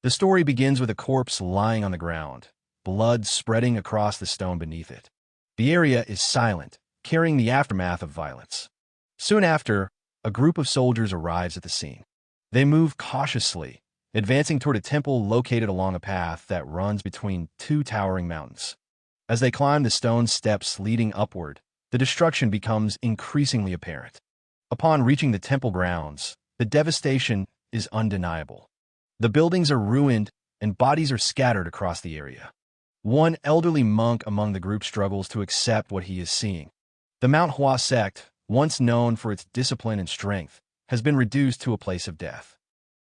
The story begins with a corpse lying on the ground, blood spreading across the stone beneath it. The area is silent, carrying the aftermath of violence. Soon after, a group of soldiers arrives at the scene. They move cautiously, advancing toward a temple located along a path that runs between two towering mountains. As they climb the stone steps leading upward, the destruction becomes increasingly apparent. Upon reaching the temple grounds, the devastation is undeniable. The buildings are ruined, and bodies are scattered across the area. One elderly monk among the group struggles to accept what he is seeing. The Manhwa sect, once known for its discipline and strength, has been reduced to a place of death.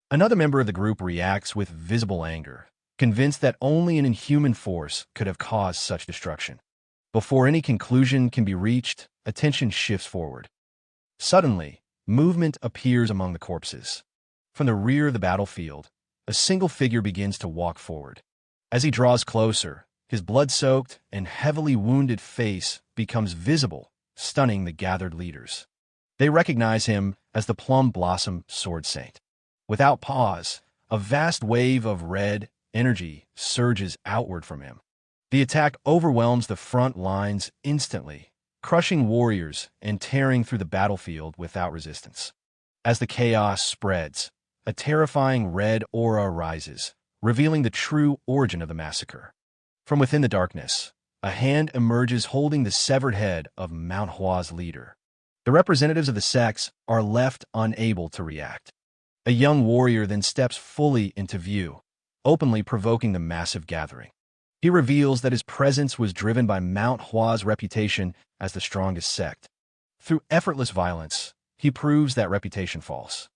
Another member of the group reacts with visible anger, convinced that only an inhuman force could have caused such destruction. Before any conclusion can be reached, attention shifts forward. Suddenly, movement appears among the corpses. From the rear of the battlefield, a single figure begins to walk forward. As he draws closer, his blood-soaked and heavily wounded face becomes visible, stunning the gathered leaders. They recognize him as the Plum Blossom Sword Saint. Without pause, a vast wave of red energy surges outward from him. The attack overwhelms the front lines instantly, crushing warriors and tearing through the battlefield without resistance. As the chaos spreads, a terrifying red aura rises, revealing the true origin of the massacre. From within the darkness, a hand emerges holding the severed head of Manhwa's leader. The representatives of the sects are left unable to react. A young warrior then steps fully into view, openly provoking the massive gathering. He reveals that his presence was driven by Manhwa's reputation as the strongest sect. Through effortless violence, he proves that reputation false.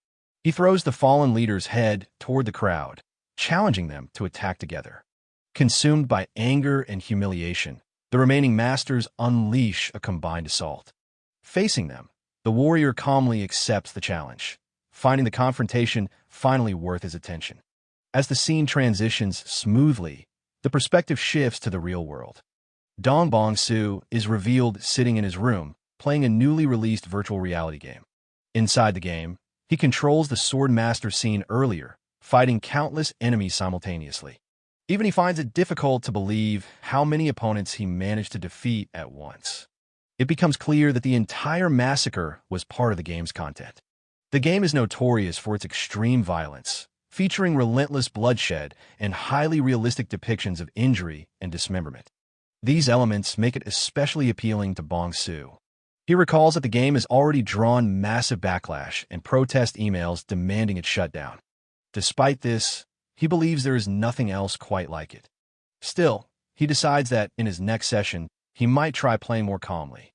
He throws the fallen leader's head toward the crowd, challenging them to attack together. Consumed by anger and humiliation, the remaining masters unleash a combined assault. Facing them, the warrior calmly accepts the challenge, finding the confrontation finally worth his attention. As the scene transitions smoothly, the perspective shifts to the real world. Dong Bong-soo is revealed sitting in his room, playing a newly released virtual reality game. Inside the game, he controls the sword master seen earlier, fighting countless enemies simultaneously. Even he finds it difficult to believe how many opponents he managed to defeat at once. It becomes clear that the entire massacre was part of the game's content. The game is notorious for its extreme violence, featuring relentless bloodshed and highly realistic depictions of injury and dismemberment. These elements make it especially appealing to Bong-soo. He recalls that the game has already drawn massive backlash and protest emails demanding its shutdown. Despite this, he believes there is nothing else quite like it. Still, he decides that in his next session, he might try playing more calmly.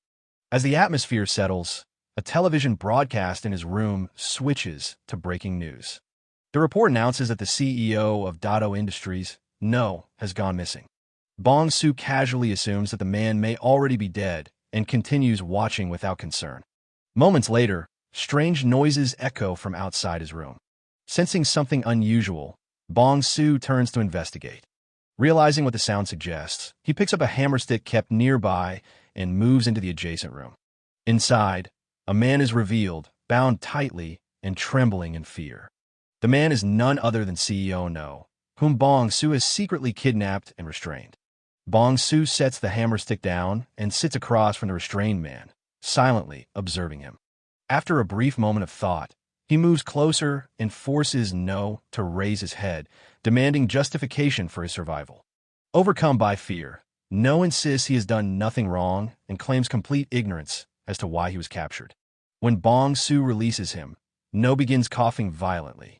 As the atmosphere settles, a television broadcast in his room switches to breaking news. The report announces that the CEO of Dado Industries, No, has gone missing. Bong-soo casually assumes that the man may already be dead and continues watching without concern. Moments later, strange noises echo from outside his room. Sensing something unusual, Bong-soo turns to investigate. Realizing what the sound suggests, he picks up a hammer stick kept nearby and moves into the adjacent room. Inside, a man is revealed, bound tightly and trembling in fear. The man is none other than CEO No, whom Bong-soo has secretly kidnapped and restrained. Bong-soo sets the hammer stick down and sits across from the restrained man, silently observing him. After a brief moment of thought, he moves closer and forces No to raise his head, demanding justification for his survival. Overcome by fear, No insists he has done nothing wrong and claims complete ignorance as to why he was captured. When Bong-soo releases him, No begins coughing violently.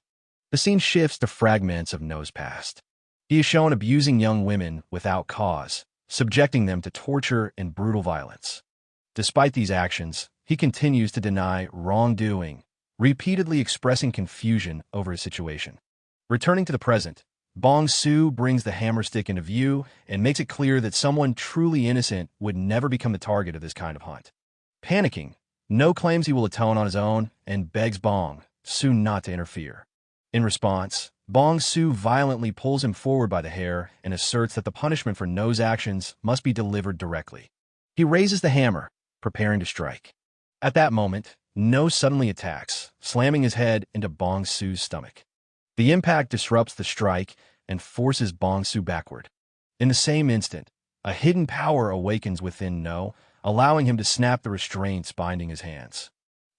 The scene shifts to fragments of No's past. He is shown abusing young women without cause, subjecting them to torture and brutal violence. Despite these actions, he continues to deny wrongdoing, repeatedly expressing confusion over his situation. Returning to the present, Bong-soo brings the hammer stick into view and makes it clear that someone truly innocent would never become the target of this kind of hunt. Panicking, No claims he will atone on his own and begs Bong-soo not to interfere. In response, Bong-soo violently pulls him forward by the hair and asserts that the punishment for No's actions must be delivered directly. He raises the hammer, preparing to strike. At that moment, No suddenly attacks, slamming his head into Bong-soo's stomach. The impact disrupts the strike and forces Bong-soo backward. In the same instant, a hidden power awakens within No, allowing him to snap the restraints binding his hands.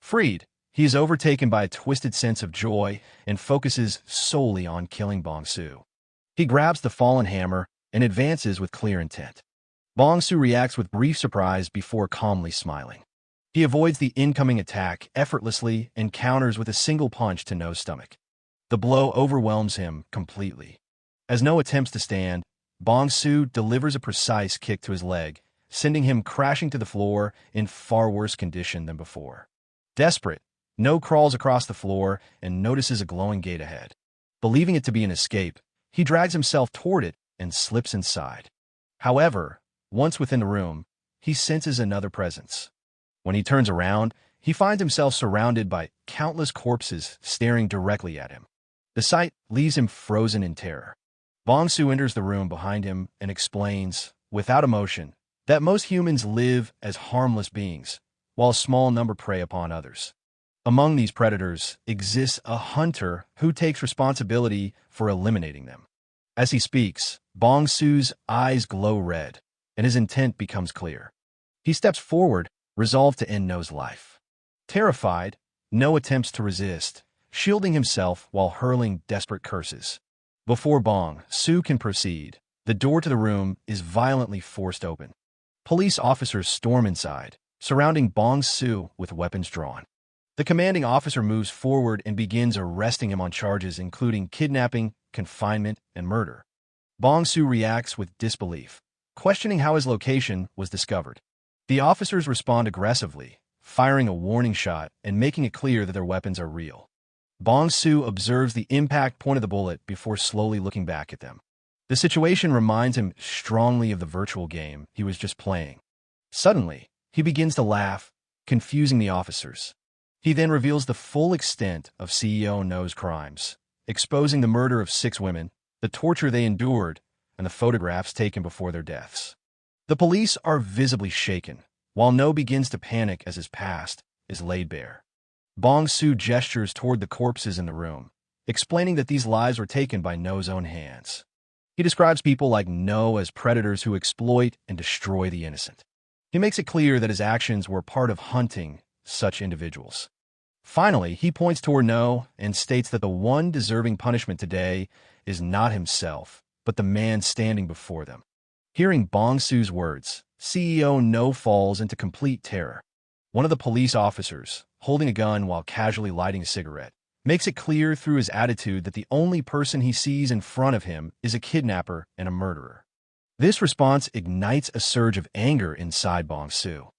Freed, he is overtaken by a twisted sense of joy and focuses solely on killing Bong-soo. He grabs the fallen hammer and advances with clear intent. Bong-soo reacts with brief surprise before calmly smiling. He avoids the incoming attack effortlessly and counters with a single punch to No's stomach. The blow overwhelms him completely. As No attempts to stand, Bong-soo delivers a precise kick to his leg, sending him crashing to the floor in far worse condition than before. Desperate, No crawls across the floor and notices a glowing gate ahead. Believing it to be an escape, he drags himself toward it and slips inside. However, once within the room, he senses another presence. When he turns around, he finds himself surrounded by countless corpses staring directly at him. The sight leaves him frozen in terror. Bong-soo enters the room behind him and explains, without emotion, that most humans live as harmless beings, while a small number prey upon others. Among these predators exists a hunter who takes responsibility for eliminating them. As he speaks, Bong-soo's eyes glow red, and his intent becomes clear. He steps forward, resolved to end No's life. Terrified, No attempts to resist, shielding himself while hurling desperate curses. Before Bong-soo can proceed, the door to the room is violently forced open. Police officers storm inside, surrounding Bong-soo with weapons drawn. The commanding officer moves forward and begins arresting him on charges including kidnapping, confinement, and murder. Bong-soo reacts with disbelief, questioning how his location was discovered. The officers respond aggressively, firing a warning shot and making it clear that their weapons are real. Bong-soo observes the impact point of the bullet before slowly looking back at them. The situation reminds him strongly of the virtual game he was just playing. Suddenly, he begins to laugh, confusing the officers. He then reveals the full extent of CEO No's crimes, exposing the murder of 6 women, the torture they endured, and the photographs taken before their deaths. The police are visibly shaken, while No begins to panic as his past is laid bare. Bong-soo gestures toward the corpses in the room, explaining that these lives were taken by No's own hands. He describes people like No as predators who exploit and destroy the innocent. He makes it clear that his actions were part of hunting such individuals. Finally, he points toward No and states that the one deserving punishment today is not himself, but the man standing before them. Hearing Bong-soo's words, CEO No falls into complete terror. One of the police officers, holding a gun while casually lighting a cigarette, makes it clear through his attitude that the only person he sees in front of him is a kidnapper and a murderer. This response ignites a surge of anger inside Bong-soo.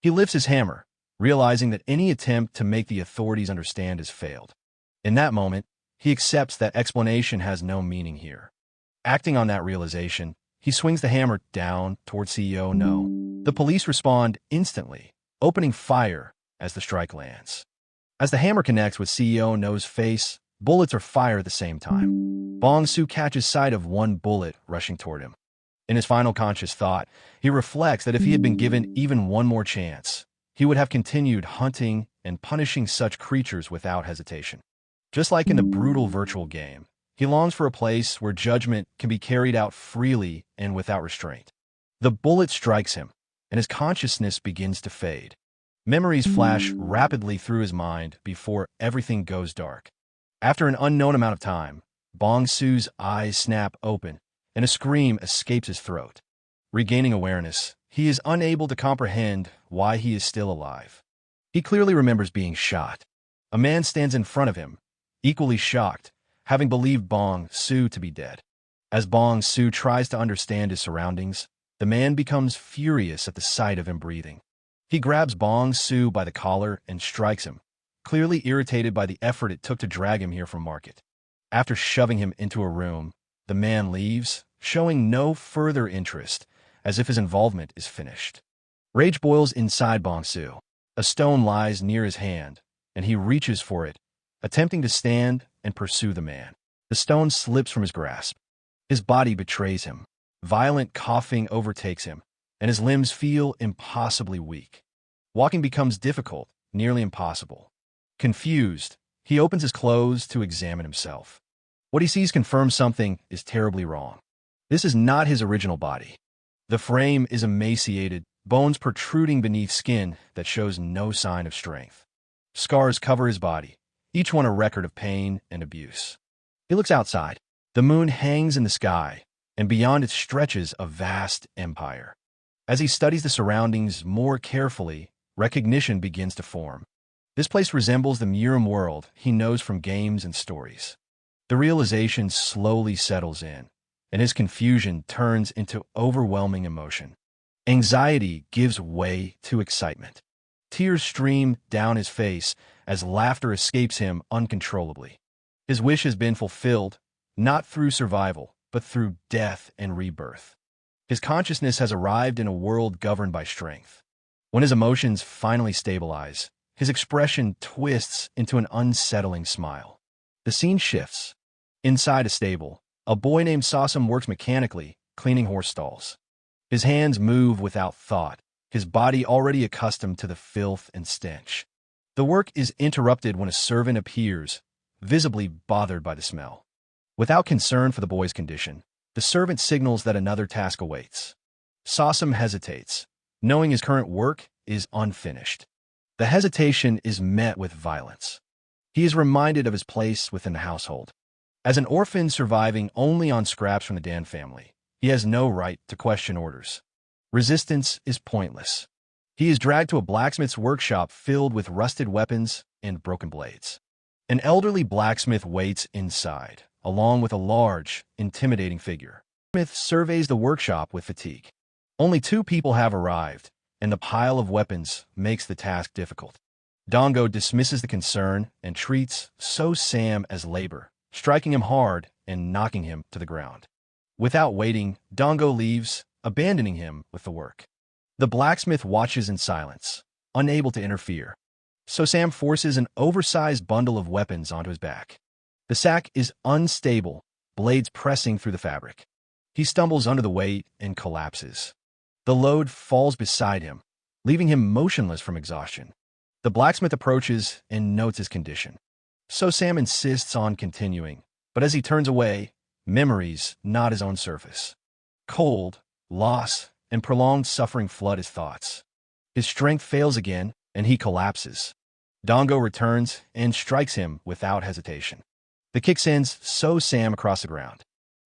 He lifts his hammer, realizing that any attempt to make the authorities understand has failed. In that moment, he accepts that explanation has no meaning here. Acting on that realization, he swings the hammer down toward CEO No. The police respond instantly, opening fire as the strike lands. As the hammer connects with CEO No's face, bullets are fired at the same time. Bong-soo catches sight of one bullet rushing toward him. In his final conscious thought, he reflects that if he had been given even one more chance, he would have continued hunting and punishing such creatures without hesitation. Just like in the brutal virtual game, he longs for a place where judgment can be carried out freely and without restraint. The bullet strikes him, and his consciousness begins to fade. Memories flash rapidly through his mind before everything goes dark. After an unknown amount of time, Bong-soo's eyes snap open, and a scream escapes his throat. Regaining awareness, he is unable to comprehend why he is still alive. He clearly remembers being shot. A man stands in front of him, equally shocked, having believed Bong-soo to be dead. As Bong-soo tries to understand his surroundings, the man becomes furious at the sight of him breathing. He grabs Bong-soo by the collar and strikes him, clearly irritated by the effort it took to drag him here from market. After shoving him into a room, the man leaves, showing no further interest, as if his involvement is finished. Rage boils inside Bong-soo. A stone lies near his hand, and he reaches for it, attempting to stand and pursue the man. The stone slips from his grasp. His body betrays him. Violent coughing overtakes him, and his limbs feel impossibly weak. Walking becomes difficult, nearly impossible. Confused, he opens his clothes to examine himself. What he sees confirms something is terribly wrong. This is not his original body. The frame is emaciated, bones protruding beneath skin that shows no sign of strength. Scars cover his body, each one a record of pain and abuse. He looks outside. The moon hangs in the sky, and beyond it stretches a vast empire. As he studies the surroundings more carefully, recognition begins to form. This place resembles the Murim world he knows from games and stories. The realization slowly settles in, and his confusion turns into overwhelming emotion. Anxiety gives way to excitement. Tears stream down his face as laughter escapes him uncontrollably. His wish has been fulfilled, not through survival, but through death and rebirth. His consciousness has arrived in a world governed by strength. When his emotions finally stabilize, his expression twists into an unsettling smile. The scene shifts. Inside a stable, a boy named Sosam works mechanically, cleaning horse stalls. His hands move without thought, his body already accustomed to the filth and stench. The work is interrupted when a servant appears, visibly bothered by the smell. Without concern for the boy's condition, the servant signals that another task awaits. Sosam hesitates, knowing his current work is unfinished. The hesitation is met with violence. He is reminded of his place within the household. As an orphan surviving only on scraps from the Dan family, he has no right to question orders. Resistance is pointless. He is dragged to a blacksmith's workshop filled with rusted weapons and broken blades. An elderly blacksmith waits inside, along with a large, intimidating figure. The blacksmith surveys the workshop with fatigue. Only 2 people have arrived, and the pile of weapons makes the task difficult. Dongo dismisses the concern and treats Sam as labor, striking him hard and knocking him to the ground. Without waiting, Dongo leaves, abandoning him with the work. The blacksmith watches in silence, unable to interfere. Sam forces an oversized bundle of weapons onto his back. The sack is unstable, blades pressing through the fabric. He stumbles under the weight and collapses. The load falls beside him, leaving him motionless from exhaustion. The blacksmith approaches and notes his condition. Sam insists on continuing, but as he turns away, memories knot his own surface. Cold, loss, and prolonged suffering flood his thoughts. His strength fails again, and he collapses. Dongo returns and strikes him without hesitation. The kick sends Sam across the ground.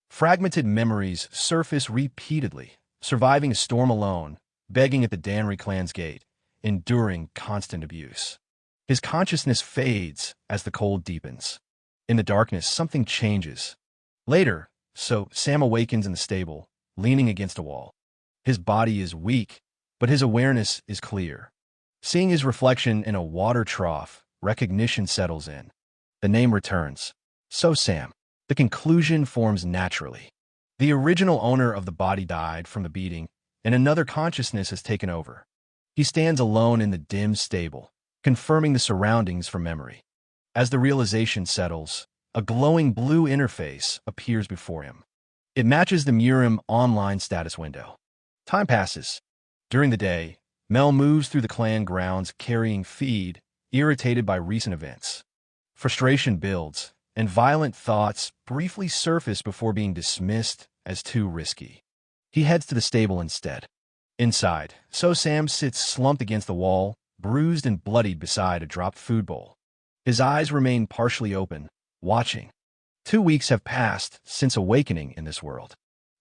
Fragmented memories surface repeatedly, surviving a storm alone, begging at the Danri clan's gate, enduring constant abuse. His consciousness fades as the cold deepens. In the darkness, something changes. Later, Sam awakens in the stable, leaning against a wall. His body is weak, but his awareness is clear. Seeing his reflection in a water trough, recognition settles in. The name returns. Sam. The conclusion forms naturally. The original owner of the body died from the beating, and another consciousness has taken over. He stands alone in the dim stable, confirming the surroundings from memory. As the realization settles, a glowing blue interface appears before him. It matches the Murim online status window. Time passes. During the day, Mel moves through the clan grounds carrying feed, irritated by recent events. Frustration builds, and violent thoughts briefly surface before being dismissed as too risky. He heads to the stable instead. Inside, Sam sits slumped against the wall, bruised and bloodied beside a dropped food bowl. His eyes remain partially open, watching. 2 weeks have passed since awakening in this world.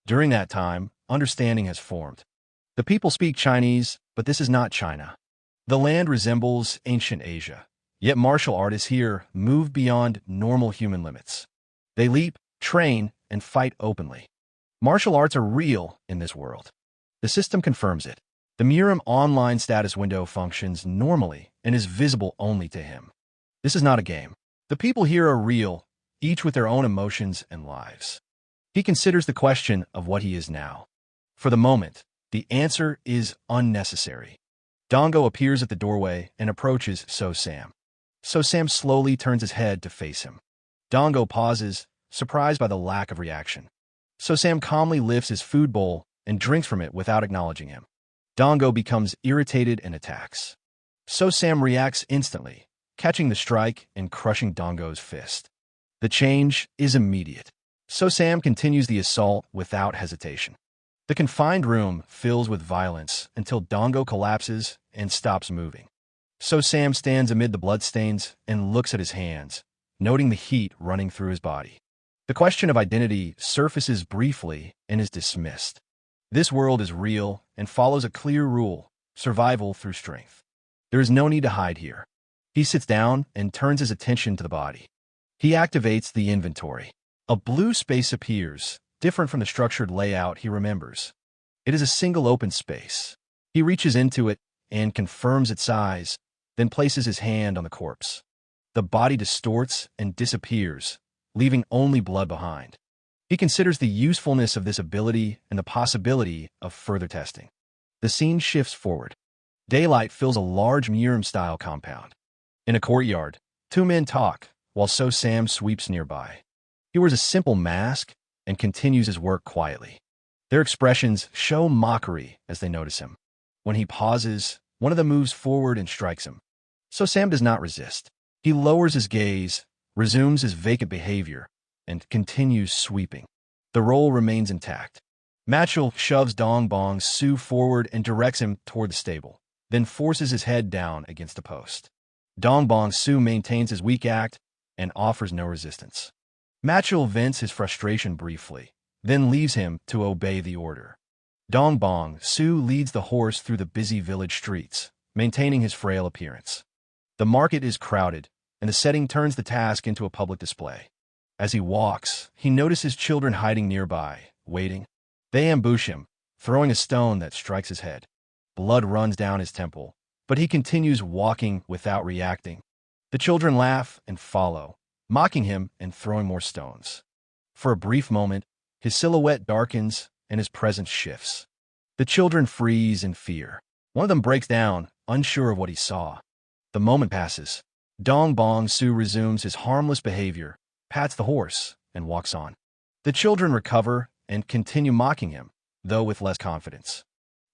During that time, understanding has formed. The people speak Chinese, but this is not China. The land resembles ancient Asia, yet martial artists here move beyond normal human limits. They leap, train, and fight openly. Martial arts are real in this world. The system confirms it. The Murim online status window functions normally and is visible only to him. This is not a game. The people here are real, each with their own emotions and lives. He considers the question of what he is now. For the moment, the answer is unnecessary. Dongo appears at the doorway and approaches Sam. Sam slowly turns his head to face him. Dongo pauses, surprised by the lack of reaction. Sam calmly lifts his food bowl and drinks from it without acknowledging him. Dongo becomes irritated and attacks. Sam reacts instantly, catching the strike and crushing Dongo's fist. The change is immediate. So Sam continues the assault without hesitation. The confined room fills with violence until Dongo collapses and stops moving. So Sam stands amid the bloodstains and looks at his hands, noting the heat running through his body. The question of identity surfaces briefly and is dismissed. This world is real and follows a clear rule: survival through strength. There is no need to hide here. He sits down and turns his attention to the body. He activates the inventory. A blue space appears, different from the structured layout he remembers. It is a single open space. He reaches into it and confirms its size, then places his hand on the corpse. The body distorts and disappears, leaving only blood behind. He considers the usefulness of this ability and the possibility of further testing. The scene shifts forward. Daylight fills a large Murim-style compound. In a courtyard, two men talk, while So Sam sweeps nearby. He wears a simple mask and continues his work quietly. Their expressions show mockery as they notice him. When he pauses, one of them moves forward and strikes him. So Sam does not resist. He lowers his gaze, resumes his vacant behavior, and continues sweeping. The role remains intact. Matchel shoves Dong Bong Su forward and directs him toward the stable, then forces his head down against a post. Dong Bong Su maintains his weak act and offers no resistance. Matchel vents his frustration briefly, then leaves him to obey the order. Dong Bong Su leads the horse through the busy village streets, maintaining his frail appearance. The market is crowded, and the setting turns the task into a public display. As he walks, he notices children hiding nearby, waiting. They ambush him, throwing a stone that strikes his head. Blood runs down his temple, but he continues walking without reacting. The children laugh and follow, mocking him and throwing more stones. For a brief moment, his silhouette darkens and his presence shifts. The children freeze in fear. One of them breaks down, unsure of what he saw. The moment passes. Dong Bong Su resumes his harmless behavior, pats the horse, and walks on. The children recover and continue mocking him, though with less confidence.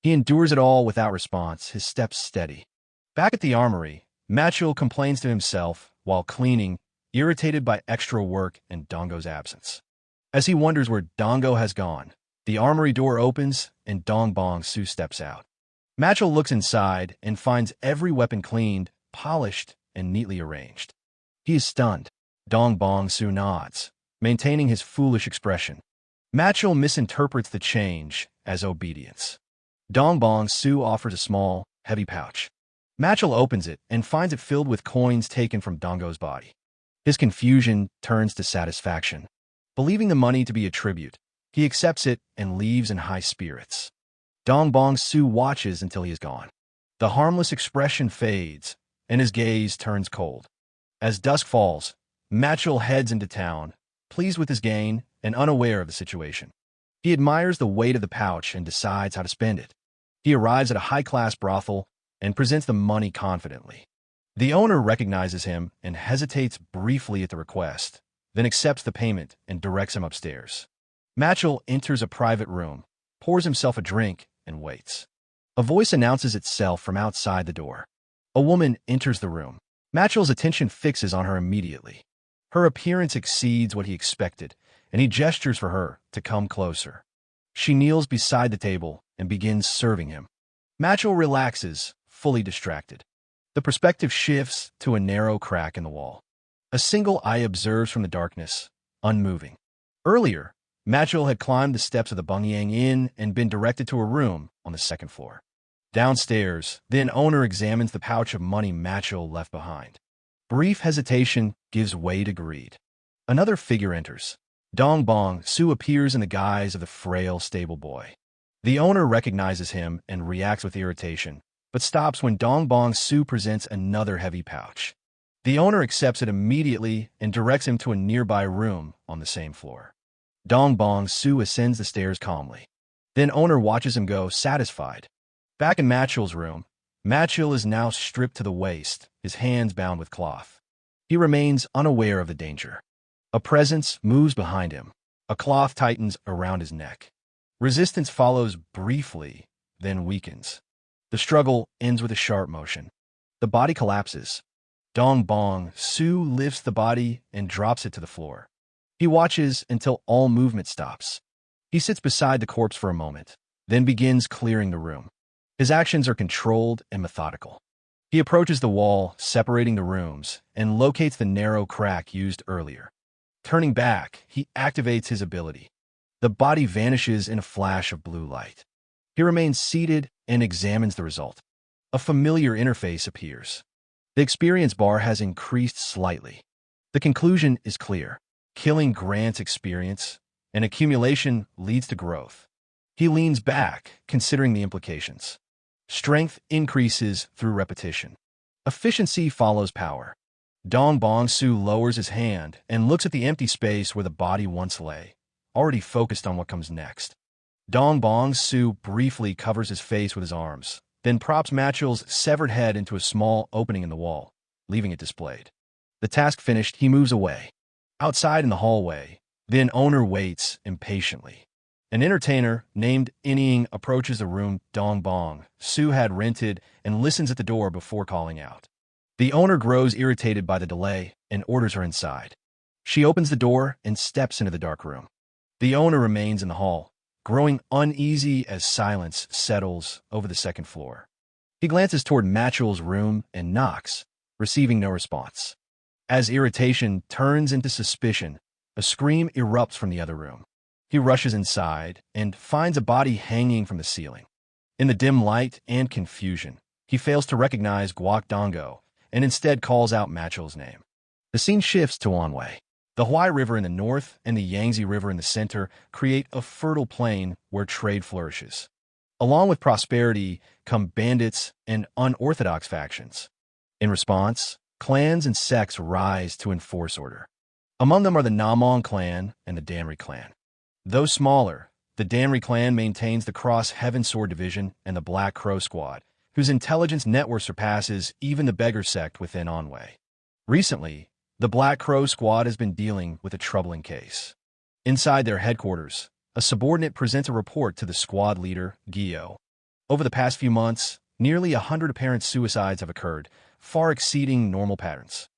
He endures it all without response, his steps steady. Back at the armory, Matchel complains to himself while cleaning, irritated by extra work and Dongo's absence. As he wonders where Dongo has gone, the armory door opens and Dong Bong Su steps out. Matchel looks inside and finds every weapon cleaned, polished, and neatly arranged. He is stunned. Dong Bong Su nods, maintaining his foolish expression. Matchel misinterprets the change as obedience. Dong Bong Su offers a small, heavy pouch. Matchel opens it and finds it filled with coins taken from Dongo's body. His confusion turns to satisfaction. Believing the money to be a tribute, he accepts it and leaves in high spirits. Dong Bong Su watches until he is gone. The harmless expression fades, and his gaze turns cold. As dusk falls, Matchel heads into town, pleased with his gain and unaware of the situation. He admires the weight of the pouch and decides how to spend it. He arrives at a high-class brothel and presents the money confidently. The owner recognizes him and hesitates briefly at the request, then accepts the payment and directs him upstairs. Matchel enters a private room, pours himself a drink, and waits. A voice announces itself from outside the door. A woman enters the room. Matchel's attention fixes on her immediately. Her appearance exceeds what he expected, and he gestures for her to come closer. She kneels beside the table and begins serving him. Matchel relaxes, fully distracted. The perspective shifts to a narrow crack in the wall. A single eye observes from the darkness, unmoving. Earlier, Matchel had climbed the steps of the Bungyang Inn and been directed to a room on the second floor. Downstairs, the owner examines the pouch of money Matchel left behind. Brief hesitation gives way to greed. Another figure enters. Dong Bong Su appears in the guise of the frail stable boy. The owner recognizes him and reacts with irritation, but stops when Dong Bong Su presents another heavy pouch. The owner accepts it immediately and directs him to a nearby room on the same floor. Dong Bong Su ascends the stairs calmly. Then owner watches him go, satisfied. Back in Matchel's room, Matchel is now stripped to the waist, his hands bound with cloth. He remains unaware of the danger. A presence moves behind him. A cloth tightens around his neck. Resistance follows briefly, then weakens. The struggle ends with a sharp motion. The body collapses. Dong Bong Su lifts the body and drops it to the floor. He watches until all movement stops. He sits beside the corpse for a moment, then begins clearing the room. His actions are controlled and methodical. He approaches the wall, separating the rooms, and locates the narrow crack used earlier. Turning back, he activates his ability. The body vanishes in a flash of blue light. He remains seated and examines the result. A familiar interface appears. The experience bar has increased slightly. The conclusion is clear. Killing grants experience, and accumulation leads to growth. He leans back, considering the implications. Strength increases through repetition. Efficiency follows power. Dong Bong Su lowers his hand and looks at the empty space where the body once lay, already focused on what comes next. Dong Bong Su briefly covers his face with his arms, then props Machul's severed head into a small opening in the wall, leaving it displayed. The task finished, he moves away. Outside in the hallway, the owner waits impatiently. An entertainer named Inying approaches the room Dong Bong Su had rented and listens at the door before calling out. The owner grows irritated by the delay and orders her inside. She opens the door and steps into the dark room. The owner remains in the hall, growing uneasy as silence settles over the second floor. He glances toward Machul's room and knocks, receiving no response. As irritation turns into suspicion, a scream erupts from the other room. He rushes inside and finds a body hanging from the ceiling. In the dim light and confusion, he fails to recognize Guok Dongo and instead calls out Machul's name. The scene shifts to Anhui. The Huai River in the north and the Yangtze River in the center create a fertile plain where trade flourishes. Along with prosperity come bandits and unorthodox factions. In response, clans and sects rise to enforce order. Among them are the Namong clan and the Danri clan. Though smaller, the Danri clan maintains the Cross Heaven Sword Division and the Black Crow Squad, whose intelligence network surpasses even the beggar sect within Anhui. Recently, the Black Crow Squad has been dealing with a troubling case. Inside their headquarters, a subordinate presents a report to the squad leader, Gyo. Over the past few months, nearly 100 apparent suicides have occurred, far exceeding normal patterns.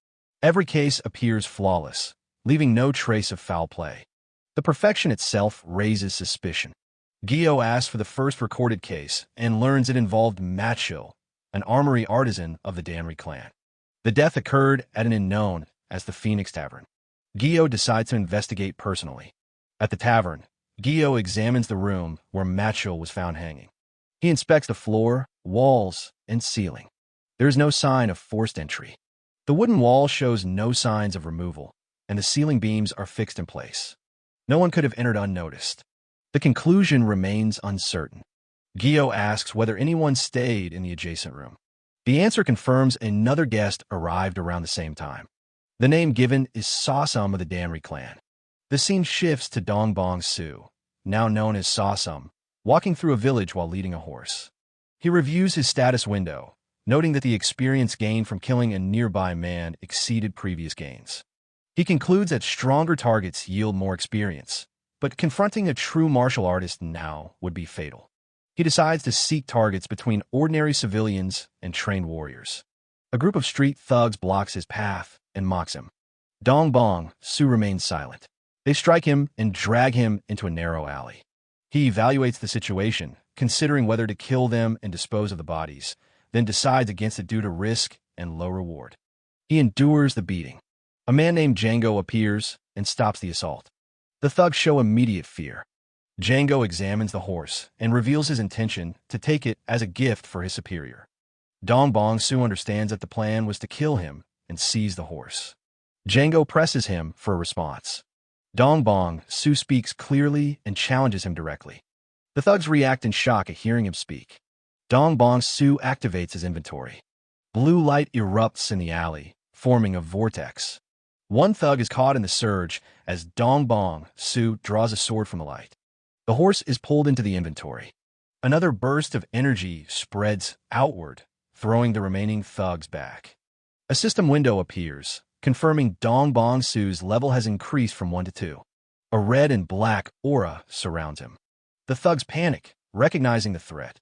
Every case appears flawless, leaving no trace of foul play. The perfection itself raises suspicion. Gyo asks for the first recorded case and learns it involved Machul, an armory artisan of the Danri clan. The death occurred at an inn known as the Phoenix Tavern. Gyo decides to investigate personally. At the tavern, Gyo examines the room where Machul was found hanging. He inspects the floor, walls, and ceiling. There is no sign of forced entry. The wooden wall shows no signs of removal, and the ceiling beams are fixed in place. No one could have entered unnoticed. The conclusion remains uncertain. Gyo asks whether anyone stayed in the adjacent room. The answer confirms another guest arrived around the same time. The name given is Sawsum of the Danri clan. The scene shifts to Dong Bong Su, now known as Sawsum, walking through a village while leading a horse. He reviews his status window, noting that the experience gained from killing a nearby man exceeded previous gains. He concludes that stronger targets yield more experience, but confronting a true martial artist now would be fatal. He decides to seek targets between ordinary civilians and trained warriors. A group of street thugs blocks his path and mocks him. Dong Bong Su remains silent. They strike him and drag him into a narrow alley. He evaluates the situation, considering whether to kill them and dispose of the bodies, then decides against it due to risk and low reward. He endures the beating. A man named Django appears and stops the assault. The thugs show immediate fear. Django examines the horse and reveals his intention to take it as a gift for his superior. Dong Bong Su understands that the plan was to kill him and seize the horse. Django presses him for a response. Dong Bong Su speaks clearly and challenges him directly. The thugs react in shock at hearing him speak. Dong Bong Su activates his inventory. Blue light erupts in the alley, forming a vortex. One thug is caught in the surge as Dong Bong Su draws a sword from the light. The horse is pulled into the inventory. Another burst of energy spreads outward, throwing the remaining thugs back. A system window appears, confirming Dong Bong Su's level has increased from 1 to 2. A red and black aura surrounds him. The thugs panic, recognizing the threat.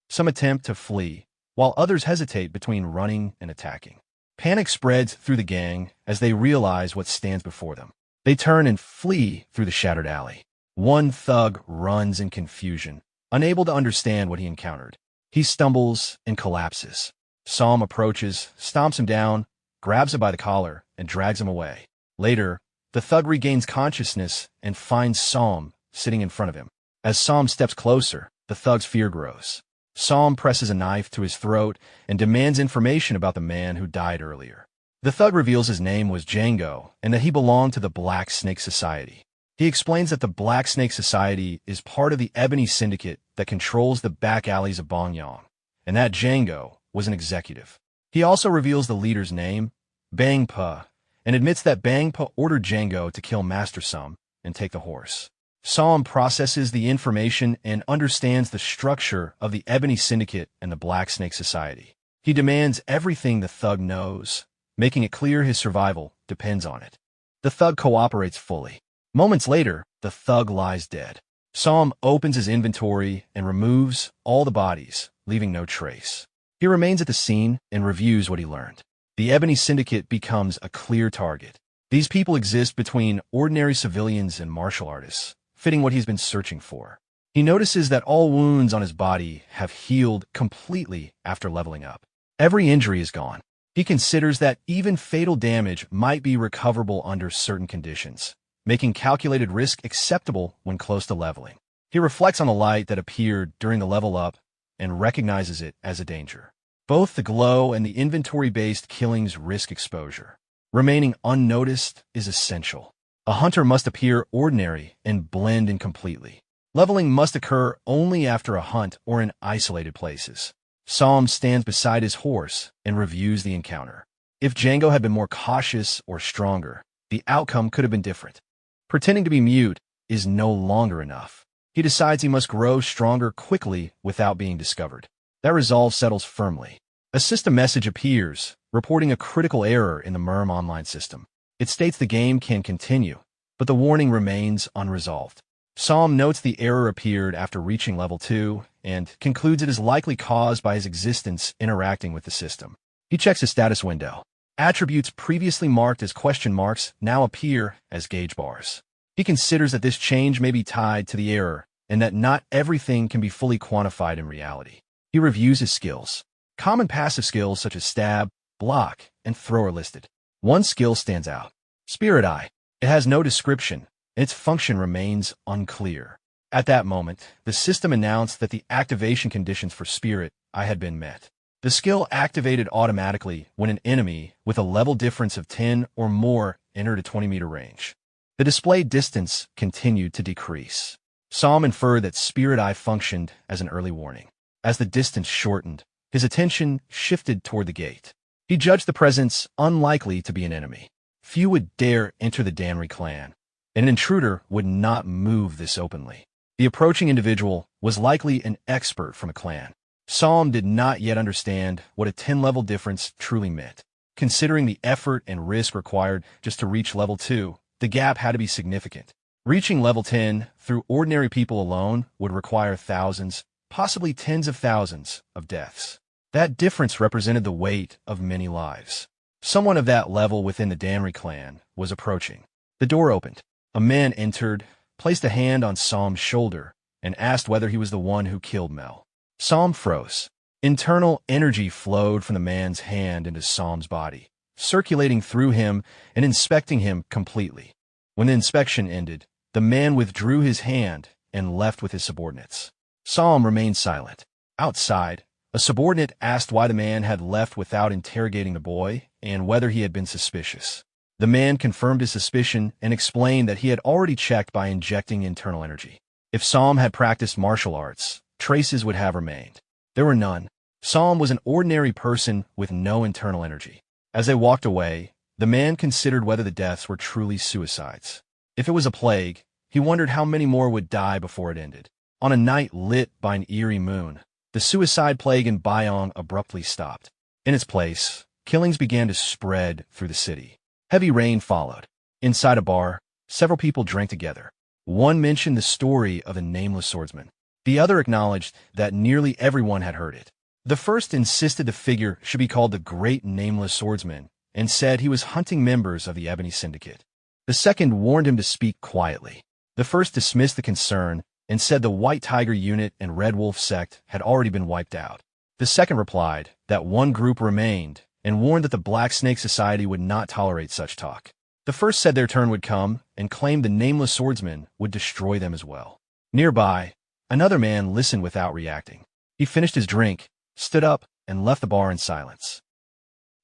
Some attempt to flee, while others hesitate between running and attacking. Panic spreads through the gang as they realize what stands before them. They turn and flee through the shattered alley. One thug runs in confusion, unable to understand what he encountered. He stumbles and collapses. Psalm approaches, stomps him down, grabs him by the collar, and drags him away. Later, the thug regains consciousness and finds Psalm sitting in front of him. As Psalm steps closer, the thug's fear grows. Psalm presses a knife to his throat and demands information about the man who died earlier. The thug reveals his name was Django and that he belonged to the Black Snake Society. He explains that the Black Snake Society is part of the Ebony Syndicate that controls the back alleys of Bongyang, and that Django was an executive. He also reveals the leader's name, Bang Pa, and admits that Bang Pa ordered Django to kill Master Sum and take the horse. Psalm processes the information and understands the structure of the Ebony Syndicate and the Black Snake Society. He demands everything the thug knows, making it clear his survival depends on it. The thug cooperates fully. Moments later, the thug lies dead. Psalm opens his inventory and removes all the bodies, leaving no trace. He remains at the scene and reviews what he learned. The Ebony Syndicate becomes a clear target. These people exist between ordinary civilians and martial artists, fitting what he's been searching for. He notices that all wounds on his body have healed completely after leveling up. Every injury is gone. He considers that even fatal damage might be recoverable under certain conditions, making calculated risk acceptable when close to leveling. He reflects on the light that appeared during the level up and recognizes it as a danger. Both the glow and the inventory-based killings risk exposure. Remaining unnoticed is essential. A hunter must appear ordinary and blend in completely. Leveling must occur only after a hunt or in isolated places. Psalm stands beside his horse and reviews the encounter. If Django had been more cautious or stronger, the outcome could have been different. Pretending to be mute is no longer enough. He decides he must grow stronger quickly without being discovered. That resolve settles firmly. A system message appears, reporting a critical error in the Murim online system. It states the game can continue, but the warning remains unresolved. Psalm notes the error appeared after reaching level 2 and concludes it is likely caused by his existence interacting with the system. He checks his status window. Attributes previously marked as question marks now appear as gauge bars. He considers that this change may be tied to the error and that not everything can be fully quantified in reality. He reviews his skills. Common passive skills such as stab, block, and throw are listed. One skill stands out. Spirit Eye. It has no description, and its function remains unclear. At that moment, the system announced that the activation conditions for Spirit Eye had been met. The skill activated automatically when an enemy with a level difference of 10 or more entered a 20-meter range. The displayed distance continued to decrease. Psalm inferred that Spirit Eye functioned as an early warning. As the distance shortened, his attention shifted toward the gate. He judged the presence unlikely to be an enemy. Few would dare enter the Danri clan, and an intruder would not move this openly. The approaching individual was likely an expert from a clan. Psalm did not yet understand what a 10-level difference truly meant. Considering the effort and risk required just to reach level 2, the gap had to be significant. Reaching level 10 through ordinary people alone would require thousands, possibly tens of thousands, of deaths. That difference represented the weight of many lives. Someone of that level within the Danri clan was approaching. The door opened. A man entered, placed a hand on Psalm's shoulder, and asked whether he was the one who killed Mel. Psalm froze. Internal energy flowed from the man's hand into Psalm's body, circulating through him and inspecting him completely. When the inspection ended, the man withdrew his hand and left with his subordinates. Psalm remained silent. Outside, a subordinate asked why the man had left without interrogating the boy and whether he had been suspicious. The man confirmed his suspicion and explained that he had already checked by injecting internal energy. If Psalm had practiced martial arts, traces would have remained. There were none. Psalm was an ordinary person with no internal energy. As they walked away, the man considered whether the deaths were truly suicides. If it was a plague, he wondered how many more would die before it ended. On a night lit by an eerie moon, the suicide plague in Bayong abruptly stopped. In its place, killings began to spread through the city. Heavy rain followed. Inside a bar, several people drank together. One mentioned the story of a nameless swordsman. The other acknowledged that nearly everyone had heard it. The first insisted the figure should be called the Great Nameless Swordsman and said he was hunting members of the Ebony Syndicate. The second warned him to speak quietly. The first dismissed the concern and said the White Tiger Unit and Red Wolf Sect had already been wiped out. The second replied that one group remained and warned that the Black Snake Society would not tolerate such talk. The first said their turn would come and claimed the Nameless Swordsman would destroy them as well. Nearby, another man listened without reacting. He finished his drink, stood up, and left the bar in silence.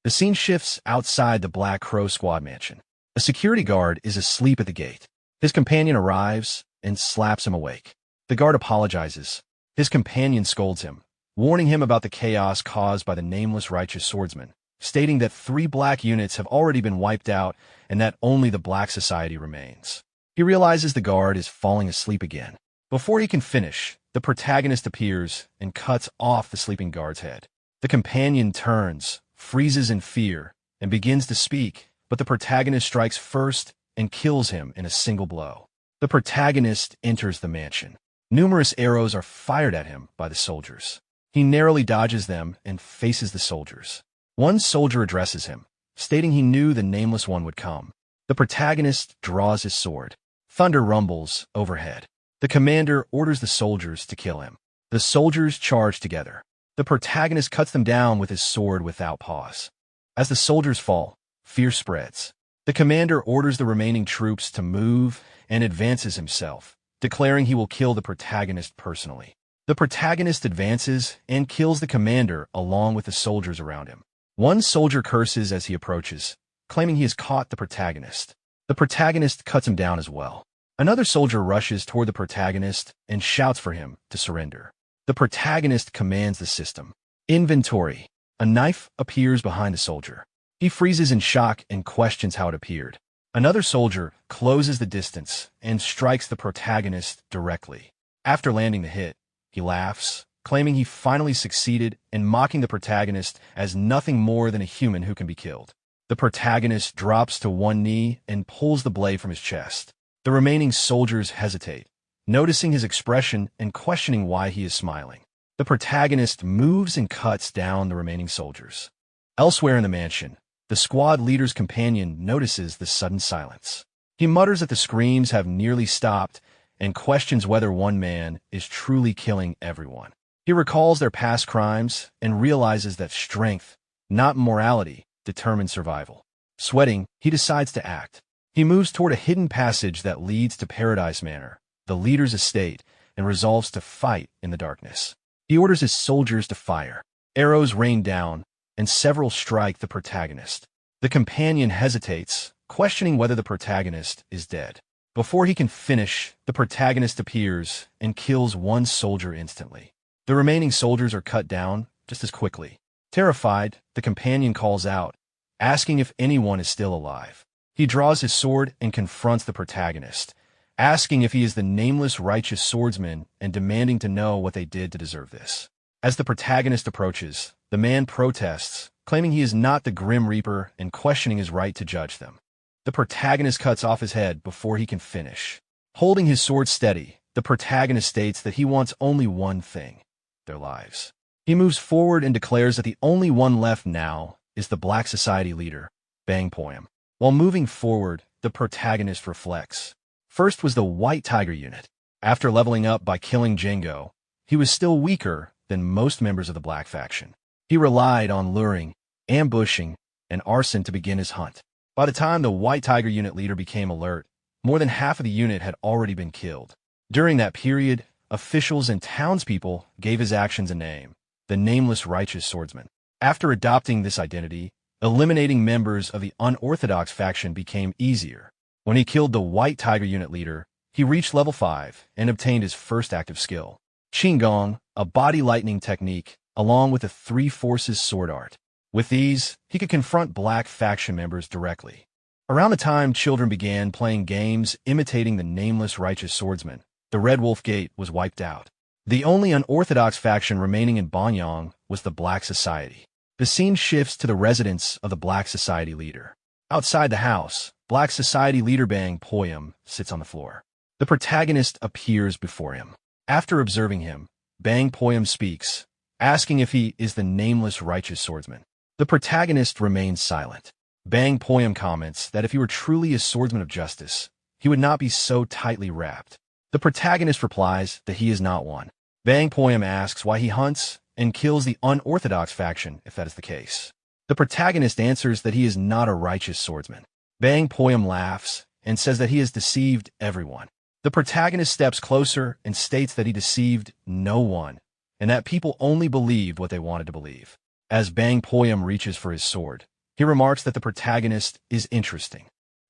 The scene shifts outside the Black Crow Squad mansion. A security guard is asleep at the gate. His companion arrives and slaps him awake. The guard apologizes. His companion scolds him, warning him about the chaos caused by the Nameless Righteous Swordsman, stating that 3 black units have already been wiped out and that only the Black Society remains. He realizes the guard is falling asleep again. Before he can finish, the protagonist appears and cuts off the sleeping guard's head. The companion turns, freezes in fear, and begins to speak, but the protagonist strikes first and kills him in a single blow. The protagonist enters the mansion. Numerous arrows are fired at him by the soldiers. He narrowly dodges them and faces the soldiers. One soldier addresses him, stating he knew the Nameless One would come. The protagonist draws his sword. Thunder rumbles overhead. The commander orders the soldiers to kill him. The soldiers charge together. The protagonist cuts them down with his sword without pause. As the soldiers fall, fear spreads. The commander orders the remaining troops to move and advances himself, declaring he will kill the protagonist personally. The protagonist advances and kills the commander along with the soldiers around him. One soldier curses as he approaches, claiming he has caught the protagonist. The protagonist cuts him down as well. Another soldier rushes toward the protagonist and shouts for him to surrender. The protagonist commands the system. Inventory. A knife appears behind the soldier. He freezes in shock and questions how it appeared. Another soldier closes the distance and strikes the protagonist directly. After landing the hit, he laughs, claiming he finally succeeded and mocking the protagonist as nothing more than a human who can be killed. The protagonist drops to one knee and pulls the blade from his chest. The remaining soldiers hesitate, noticing his expression and questioning why he is smiling. The protagonist moves and cuts down the remaining soldiers. Elsewhere in the mansion, the squad leader's companion notices the sudden silence. He mutters that the screams have nearly stopped and questions whether one man is truly killing everyone. He recalls their past crimes and realizes that strength, not morality, determines survival. Sweating, he decides to act. He moves toward a hidden passage that leads to Paradise Manor, the leader's estate, and resolves to fight in the darkness. He orders his soldiers to fire. Arrows rain down, and several strike the protagonist. The companion hesitates, questioning whether the protagonist is dead. Before he can finish, the protagonist appears and kills one soldier instantly. The remaining soldiers are cut down just as quickly. Terrified, the companion calls out, asking if anyone is still alive. He draws his sword and confronts the protagonist, asking if he is the Nameless Righteous Swordsman and demanding to know what they did to deserve this. As the protagonist approaches, the man protests, claiming he is not the Grim Reaper and questioning his right to judge them. The protagonist cuts off his head before he can finish. Holding his sword steady, the protagonist states that he wants only one thing: their lives. He moves forward and declares that the only one left now is the Black Society leader, Bang Poyam. While moving forward, the protagonist reflects. First was the White Tiger Unit. After leveling up by killing Django, he was still weaker than most members of the Black faction. He relied on luring, ambushing, and arson to begin his hunt. By the time the White Tiger Unit leader became alert, more than half of the unit had already been killed. During that period, officials and townspeople gave his actions a name: the Nameless Righteous Swordsman. After adopting this identity, eliminating members of the unorthodox faction became easier. When he killed the White Tiger Unit leader, he reached level 5 and obtained his first active skill, Qinggong, a body lightning technique, along with the 3 Forces sword art. With these, he could confront Black faction members directly. Around the time children began playing games imitating the Nameless Righteous Swordsman, the Red Wolf Gate was wiped out. The only unorthodox faction remaining in Banyang was the Black Society. The scene shifts to the residence of the Black Society leader. Outside the house, Black Society leader Bang Poyam sits on the floor. The protagonist appears before him. After observing him, Bang Poyam speaks, asking if he is the nameless righteous swordsman. The protagonist remains silent. Bang Poyam comments that if he were truly a swordsman of justice, he would not be so tightly wrapped. The protagonist replies that he is not one. Bang Poyam asks why he hunts and kills the unorthodox faction if that is the case. The protagonist answers that he is not a righteous swordsman. Bang Poyam laughs and says that he has deceived everyone. The protagonist steps closer and states that he deceived no one, and that people only believed what they wanted to believe. As Bang Poyam reaches for his sword, he remarks that the protagonist is interesting.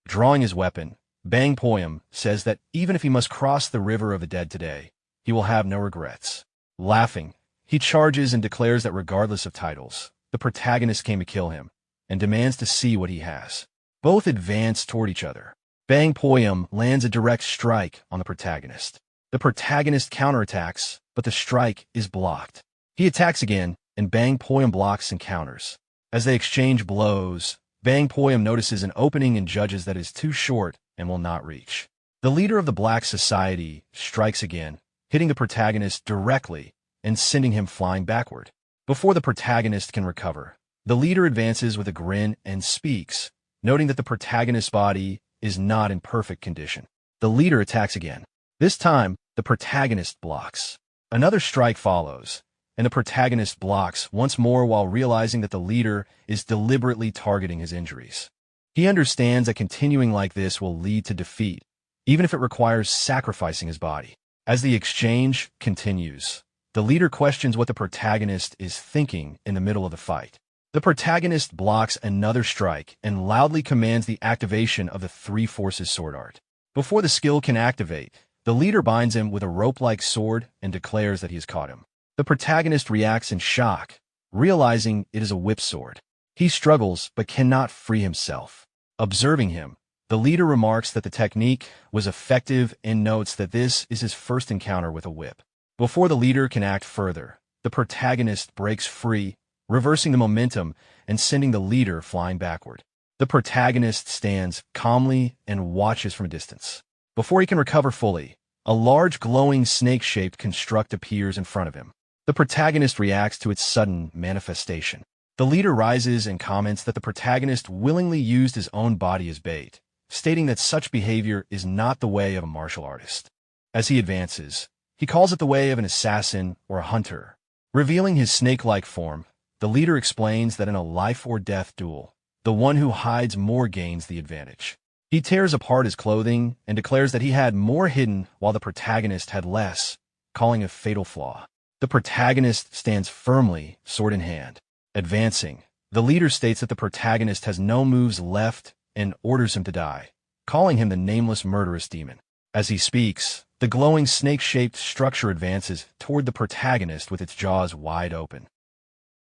Drawing his weapon, Bang Poyam says that even if he must cross the river of the dead today, he will have no regrets. Laughing, he charges and declares that regardless of titles, the protagonist came to kill him, and demands to see what he has. Both advance toward each other. Bang Poyam lands a direct strike on the protagonist. The protagonist counterattacks, but the strike is blocked. He attacks again, and Bang Poyam blocks and counters. As they exchange blows, Bang Poyam notices an opening and judges that it is too short and will not reach. The leader of the Black Society strikes again, hitting the protagonist directly and sending him flying backward. Before the protagonist can recover, the leader advances with a grin and speaks, noting that the protagonist's body is not in perfect condition. The leader attacks again. This time, the protagonist blocks. Another strike follows, and the protagonist blocks once more while realizing that the leader is deliberately targeting his injuries. He understands that continuing like this will lead to defeat, even if it requires sacrificing his body. As the exchange continues, the leader questions what the protagonist is thinking in the middle of the fight. The protagonist blocks another strike and loudly commands the activation of the Three Forces sword art. Before the skill can activate, the leader binds him with a rope-like sword and declares that he has caught him. The protagonist reacts in shock, realizing it is a whip sword. He struggles but cannot free himself. Observing him, the leader remarks that the technique was effective and notes that this is his first encounter with a whip. Before the leader can act further, the protagonist breaks free, reversing the momentum and sending the leader flying backward. The protagonist stands calmly and watches from a distance. Before he can recover fully, a large glowing snake-shaped construct appears in front of him. The protagonist reacts to its sudden manifestation. The leader rises and comments that the protagonist willingly used his own body as bait, stating that such behavior is not the way of a martial artist. As he advances, he calls it the way of an assassin or a hunter. Revealing his snake-like form, the leader explains that in a life-or-death duel, the one who hides more gains the advantage. He tears apart his clothing and declares that he had more hidden while the protagonist had less, calling a fatal flaw. The protagonist stands firmly, sword in hand. Advancing, the leader states that the protagonist has no moves left and orders him to die, calling him the nameless murderous demon. As he speaks, the glowing snake-shaped structure advances toward the protagonist with its jaws wide open.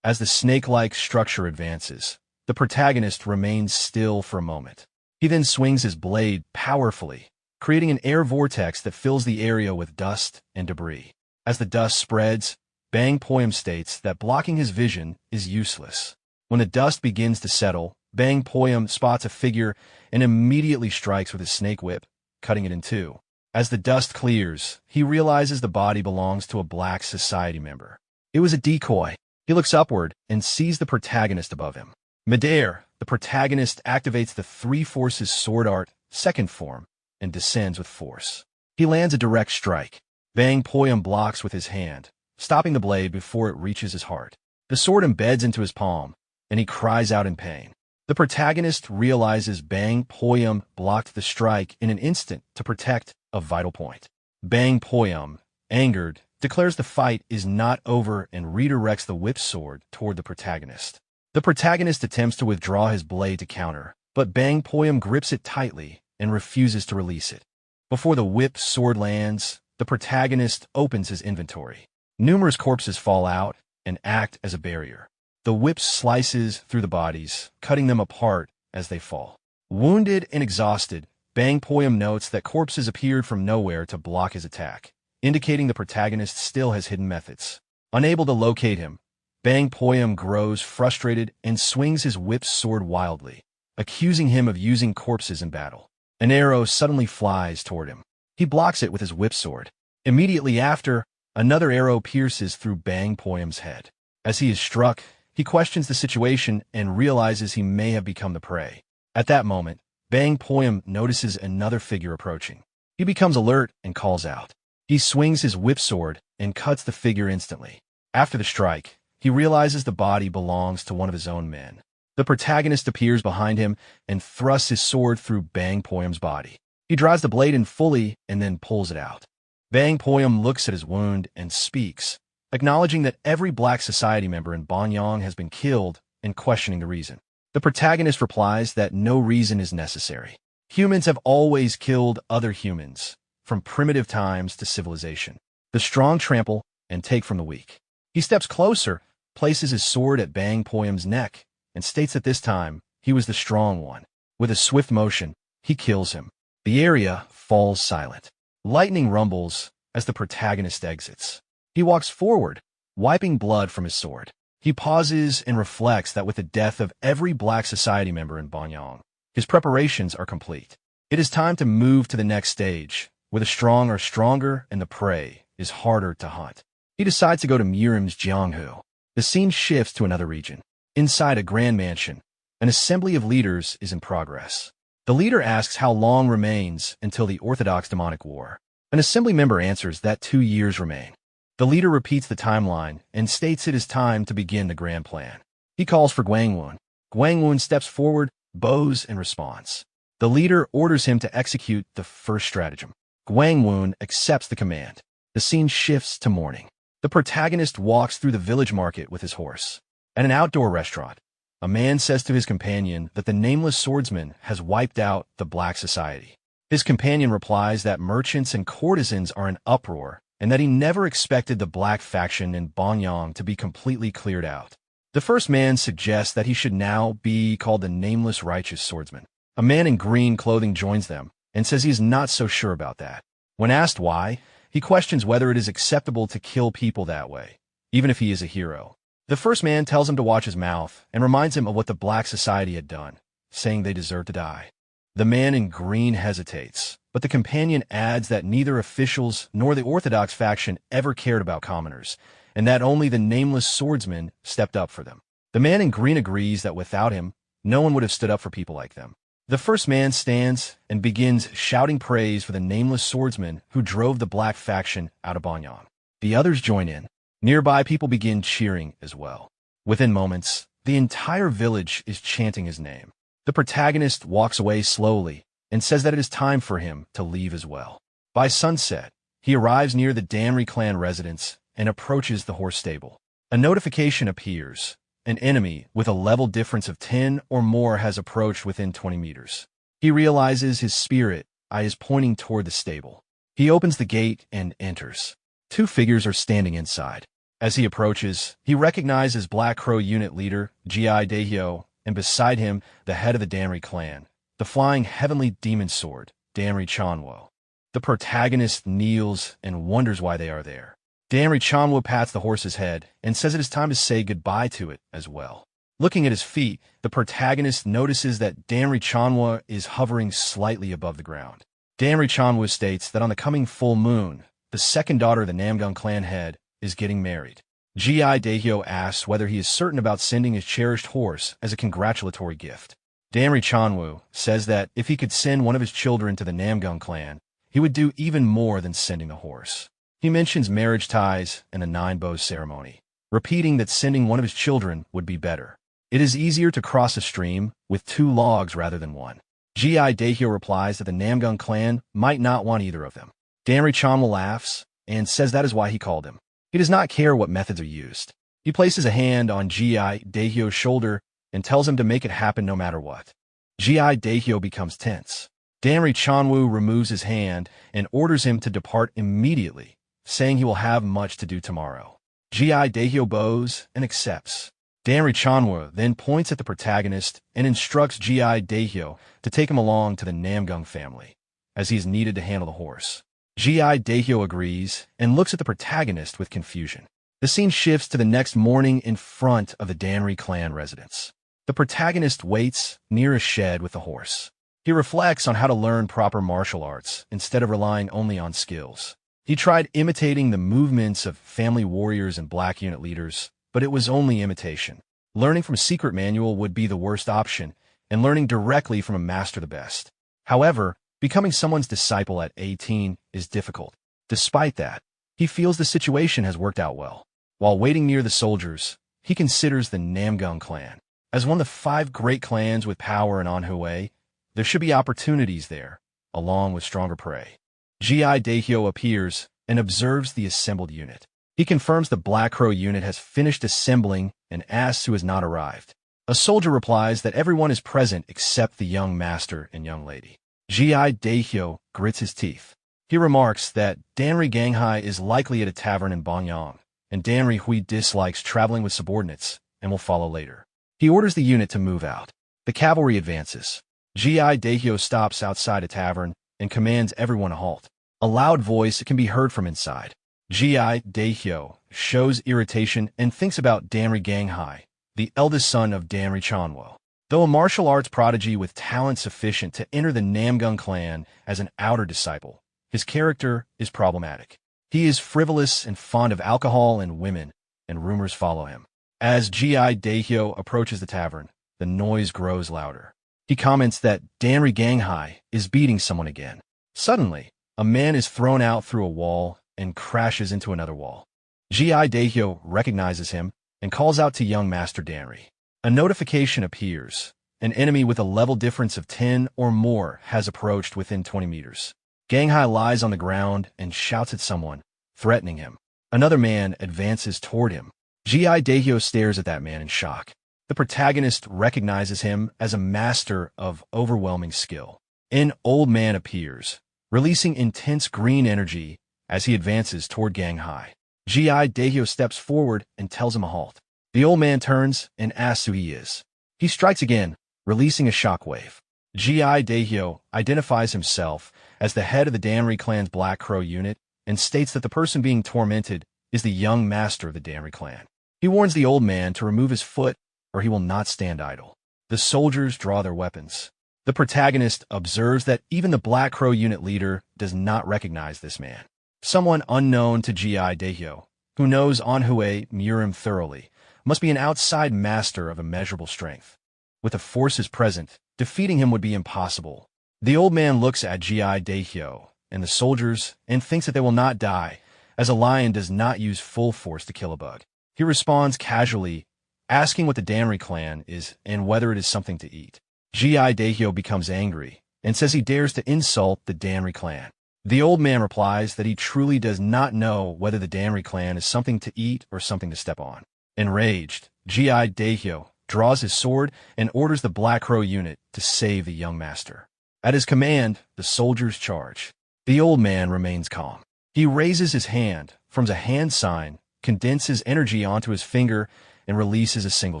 As the snake-like structure advances, the protagonist remains still for a moment. He then swings his blade powerfully, creating an air vortex that fills the area with dust and debris. As the dust spreads, Bang Poyam states that blocking his vision is useless. When the dust begins to settle, Bang Poyam spots a figure and immediately strikes with his snake whip, cutting it in two. As the dust clears, he realizes the body belongs to a Black Society member. It was a decoy. He looks upward and sees the protagonist above him. Midair, the protagonist activates the Three Forces sword art, second form, and descends with force. He lands a direct strike. Bang Poyam blocks with his hand, stopping the blade before it reaches his heart. The sword embeds into his palm, and he cries out in pain. The protagonist realizes Bang Poyam blocked the strike in an instant to protect a vital point. Bang Poyam, angered, declares the fight is not over and redirects the whip sword toward the protagonist. The protagonist attempts to withdraw his blade to counter, but Bang Poyam grips it tightly and refuses to release it. Before the whip sword lands, the protagonist opens his inventory. Numerous corpses fall out and act as a barrier. The whip slices through the bodies, cutting them apart as they fall. Wounded and exhausted, Bang Poyam notes that corpses appeared from nowhere to block his attack, indicating the protagonist still has hidden methods. Unable to locate him, Bang Poyam grows frustrated and swings his whip sword wildly, accusing him of using corpses in battle. An arrow suddenly flies toward him. He blocks it with his whip sword. Immediately after, another arrow pierces through Bang Poyam's head. As he is struck, he questions the situation and realizes he may have become the prey. At that moment, Bang Poyam notices another figure approaching. He becomes alert and calls out. He swings his whip sword and cuts the figure instantly. After the strike, he realizes the body belongs to one of his own men. The protagonist appears behind him and thrusts his sword through Bang Poyam's body. He drives the blade in fully and then pulls it out. Bang Poyam looks at his wound and speaks, acknowledging that every black society member in Banyang has been killed and questioning the reason. The protagonist replies that no reason is necessary. Humans have always killed other humans, from primitive times to civilization. The strong trample and take from the weak. He steps closer, places his sword at Bang Poyam's neck, and states that this time he was the strong one. With a swift motion, he kills him. The area falls silent. Lightning rumbles as the protagonist exits. He walks forward, wiping blood from his sword. He pauses and reflects that with the death of every black society member in Banyang, his preparations are complete. It is time to move to the next stage, where the strong are stronger and the prey is harder to hunt. He decides to go to Murim's Jianghu. The scene shifts to another region. Inside a grand mansion, an assembly of leaders is in progress. The leader asks how long remains until the Orthodox demonic war. An assembly member answers that 2 years remain. The leader repeats the timeline and states it is time to begin the grand plan. He calls for Gwangwon. Gwangwon steps forward, bows in response. The leader orders him to execute the first stratagem. Gwangwon accepts the command. The scene shifts to morning. The protagonist walks through the village market with his horse. At an outdoor restaurant, a man says to his companion that the nameless swordsman has wiped out the black society. His companion replies that merchants and courtesans are in uproar and that he never expected the black faction in Banyang to be completely cleared out. The first man suggests that he should now be called the Nameless Righteous Swordsman. A man in green clothing joins them and says he is not so sure about that. When asked why, he questions whether it is acceptable to kill people that way, even if he is a hero. The first man tells him to watch his mouth and reminds him of what the black society had done, saying they deserve to die. The man in green hesitates, but the companion adds that neither officials nor the Orthodox faction ever cared about commoners, and that only the nameless swordsman stepped up for them. The man in green agrees that without him, no one would have stood up for people like them. The first man stands and begins shouting praise for the nameless swordsman who drove the black faction out of Banyang. The others join in. Nearby people begin cheering as well. Within moments, the entire village is chanting his name. The protagonist walks away slowly and says that it is time for him to leave as well. By sunset, he arrives near the Danri clan residence and approaches the horse stable. A notification appears. An enemy with a level difference of 10 or more has approached within 20 meters. He realizes his spirit eye is pointing toward the stable. He opens the gate and enters. 2 figures are standing inside. As he approaches, he recognizes Black Crow unit leader Gi Daehyo, and beside him, the head of the Danri clan, the flying heavenly demon sword, Danri Chanwo. The protagonist kneels and wonders why they are there. Danri Chanwo pats the horse's head and says it is time to say goodbye to it as well. Looking at his feet, the protagonist notices that Danri Chanwo is hovering slightly above the ground. Danri Chanwo states that on the coming full moon, the second daughter of the Namgung clan head is getting married. Gi Daehyo asks whether he is certain about sending his cherished horse as a congratulatory gift. Danri Chanwo says that if he could send one of his children to the Namgung clan, he would do even more than sending the horse. He mentions marriage ties and the 9 bows ceremony, repeating that sending one of his children would be better. It is easier to cross a stream with 2 logs rather than 1. Gi Daehyo replies that the Namgung clan might not want either of them. Danri Chanwo laughs and says that is why he called him. He does not care what methods are used. He places a hand on Gi Daehyo's shoulder and tells him to make it happen no matter what. Gi Daehyo becomes tense. Danri Chanwo removes his hand and orders him to depart immediately, saying he will have much to do tomorrow. Gi Daehyo bows and accepts. Danri Chanwo then points at the protagonist and instructs Gi Daehyo to take him along to the Namgung family, as he is needed to handle the horse. Gi Daehyo agrees and looks at the protagonist with confusion. The scene shifts to the next morning in front of the Danri clan residence. The protagonist waits near a shed with the horse. He reflects on how to learn proper martial arts instead of relying only on skills. He tried imitating the movements of family warriors and black unit leaders, but it was only imitation. Learning from a secret manual would be the worst option, and learning directly from a master the best. However, becoming someone's disciple at 18 is difficult. Despite that, he feels the situation has worked out well. While waiting near the soldiers, he considers the Namgung clan. As one of the 5 great clans with power in Anhui, there should be opportunities there, along with stronger prey. Gi Daehyo appears and observes the assembled unit. He confirms the Black Crow unit has finished assembling and asks who has not arrived. A soldier replies that everyone is present except the young master and young lady. Gi Daehyo grits his teeth. He remarks that Danri Ganghai is likely at a tavern in Bongyang, and Danri Hui dislikes traveling with subordinates and will follow later. He orders the unit to move out. The cavalry advances. Gi Daehyo stops outside a tavern and commands everyone to halt. A loud voice can be heard from inside. Gi Daehyo shows irritation and thinks about Danri Ganghai, the eldest son of Danri Chanwo. Though a martial arts prodigy with talent sufficient to enter the Namgung clan as an outer disciple, his character is problematic. He is frivolous and fond of alcohol and women, and rumors follow him. As Gi Daehyo approaches the tavern, the noise grows louder. He comments that Danri Ganghai is beating someone again. Suddenly, a man is thrown out through a wall and crashes into another wall. Gi Daehyo recognizes him and calls out to young Master Danri. A notification appears. An enemy with a level difference of 10 or more has approached within 20 meters. Ganghai lies on the ground and shouts at someone, threatening him. Another man advances toward him. Gi Daehyo stares at that man in shock. The protagonist recognizes him as a master of overwhelming skill. An old man appears, releasing intense green energy as he advances toward Ganghai. Gi Daehyo steps forward and tells him a halt. The old man turns and asks who he is. He strikes again, releasing a shockwave. Gi Daehyo identifies himself as the head of the Danri clan's Black Crow unit and states that the person being tormented is the young master of the Danri clan. He warns the old man to remove his foot or he will not stand idle. The soldiers draw their weapons. The protagonist observes that even the Black Crow unit leader does not recognize this man. Someone unknown to Gi Daehyo, who knows Anhui Murim thoroughly, must be an outside master of immeasurable strength. With the forces present, defeating him would be impossible. The old man looks at Gi Daehyo and the soldiers and thinks that they will not die, as a lion does not use full force to kill a bug. He responds casually, asking what the Danri clan is and whether it is something to eat. Gi Daehyo becomes angry and says he dares to insult the Danri clan. The old man replies that he truly does not know whether the Danri clan is something to eat or something to step on. Enraged, Gi Daehyo draws his sword and orders the Black Crow unit to save the young master. At his command, the soldiers charge. The old man remains calm. He raises his hand, forms a hand sign, condenses energy onto his finger, and releases a single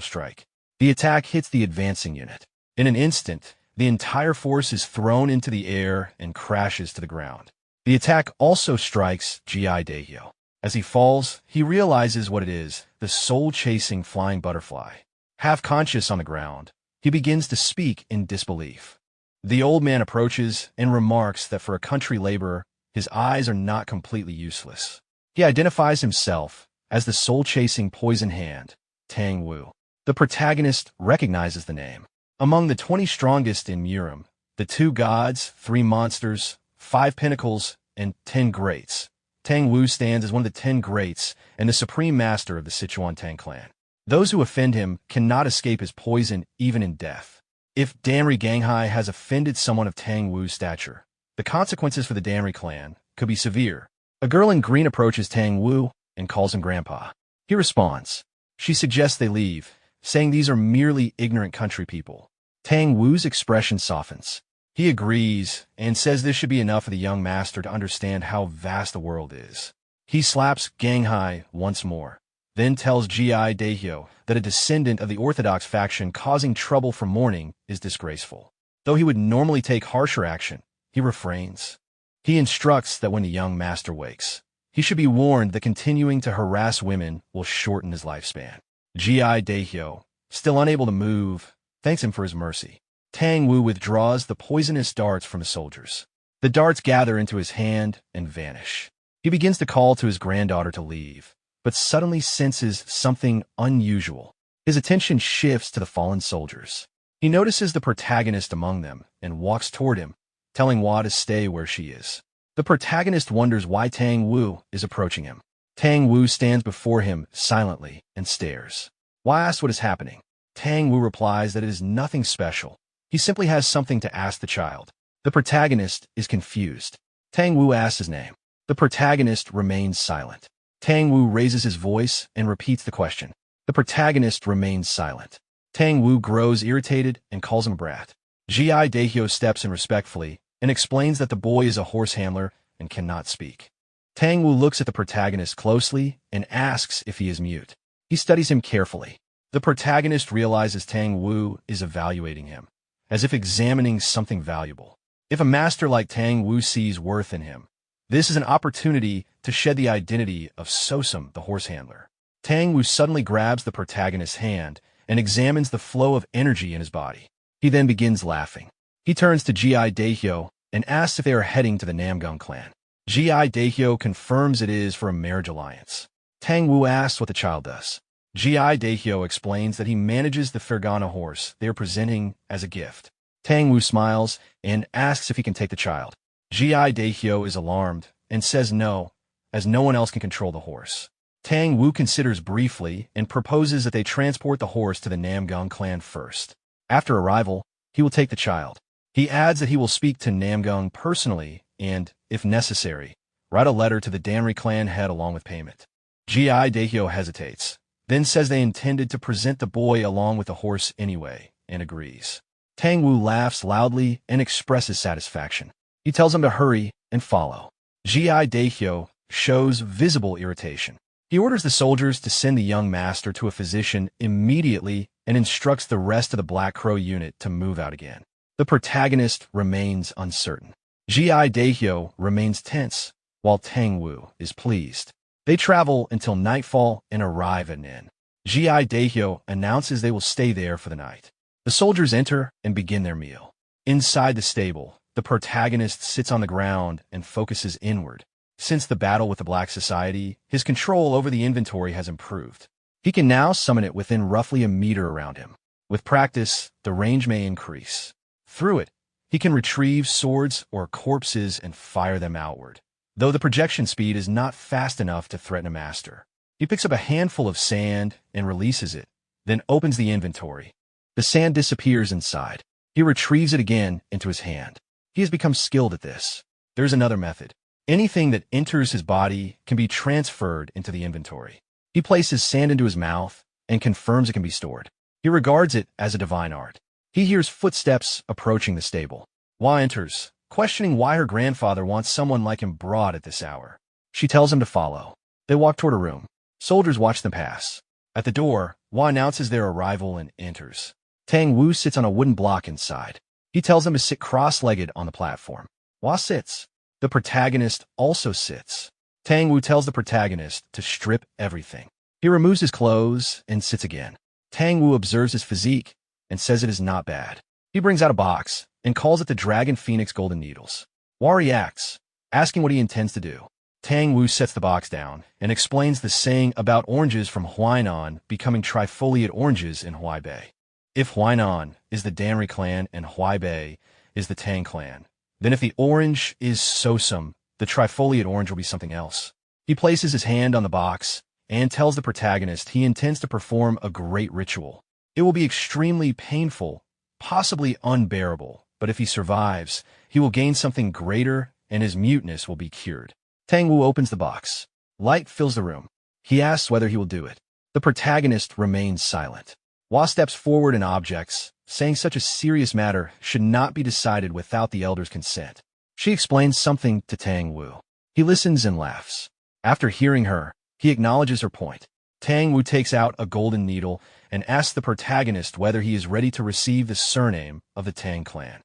strike. The attack hits the advancing unit. In an instant, the entire force is thrown into the air and crashes to the ground. The attack also strikes Gi Daehyo. As he falls, he realizes what it is, the soul-chasing flying butterfly. Half conscious on the ground, he begins to speak in disbelief. The old man approaches and remarks that for a country laborer, his eyes are not completely useless. He identifies himself as the soul-chasing poison hand, Tang Wu. The protagonist recognizes the name. Among the 20 strongest in Murim, the 2 gods, 3 monsters, 5 pinnacles, and 10 greats, Tang Wu stands as one of the 10 greats and the supreme master of the Sichuan Tang clan. Those who offend him cannot escape his poison even in death. If Danri Ganghai has offended someone of Tang Wu's stature, the consequences for the Danri clan could be severe. A girl in green approaches Tang Wu and calls him Grandpa. He responds. She suggests they leave, saying these are merely ignorant country people. Tang Wu's expression softens. He agrees and says this should be enough for the young master to understand how vast the world is. He slaps Ganghai once more, then tells Gi Daehyo that a descendant of the Orthodox faction causing trouble from mourning is disgraceful. Though he would normally take harsher action, he refrains. He instructs that when the young master wakes, he should be warned that continuing to harass women will shorten his lifespan. Gi Daehyo, still unable to move, thanks him for his mercy. Tang Wu withdraws the poisonous darts from his soldiers. The darts gather into his hand and vanish. He begins to call to his granddaughter to leave, but suddenly senses something unusual. His attention shifts to the fallen soldiers. He notices the protagonist among them and walks toward him, telling Hua to stay where she is. The protagonist wonders why Tang Wu is approaching him. Tang Wu stands before him silently and stares. Hua asks what is happening. Tang Wu replies that it is nothing special. He simply has something to ask the child. The protagonist is confused. Tang Wu asks his name. The protagonist remains silent. Tang Wu raises his voice and repeats the question. The protagonist remains silent. Tang Wu grows irritated and calls him a brat. Ji Daehyo steps in respectfully and explains that the boy is a horse handler and cannot speak. Tang Wu looks at the protagonist closely and asks if he is mute. He studies him carefully. The protagonist realizes Tang Wu is evaluating him, as if examining something valuable. If a master like Tang Wu sees worth in him, this is an opportunity to shed the identity of Sosum, the horse handler. Tang Wu suddenly grabs the protagonist's hand and examines the flow of energy in his body. He then begins laughing. He turns to Ji Daehyo and asks if they are heading to the Namgung clan. Ji Daehyo confirms it is for a marriage alliance. Tang Wu asks what the child does. Ji Daehyo explains that he manages the Fergana horse they are presenting as a gift. Tang Wu smiles and asks if he can take the child. Ji Daehyo is alarmed and says no, as no one else can control the horse. Tang Wu considers briefly and proposes that they transport the horse to the Namgung clan first. After arrival, he will take the child. He adds that he will speak to Namgung personally and, if necessary, write a letter to the Danri clan head along with payment. Ji Daehyo hesitates, then says they intended to present the boy along with the horse anyway, and agrees. Tang Wu laughs loudly and expresses satisfaction. He tells him to hurry and follow. Ji Daehyo shows visible irritation. He orders the soldiers to send the young master to a physician immediately and instructs the rest of the Black Crow unit to move out again. The protagonist remains uncertain. Ji Daehyo remains tense, while Tang Wu is pleased. They travel until nightfall and arrive at an inn. Ji Daehyo announces they will stay there for the night. The soldiers enter and begin their meal. Inside the stable, the protagonist sits on the ground and focuses inward. Since the battle with the Black Society, his control over the inventory has improved. He can now summon it within roughly a meter around him. With practice, the range may increase. Through it, he can retrieve swords or corpses and fire them outward, though the projection speed is not fast enough to threaten a master. He picks up a handful of sand and releases it, then opens the inventory. The sand disappears inside. He retrieves it again into his hand. He has become skilled at this. There's another method. Anything that enters his body can be transferred into the inventory. He places sand into his mouth and confirms it can be stored. He regards it as a divine art. He hears footsteps approaching the stable. Hua enters, questioning why her grandfather wants someone like him brought at this hour. She tells him to follow. They walk toward a room. Soldiers watch them pass. At the door, Hua announces their arrival and enters. Tang Wu sits on a wooden block inside. He tells them to sit cross-legged on the platform. Hua sits. The protagonist also sits. Tang Wu tells the protagonist to strip everything. He removes his clothes and sits again. Tang Wu observes his physique and says it is not bad. He brings out a box and calls it the Dragon Phoenix Golden Needles. Hua reacts, asking what he intends to do. Tang Wu sets the box down and explains the saying about oranges from Huainan becoming trifoliate oranges in Huaibei. If Huainan is the Danri clan and Huaibei is the Tang clan, then if the orange is Sosum, the trifoliate orange will be something else. He places his hand on the box and tells the protagonist he intends to perform a great ritual. It will be extremely painful, possibly unbearable, but if he survives, he will gain something greater and his muteness will be cured. Tang Wu opens the box. Light fills the room. He asks whether he will do it. The protagonist remains silent. Hua steps forward and objects, saying such a serious matter should not be decided without the elder's consent. She explains something to Tang Wu. He listens and laughs. After hearing her, he acknowledges her point. Tang Wu takes out a golden needle and asks the protagonist whether he is ready to receive the surname of the Tang clan.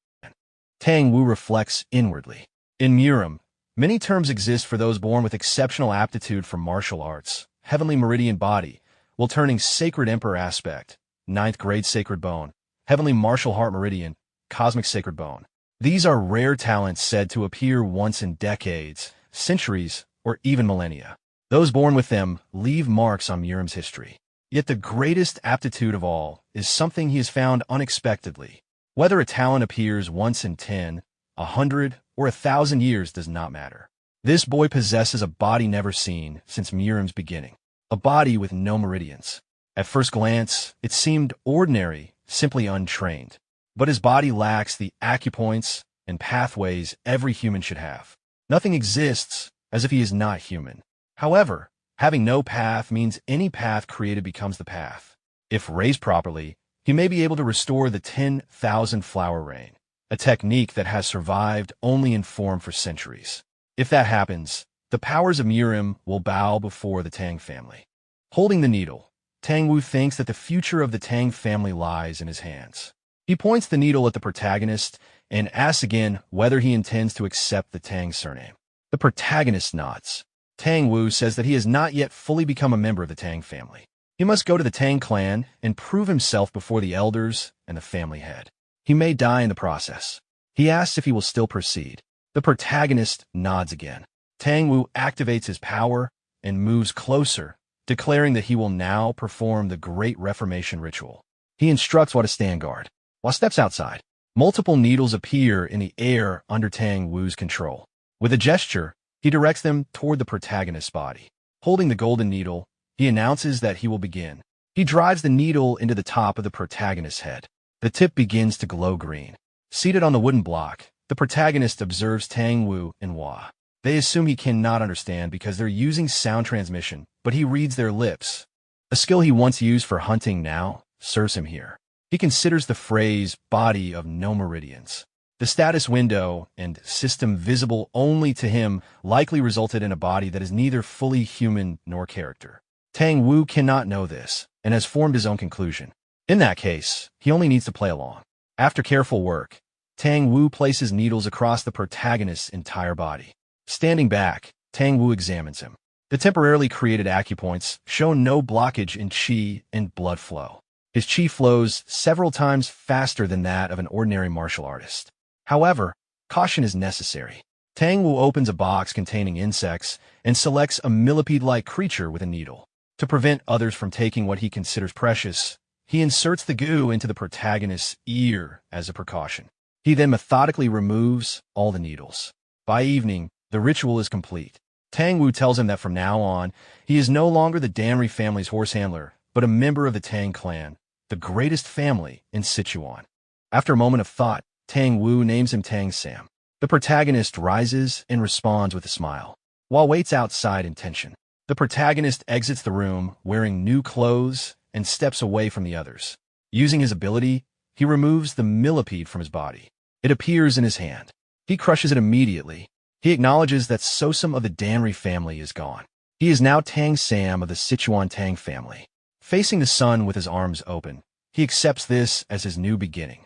Tang Wu reflects inwardly. In Murim, many terms exist for those born with exceptional aptitude for martial arts, heavenly meridian body, while turning sacred emperor aspect, 9th grade sacred bone, heavenly martial heart meridian, cosmic sacred bone. These are rare talents said to appear once in decades, centuries, or even millennia. Those born with them leave marks on Murim's history. Yet the greatest aptitude of all is something he has found unexpectedly. Whether a talent appears once in 10, 100, or 1,000 years does not matter. This boy possesses a body never seen since Murim's beginning, a body with no meridians. At first glance, it seemed ordinary, simply untrained. But his body lacks the acupoints and pathways every human should have. Nothing exists as if he is not human. However, having no path means any path created becomes the path. If raised properly, he may be able to restore the 10,000 flower rain, a technique that has survived only in form for centuries. If that happens, the powers of Murim will bow before the Tang family. Holding the needle, Tang Wu thinks that the future of the Tang family lies in his hands. He points the needle at the protagonist and asks again whether he intends to accept the Tang surname. The protagonist nods. Tang Wu says that he has not yet fully become a member of the Tang family. He must go to the Tang clan and prove himself before the elders and the family head. He may die in the process. He asks if he will still proceed. The protagonist nods again. Tang Wu activates his power and moves closer, declaring that he will now perform the Great Reformation ritual. He instructs what to stand guard. While steps outside, multiple needles appear in the air under Tang Wu's control. With a gesture, he directs them toward the protagonist's body. Holding the golden needle, he announces that he will begin. He drives the needle into the top of the protagonist's head. The tip begins to glow green. Seated on the wooden block, the protagonist observes Tang Wu and Hua. They assume he cannot understand because they're using sound transmission, but he reads their lips. A skill he once used for hunting now serves him here. He considers the phrase body of no meridians. The status window and system visible only to him likely resulted in a body that is neither fully human nor character. Tang Wu cannot know this and has formed his own conclusion. In that case, he only needs to play along. After careful work, Tang Wu places needles across the protagonist's entire body. Standing back, Tang Wu examines him. The temporarily created acupoints show no blockage in qi and blood flow. His qi flows several times faster than that of an ordinary martial artist. However, caution is necessary. Tang Wu opens a box containing insects and selects a millipede-like creature with a needle. To prevent others from taking what he considers precious, he inserts the goo into the protagonist's ear as a precaution. He then methodically removes all the needles. By evening, the ritual is complete. Tang Wu tells him that from now on, he is no longer the Danri family's horse handler, but a member of the Tang clan, the greatest family in Sichuan. After a moment of thought, Tang Wu names him Tang Sam. The protagonist rises and responds with a smile, while waits outside in tension. The protagonist exits the room wearing new clothes and steps away from the others. Using his ability, he removes the millipede from his body. It appears in his hand. He crushes it immediately. He acknowledges that Sosum of the Danri family is gone. He is now Tang Sam of the Sichuan Tang family. Facing the sun with his arms open, he accepts this as his new beginning.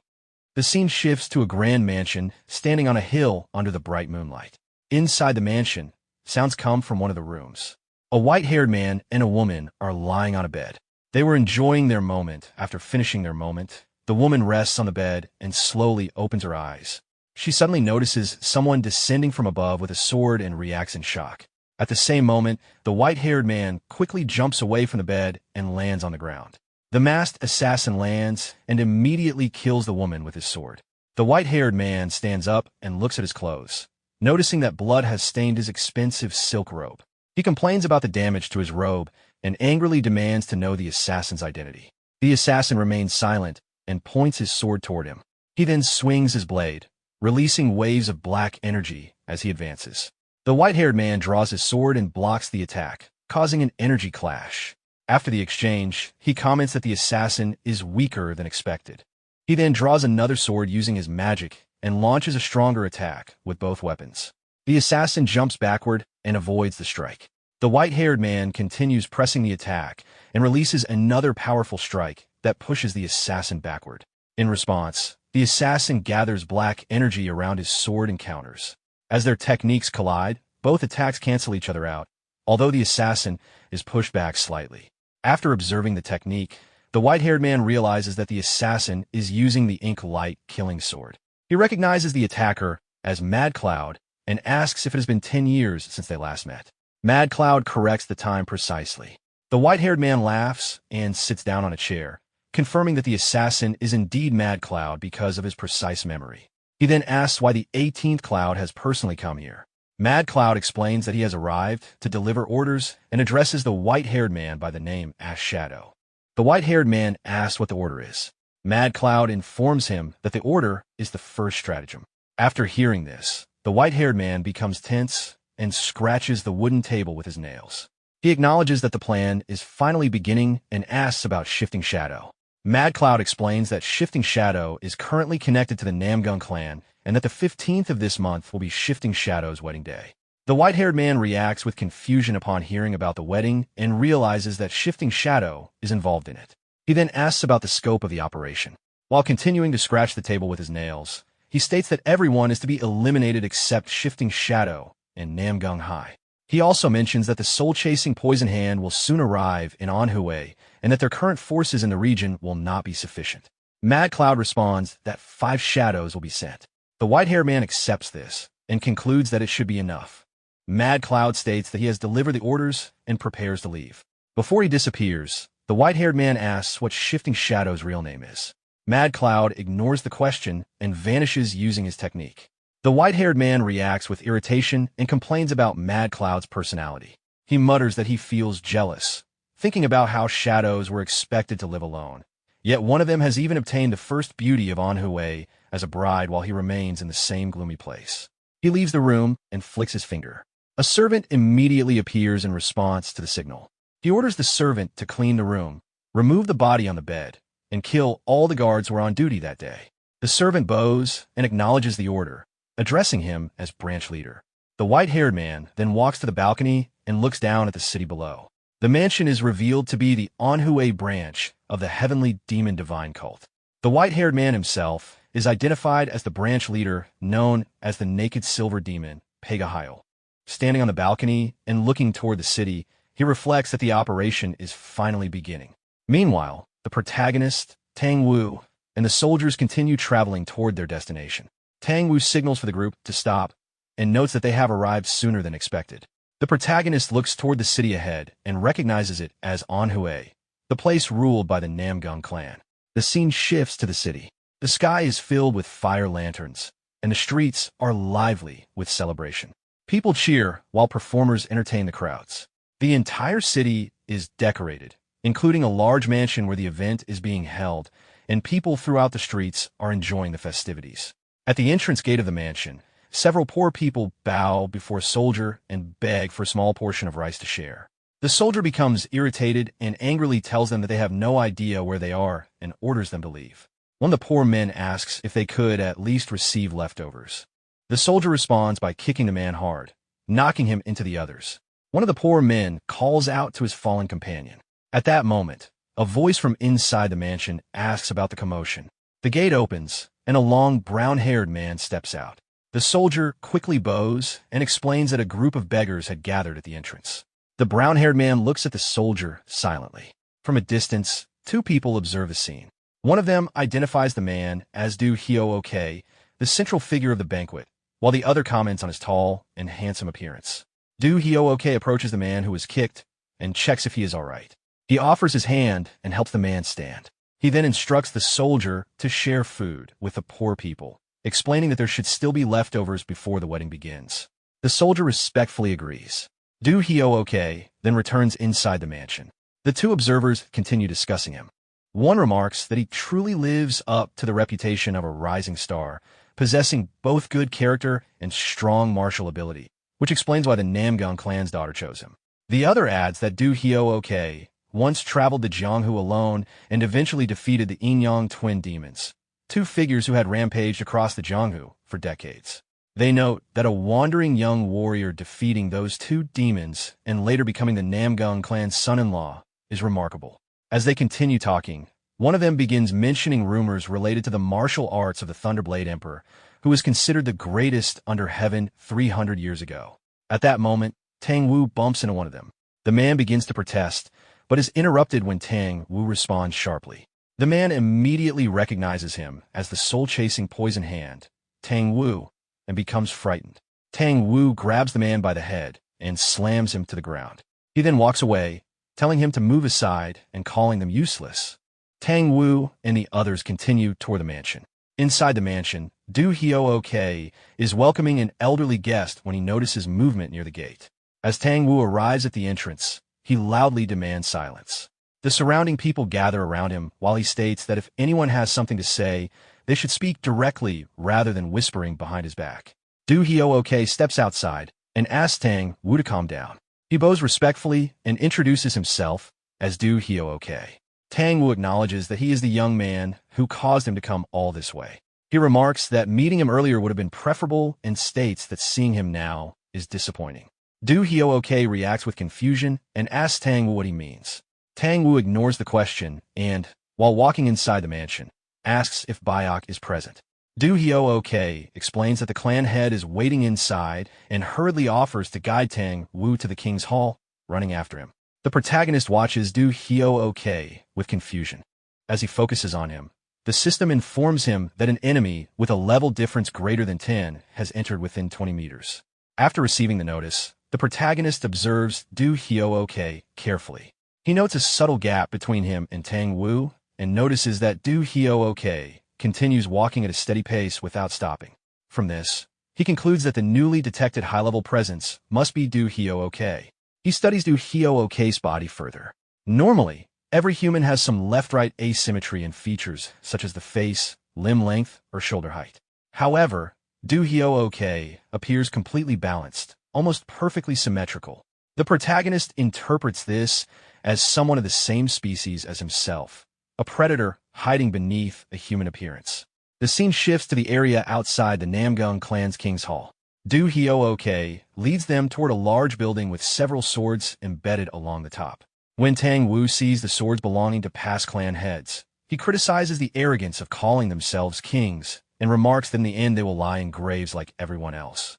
The scene shifts to a grand mansion standing on a hill under the bright moonlight. Inside the mansion, sounds come from one of the rooms. A white-haired man and a woman are lying on a bed. They were enjoying their moment. After finishing their moment, the woman rests on the bed and slowly opens her eyes. She suddenly notices someone descending from above with a sword and reacts in shock. At the same moment, the white-haired man quickly jumps away from the bed and lands on the ground. The masked assassin lands and immediately kills the woman with his sword. The white-haired man stands up and looks at his clothes, noticing that blood has stained his expensive silk robe. He complains about the damage to his robe and angrily demands to know the assassin's identity. The assassin remains silent and points his sword toward him. He then swings his blade, releasing waves of black energy as he advances. The white-haired man draws his sword and blocks the attack, causing an energy clash. After the exchange, he comments that the assassin is weaker than expected. He then draws another sword using his magic and launches a stronger attack with both weapons. The assassin jumps backward and avoids the strike. The white-haired man continues pressing the attack and releases another powerful strike that pushes the assassin backward. In response, the assassin gathers black energy around his sword and counters. As their techniques collide, both attacks cancel each other out, although the assassin is pushed back slightly. After observing the technique, the white-haired man realizes that the assassin is using the ink light killing sword. He recognizes the attacker as Mad Cloud and asks if it has been 10 years since they last met. Mad Cloud corrects the time precisely. The white-haired man laughs and sits down on a chair, confirming that the assassin is indeed Mad Cloud because of his precise memory. He then asks why the 18th Cloud has personally come here. Mad Cloud explains that he has arrived to deliver orders and addresses the white-haired man by the name Ash Shadow. The white-haired man asks what the order is. Mad Cloud informs him that the order is the first stratagem. After hearing this, the white-haired man becomes tense and scratches the wooden table with his nails. He acknowledges that the plan is finally beginning and asks about Shifting Shadow. Mad Cloud explains that Shifting Shadow is currently connected to the Namgung clan and that the 15th of this month will be Shifting Shadow's wedding day. The white-haired man reacts with confusion upon hearing about the wedding and realizes that Shifting Shadow is involved in it. He then asks about the scope of the operation. While continuing to scratch the table with his nails, he states that everyone is to be eliminated except Shifting Shadow and Namgung High. He also mentions that the soul-chasing Poison Hand will soon arrive in Anhui and that their current forces in the region will not be sufficient. Mad Cloud responds that 5 shadows will be sent. The white-haired man accepts this and concludes that it should be enough. Mad Cloud states that he has delivered the orders and prepares to leave. Before he disappears, the white-haired man asks what Shifting Shadow's real name is. Mad Cloud ignores the question and vanishes using his technique. The white-haired man reacts with irritation and complains about Mad Cloud's personality. He mutters that he feels jealous, thinking about how shadows were expected to live alone. Yet one of them has even obtained the first beauty of Anhui as a bride while he remains in the same gloomy place. He leaves the room and flicks his finger. A servant immediately appears in response to the signal. He orders the servant to clean the room, remove the body on the bed, and kill all the guards who are on duty that day. The servant bows and acknowledges the order, addressing him as branch leader. The white-haired man then walks to the balcony and looks down at the city below. The mansion is revealed to be the Anhui branch of the heavenly demon divine cult. The white-haired man himself is identified as the branch leader known as the naked silver demon, Yahello. Standing on the balcony and looking toward the city, he reflects that the operation is finally beginning. Meanwhile, the protagonist, Tang Wu, and the soldiers continue traveling toward their destination. Tang Wu signals for the group to stop and notes that they have arrived sooner than expected. The protagonist looks toward the city ahead and recognizes it as Anhui, the place ruled by the Namgung clan. The scene shifts to the city. The sky is filled with fire lanterns, and the streets are lively with celebration. People cheer while performers entertain the crowds. The entire city is decorated, including a large mansion where the event is being held, and people throughout the streets are enjoying the festivities. At the entrance gate of the mansion, several poor people bow before a soldier and beg for a small portion of rice to share. The soldier becomes irritated and angrily tells them that they have no idea where they are and orders them to leave. One of the poor men asks if they could at least receive leftovers. The soldier responds by kicking the man hard, knocking him into the others. One of the poor men calls out to his fallen companion. At that moment, a voice from inside the mansion asks about the commotion. The gate opens, and a long brown-haired man steps out. The soldier quickly bows and explains that a group of beggars had gathered at the entrance. The brown-haired man looks at the soldier silently. From a distance, 2 people observe the scene. One of them identifies the man as Du Hyo-ok, the central figure of the banquet, while the other comments on his tall and handsome appearance. Du Hyo-ok approaches the man who was kicked and checks if he is all right. He offers his hand and helps the man stand. He then instructs the soldier to share food with the poor people, explaining that there should still be leftovers before the wedding begins. The soldier respectfully agrees. Du Hyo-ok then returns inside the mansion. The 2 observers continue discussing him. One remarks that he truly lives up to the reputation of a rising star, possessing both good character and strong martial ability, which explains why the Namgung clan's daughter chose him. The other adds that Du Hyo-ok once traveled to Jianghu alone and eventually defeated the Yin-Yang twin demons, 2 figures who had rampaged across the Jianghu for decades. They note that a wandering young warrior defeating those 2 demons and later becoming the Namgung clan's son-in-law is remarkable. As they continue talking, one of them begins mentioning rumors related to the martial arts of the Thunderblade Emperor, who was considered the greatest under heaven 300 years ago. At that moment, Tang Wu bumps into one of them. The man begins to protest, but is interrupted when Tang Wu responds sharply. The man immediately recognizes him as the soul-chasing Poison Hand, Tang Wu, and becomes frightened. Tang Wu grabs the man by the head and slams him to the ground. He then walks away, telling him to move aside and calling them useless. Tang Wu and the others continue toward the mansion. Inside the mansion, Du Hyo-ok is welcoming an elderly guest when he notices movement near the gate. As Tang Wu arrives at the entrance, he loudly demands silence. The surrounding people gather around him while he states that if anyone has something to say, they should speak directly rather than whispering behind his back. Du Hyo-ok steps outside and asks Tang Wu to calm down. He bows respectfully and introduces himself as Du Hyo-ok. Tang Wu acknowledges that he is the young man who caused him to come all this way. He remarks that meeting him earlier would have been preferable and states that seeing him now is disappointing. Du Hyo-ok reacts with confusion and asks Tang Wu what he means. Tang Wu ignores the question and, while walking inside the mansion, asks if Bayok is present. Du Hyo-ok explains that the clan head is waiting inside and hurriedly offers to guide Tang Wu to the king's hall, running after him. The protagonist watches Du Hyo-ok with confusion. As he focuses on him, the system informs him that an enemy with a level difference greater than 10 has entered within 20 meters. After receiving the notice, the protagonist observes Du Hyo-ok carefully. He notes a subtle gap between him and Tang Wu and notices that Du Hyo-ok continues walking at a steady pace without stopping. From this, he concludes that the newly detected high-level presence must be Du Hyo-ok. He studies Du Hyo-ok's body further. Normally, every human has some left-right asymmetry in features such as the face, limb length, or shoulder height. However, Du Hyo-ok appears completely balanced, almost perfectly symmetrical. The protagonist interprets this as someone of the same species as himself, a predator hiding beneath a human appearance. The scene shifts to the area outside the Namgung clan's King's Hall. Du Hyo-ok leads them toward a large building with several swords embedded along the top. When Tang Wu sees the swords belonging to past clan heads, he criticizes the arrogance of calling themselves kings and remarks that in the end they will lie in graves like everyone else.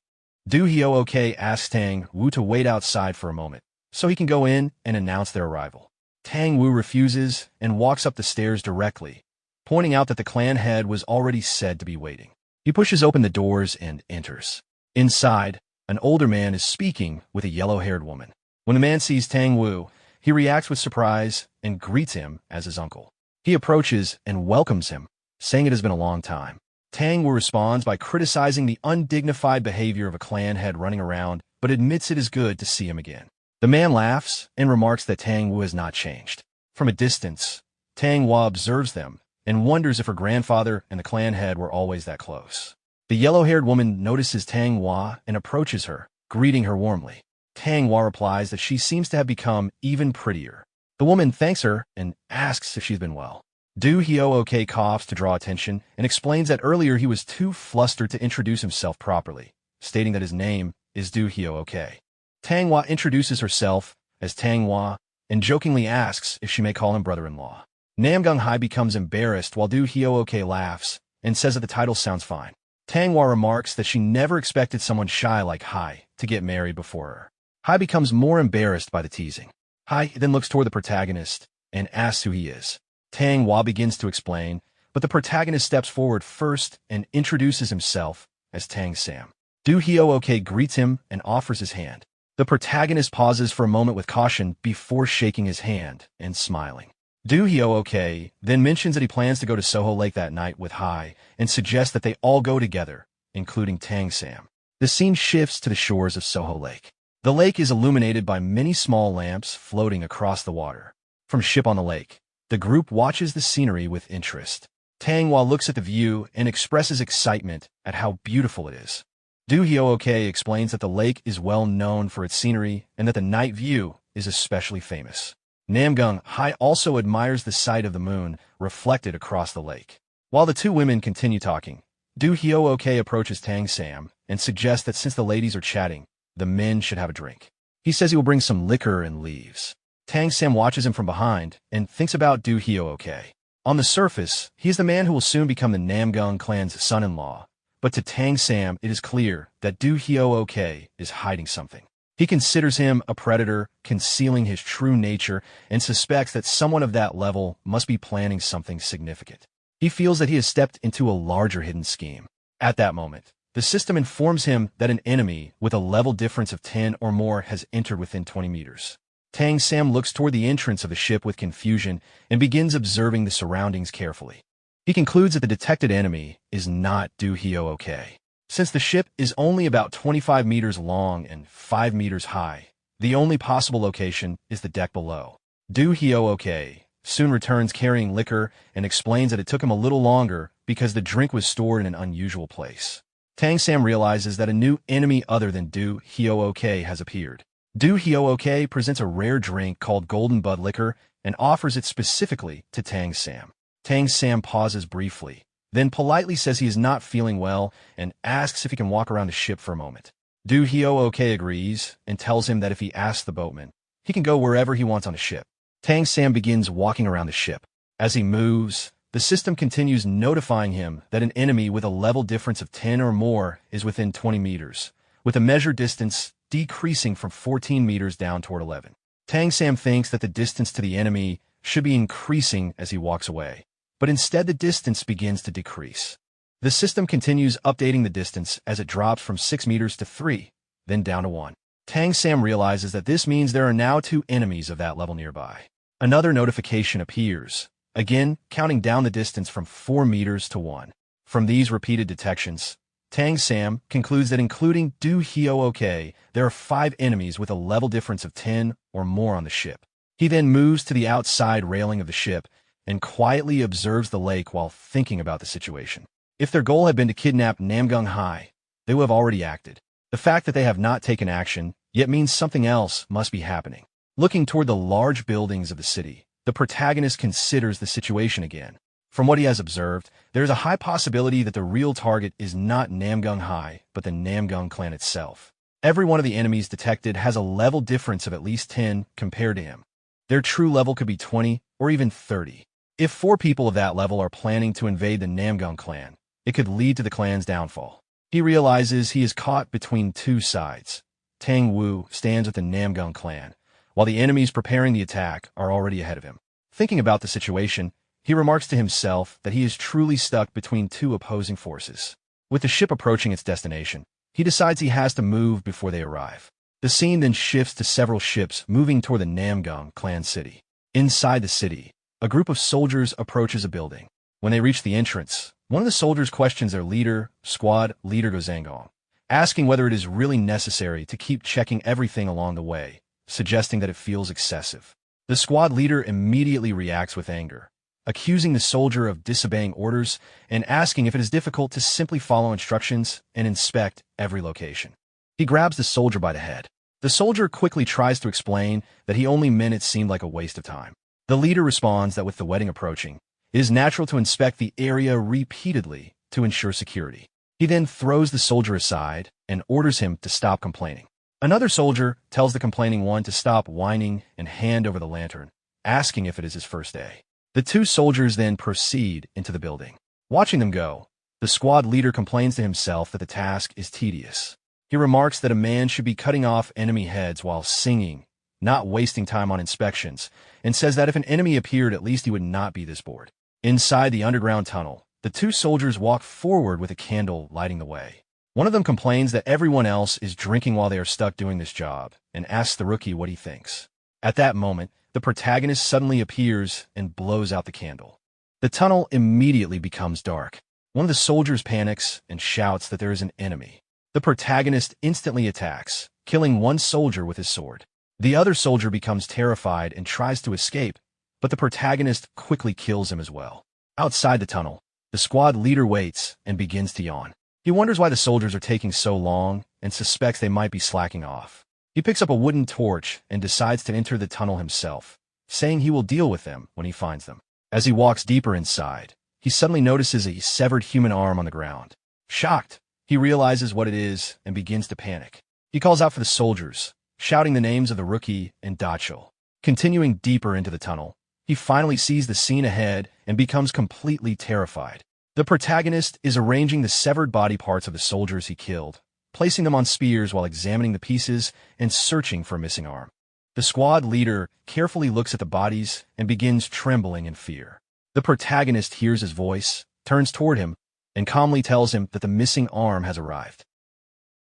Du Hyo-ok asks Tang Wu to wait outside for a moment, so he can go in and announce their arrival. Tang Wu refuses and walks up the stairs directly, pointing out that the clan head was already said to be waiting. He pushes open the doors and enters. Inside, an older man is speaking with a yellow-haired woman. When the man sees Tang Wu, he reacts with surprise and greets him as his uncle. He approaches and welcomes him, saying it has been a long time. Tang Wu responds by criticizing the undignified behavior of a clan head running around, but admits it is good to see him again. The man laughs and remarks that Tang Wu has not changed. From a distance, Tang Wu observes them and wonders if her grandfather and the clan head were always that close. The yellow-haired woman notices Tang Wu and approaches her, greeting her warmly. Tang Wu replies that she seems to have become even prettier. The woman thanks her and asks if she's been well. Du Hyo-ok coughs to draw attention and explains that earlier he was too flustered to introduce himself properly, stating that his name is Du Hyo-ok. Tang Wu introduces herself as Tang Wu and jokingly asks if she may call him brother-in-law. Namgung Hai becomes embarrassed while Du Hyo-ok laughs and says that the title sounds fine. Tang Wu remarks that she never expected someone shy like Hai to get married before her. Hai becomes more embarrassed by the teasing. Hai then looks toward the protagonist and asks who he is. Tang Wu begins to explain, but the protagonist steps forward first and introduces himself as Tang Sam. Du Hyo-ok greets him and offers his hand. The protagonist pauses for a moment with caution before shaking his hand and smiling. Du Hyo-ok then mentions that he plans to go to Soho Lake that night with Hai and suggests that they all go together, including Tang Sam. The scene shifts to the shores of Soho Lake. The lake is illuminated by many small lamps floating across the water. From a ship on the lake, the group watches the scenery with interest. Tang Wu looks at the view and expresses excitement at how beautiful it is. Du Hyo-ok explains that the lake is well known for its scenery and that the night view is especially famous. Namgung Hai also admires the sight of the moon reflected across the lake. While the two women continue talking, Du Hyo-ok approaches Tang Sam and suggests that since the ladies are chatting, the men should have a drink. He says he will bring some liquor and leaves. Tang Sam watches him from behind and thinks about Du Hyo-ok. On the surface, he is the man who will soon become the Namgung clan's son-in-law, but to Tang Sam it is clear that Du Hyo-ok is hiding something. He considers him a predator, concealing his true nature, and suspects that someone of that level must be planning something significant. He feels that he has stepped into a larger hidden scheme. At that moment, The system informs him that an enemy with a level difference of 10 or more has entered within 20 meters. Tang Sam looks toward the entrance of the ship with confusion and begins observing the surroundings carefully. He concludes that the detected enemy is not Do Hyo-ok. Since the ship is only about 25 meters long and 5 meters high, the only possible location is the deck below. Do Hyo-ok soon returns carrying liquor and explains that it took him a little longer because the drink was stored in an unusual place. Tang Sam realizes that a new enemy other than Do Hyo-ok has appeared. Do Hyo-ok presents a rare drink called Golden Bud Liquor and offers it specifically to Tang Sam. Tang Sam pauses briefly, then politely says he is not feeling well and asks if he can walk around the ship for a moment. Do Hyo-ok agrees and tells him that if he asks the boatman, he can go wherever he wants on the ship. Tang Sam begins walking around the ship. As he moves, the system continues notifying him that an enemy with a level difference of 10 or more is within 20 meters, with a measured distance decreasing from 14 meters down toward 11. Tang Sam thinks that the distance to the enemy should be increasing as he walks away, but instead the distance begins to decrease. The system continues updating the distance as it drops from 6 meters to 3, then down to 1. Tang Sam realizes that this means there are now 2 enemies of that level nearby. Another notification appears, again counting down the distance from 4 meters to 1. From these repeated detections, Tang Sam concludes that including Do Hyo-ok, there are 5 enemies with a level difference of 10 or more on the ship. He then moves to the outside railing of the ship and quietly observes the lake while thinking about the situation. If their goal had been to kidnap Namgung Hai, they would have already acted. The fact that they have not taken action yet means something else must be happening. Looking toward the large buildings of the city, the protagonist considers the situation again. From what he has observed, there is a high possibility that the real target is not Namgung Hai, but the Namgung clan itself. Every one of the enemies detected has a level difference of at least 10 compared to him. Their true level could be 20 or even 30. If 4 people of that level are planning to invade the Namgung clan, it could lead to the clan's downfall. He realizes he is caught between 2 sides. Tang Wu stands with the Namgung clan, while the enemies preparing the attack are already ahead of him. Thinking about the situation, he remarks to himself that he is truly stuck between 2 opposing forces. With the ship approaching its destination, he decides he has to move before they arrive. The scene then shifts to several ships moving toward the Namgung clan city. Inside the city, a group of soldiers approaches a building. When they reach the entrance, one of the soldiers questions their leader, squad leader Gozangong, asking whether it is really necessary to keep checking everything along the way, suggesting that it feels excessive. The squad leader immediately reacts with anger, accusing the soldier of disobeying orders and asking if it is difficult to simply follow instructions and inspect every location. He grabs the soldier by the head. The soldier quickly tries to explain that he only meant it seemed like a waste of time. The leader responds that with the wedding approaching, it is natural to inspect the area repeatedly to ensure security. He then throws the soldier aside and orders him to stop complaining. Another soldier tells the complaining one to stop whining and hand over the lantern, asking if it is his first day. The 2 soldiers then proceed into the building. Watching them go, the squad leader complains to himself that the task is tedious. He remarks that a man should be cutting off enemy heads while singing, not wasting time on inspections, and says that if an enemy appeared, at least he would not be this bored. Inside the underground tunnel, the 2 soldiers walk forward with a candle lighting the way. One of them complains that everyone else is drinking while they are stuck doing this job, and asks the rookie what he thinks. At that moment, the protagonist suddenly appears and blows out the candle. The tunnel immediately becomes dark. One of the soldiers panics and shouts that there is an enemy. The protagonist instantly attacks, killing one soldier with his sword. The other soldier becomes terrified and tries to escape, but the protagonist quickly kills him as well. Outside the tunnel, the squad leader waits and begins to yawn. He wonders why the soldiers are taking so long and suspects they might be slacking off. He picks up a wooden torch and decides to enter the tunnel himself, saying he will deal with them when he finds them. As he walks deeper inside, he suddenly notices a severed human arm on the ground. Shocked, he realizes what it is and begins to panic. He calls out for the soldiers, shouting the names of the rookie and Dachel. Continuing deeper into the tunnel, he finally sees the scene ahead and becomes completely terrified. The protagonist is arranging the severed body parts of the soldiers he killed, placing them on spears while examining the pieces and searching for a missing arm. The squad leader carefully looks at the bodies and begins trembling in fear. The protagonist hears his voice, turns toward him, and calmly tells him that the missing arm has arrived.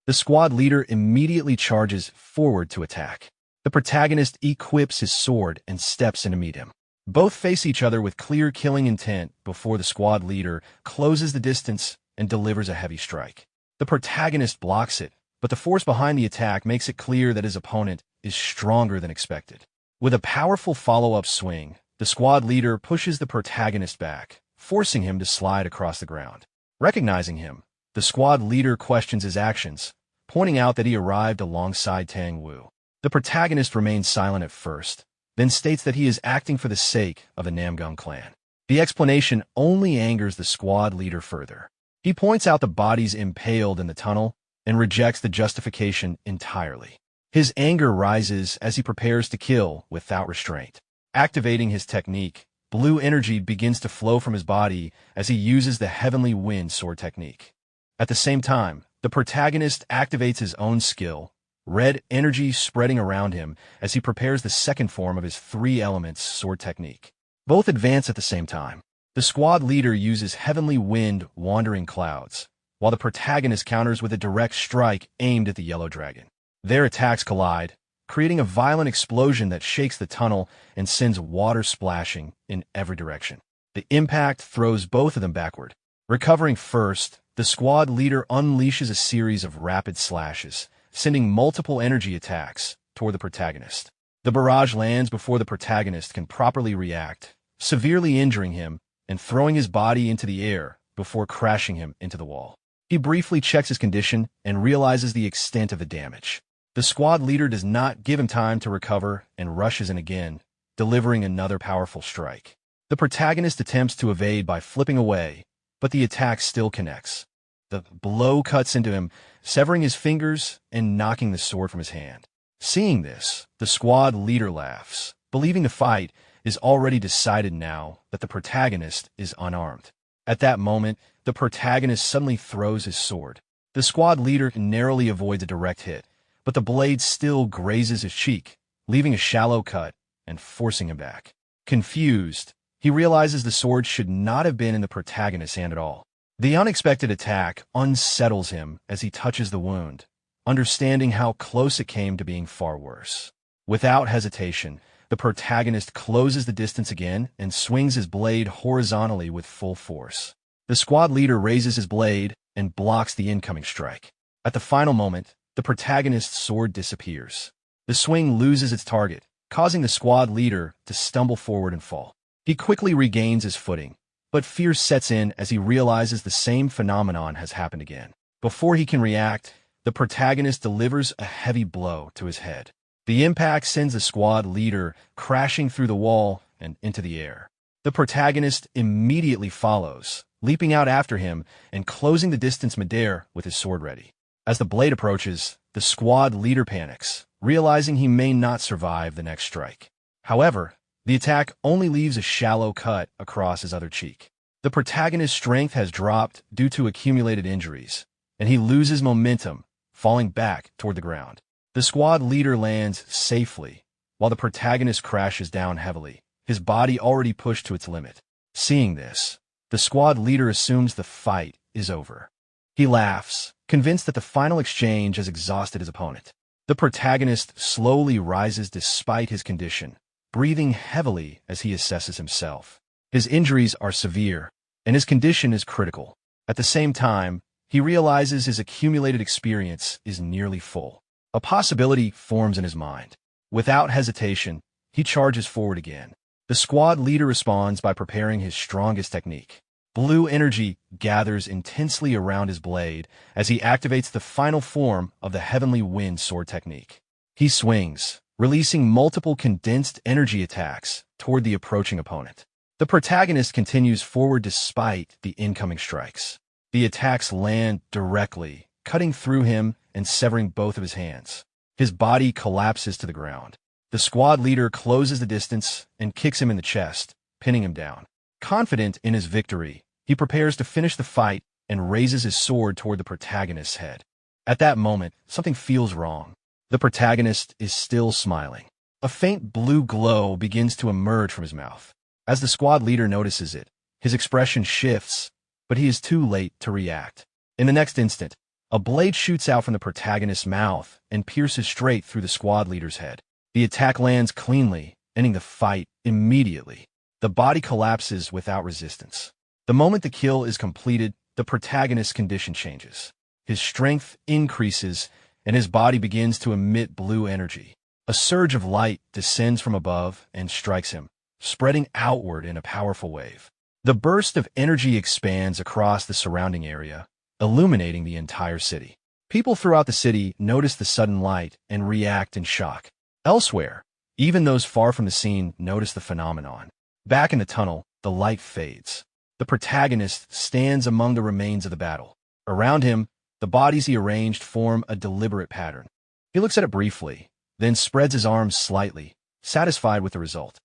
The squad leader immediately charges forward to attack. The protagonist equips his sword and steps in to meet him. Both face each other with clear killing intent before the squad leader closes the distance and delivers a heavy strike. The protagonist blocks it, but the force behind the attack makes it clear that his opponent is stronger than expected. With a powerful follow-up swing, the squad leader pushes the protagonist back, forcing him to slide across the ground. Recognizing him, the squad leader questions his actions, pointing out that he arrived alongside Tang Wu. The protagonist remains silent at first, then states that he is acting for the sake of the Namgung clan. The explanation only angers the squad leader further. He points out the bodies impaled in the tunnel and rejects the justification entirely. His anger rises as he prepares to kill without restraint. Activating his technique, blue energy begins to flow from his body as he uses the Heavenly Wind sword technique. At the same time, the protagonist activates his own skill, red energy spreading around him as he prepares the second form of his three elements sword technique. Both advance at the same time. The squad leader uses Heavenly Wind wandering clouds, while the protagonist counters with a direct strike aimed at the yellow dragon. Their attacks collide, creating a violent explosion that shakes the tunnel and sends water splashing in every direction. The impact throws both of them backward. Recovering first, the squad leader unleashes a series of rapid slashes, sending multiple energy attacks toward the protagonist. The barrage lands before the protagonist can properly react, severely injuring him and throwing his body into the air before crashing him into the wall. He briefly checks his condition and realizes the extent of the damage. The squad leader does not give him time to recover and rushes in again, delivering another powerful strike. The protagonist attempts to evade by flipping away, but the attack still connects. The blow cuts into him, severing his fingers and knocking the sword from his hand. Seeing this, the squad leader laughs, believing the fight is already decided now that the protagonist is unarmed. At that moment, the protagonist suddenly throws his sword. The squad leader narrowly avoids a direct hit, but the blade still grazes his cheek, leaving a shallow cut and forcing him back. Confused, he realizes the sword should not have been in the protagonist's hand at all. The unexpected attack unsettles him as he touches the wound, understanding how close it came to being far worse. Without hesitation, the protagonist closes the distance again and swings his blade horizontally with full force. The squad leader raises his blade and blocks the incoming strike. At the final moment, the protagonist's sword disappears. The swing loses its target, causing the squad leader to stumble forward and fall. He quickly regains his footing, but fear sets in as he realizes the same phenomenon has happened again. Before he can react, the protagonist delivers a heavy blow to his head. The impact sends the squad leader crashing through the wall and into the air. The protagonist immediately follows, leaping out after him and closing the distance midair with his sword ready. As the blade approaches, the squad leader panics, realizing he may not survive the next strike. However, the attack only leaves a shallow cut across his other cheek. The protagonist's strength has dropped due to accumulated injuries, and he loses momentum, falling back toward the ground. The squad leader lands safely, while the protagonist crashes down heavily, his body already pushed to its limit. Seeing this, the squad leader assumes the fight is over. He laughs, convinced that the final exchange has exhausted his opponent. The protagonist slowly rises despite his condition, breathing heavily as he assesses himself. His injuries are severe, and his condition is critical. At the same time, he realizes his accumulated experience is nearly full. A possibility forms in his mind. Without hesitation, he charges forward again. The squad leader responds by preparing his strongest technique. Blue energy gathers intensely around his blade as he activates the final form of the Heavenly Wind sword technique. He swings, releasing multiple condensed energy attacks toward the approaching opponent. The protagonist continues forward despite the incoming strikes. The attacks land directly, cutting through him and severing both of his hands. His body collapses to the ground. The squad leader closes the distance and kicks him in the chest, pinning him down. Confident in his victory, he prepares to finish the fight and raises his sword toward the protagonist's head. At that moment, something feels wrong. The protagonist is still smiling. A faint blue glow begins to emerge from his mouth. As the squad leader notices it, his expression shifts, but he is too late to react. In the next instant, a blade shoots out from the protagonist's mouth and pierces straight through the squad leader's head. The attack lands cleanly, ending the fight immediately. The body collapses without resistance. The moment the kill is completed, the protagonist's condition changes. His strength increases, and his body begins to emit blue energy. A surge of light descends from above and strikes him, spreading outward in a powerful wave. The burst of energy expands across the surrounding area, illuminating the entire city. People throughout the city notice the sudden light and react in shock. Elsewhere, even those far from the scene notice the phenomenon. Back in the tunnel, the light fades. The protagonist stands among the remains of the battle. Around him, the bodies he arranged form a deliberate pattern. He looks at it briefly, then spreads his arms slightly, satisfied with the result.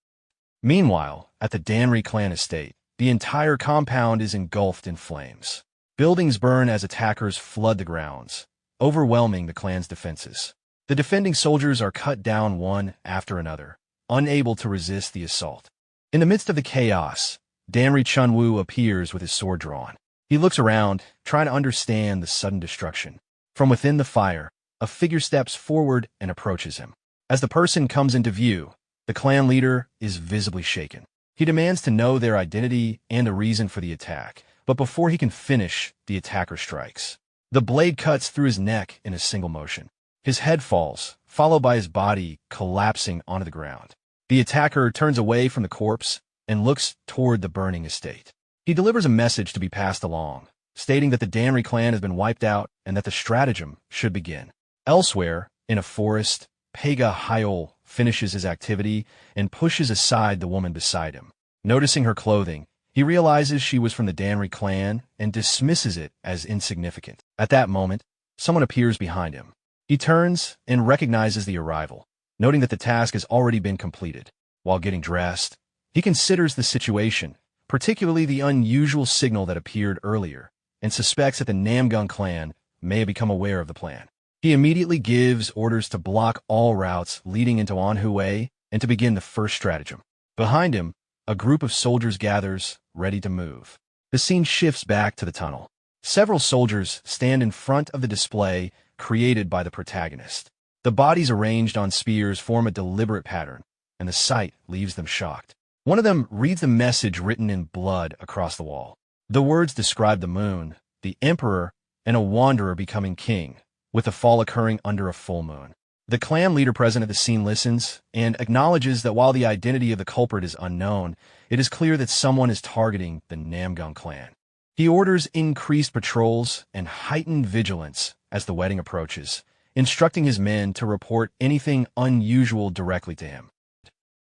Meanwhile, at the Danri clan estate, the entire compound is engulfed in flames. Buildings burn as attackers flood the grounds, overwhelming the clan's defenses. The defending soldiers are cut down one after another, unable to resist the assault. In the midst of the chaos, Danri Chunwoo appears with his sword drawn. He looks around, trying to understand the sudden destruction. From within the fire, a figure steps forward and approaches him. As the person comes into view, the clan leader is visibly shaken. He demands to know their identity and the reason for the attack, but before he can finish, the attacker strikes. The blade cuts through his neck in a single motion. His head falls, followed by his body collapsing onto the ground. The attacker turns away from the corpse and looks toward the burning estate. He delivers a message to be passed along, stating that the Danri clan has been wiped out and that the stratagem should begin. Elsewhere, in a forest, Pega Hyol finishes his activity and pushes aside the woman beside him. Noticing her clothing, he realizes she was from the Danri clan and dismisses it as insignificant. At that moment, someone appears behind him. He turns and recognizes the arrival, noting that the task has already been completed. While getting dressed, he considers the situation, particularly the unusual signal that appeared earlier, and suspects that the Namgung clan may have become aware of the plan. He immediately gives orders to block all routes leading into Anhui and to begin the first stratagem. Behind him, a group of soldiers gathers, ready to move. The scene shifts back to the tunnel. Several soldiers stand in front of the display created by the protagonist. The bodies arranged on spears form a deliberate pattern, and the sight leaves them shocked. One of them reads the message written in blood across the wall. The words describe the moon, the emperor, and a wanderer becoming king, with the fall occurring under a full moon. The clan leader present at the scene listens and acknowledges that while the identity of the culprit is unknown, it is clear that someone is targeting the Namgung clan. He orders increased patrols and heightened vigilance as the wedding approaches, instructing his men to report anything unusual directly to him.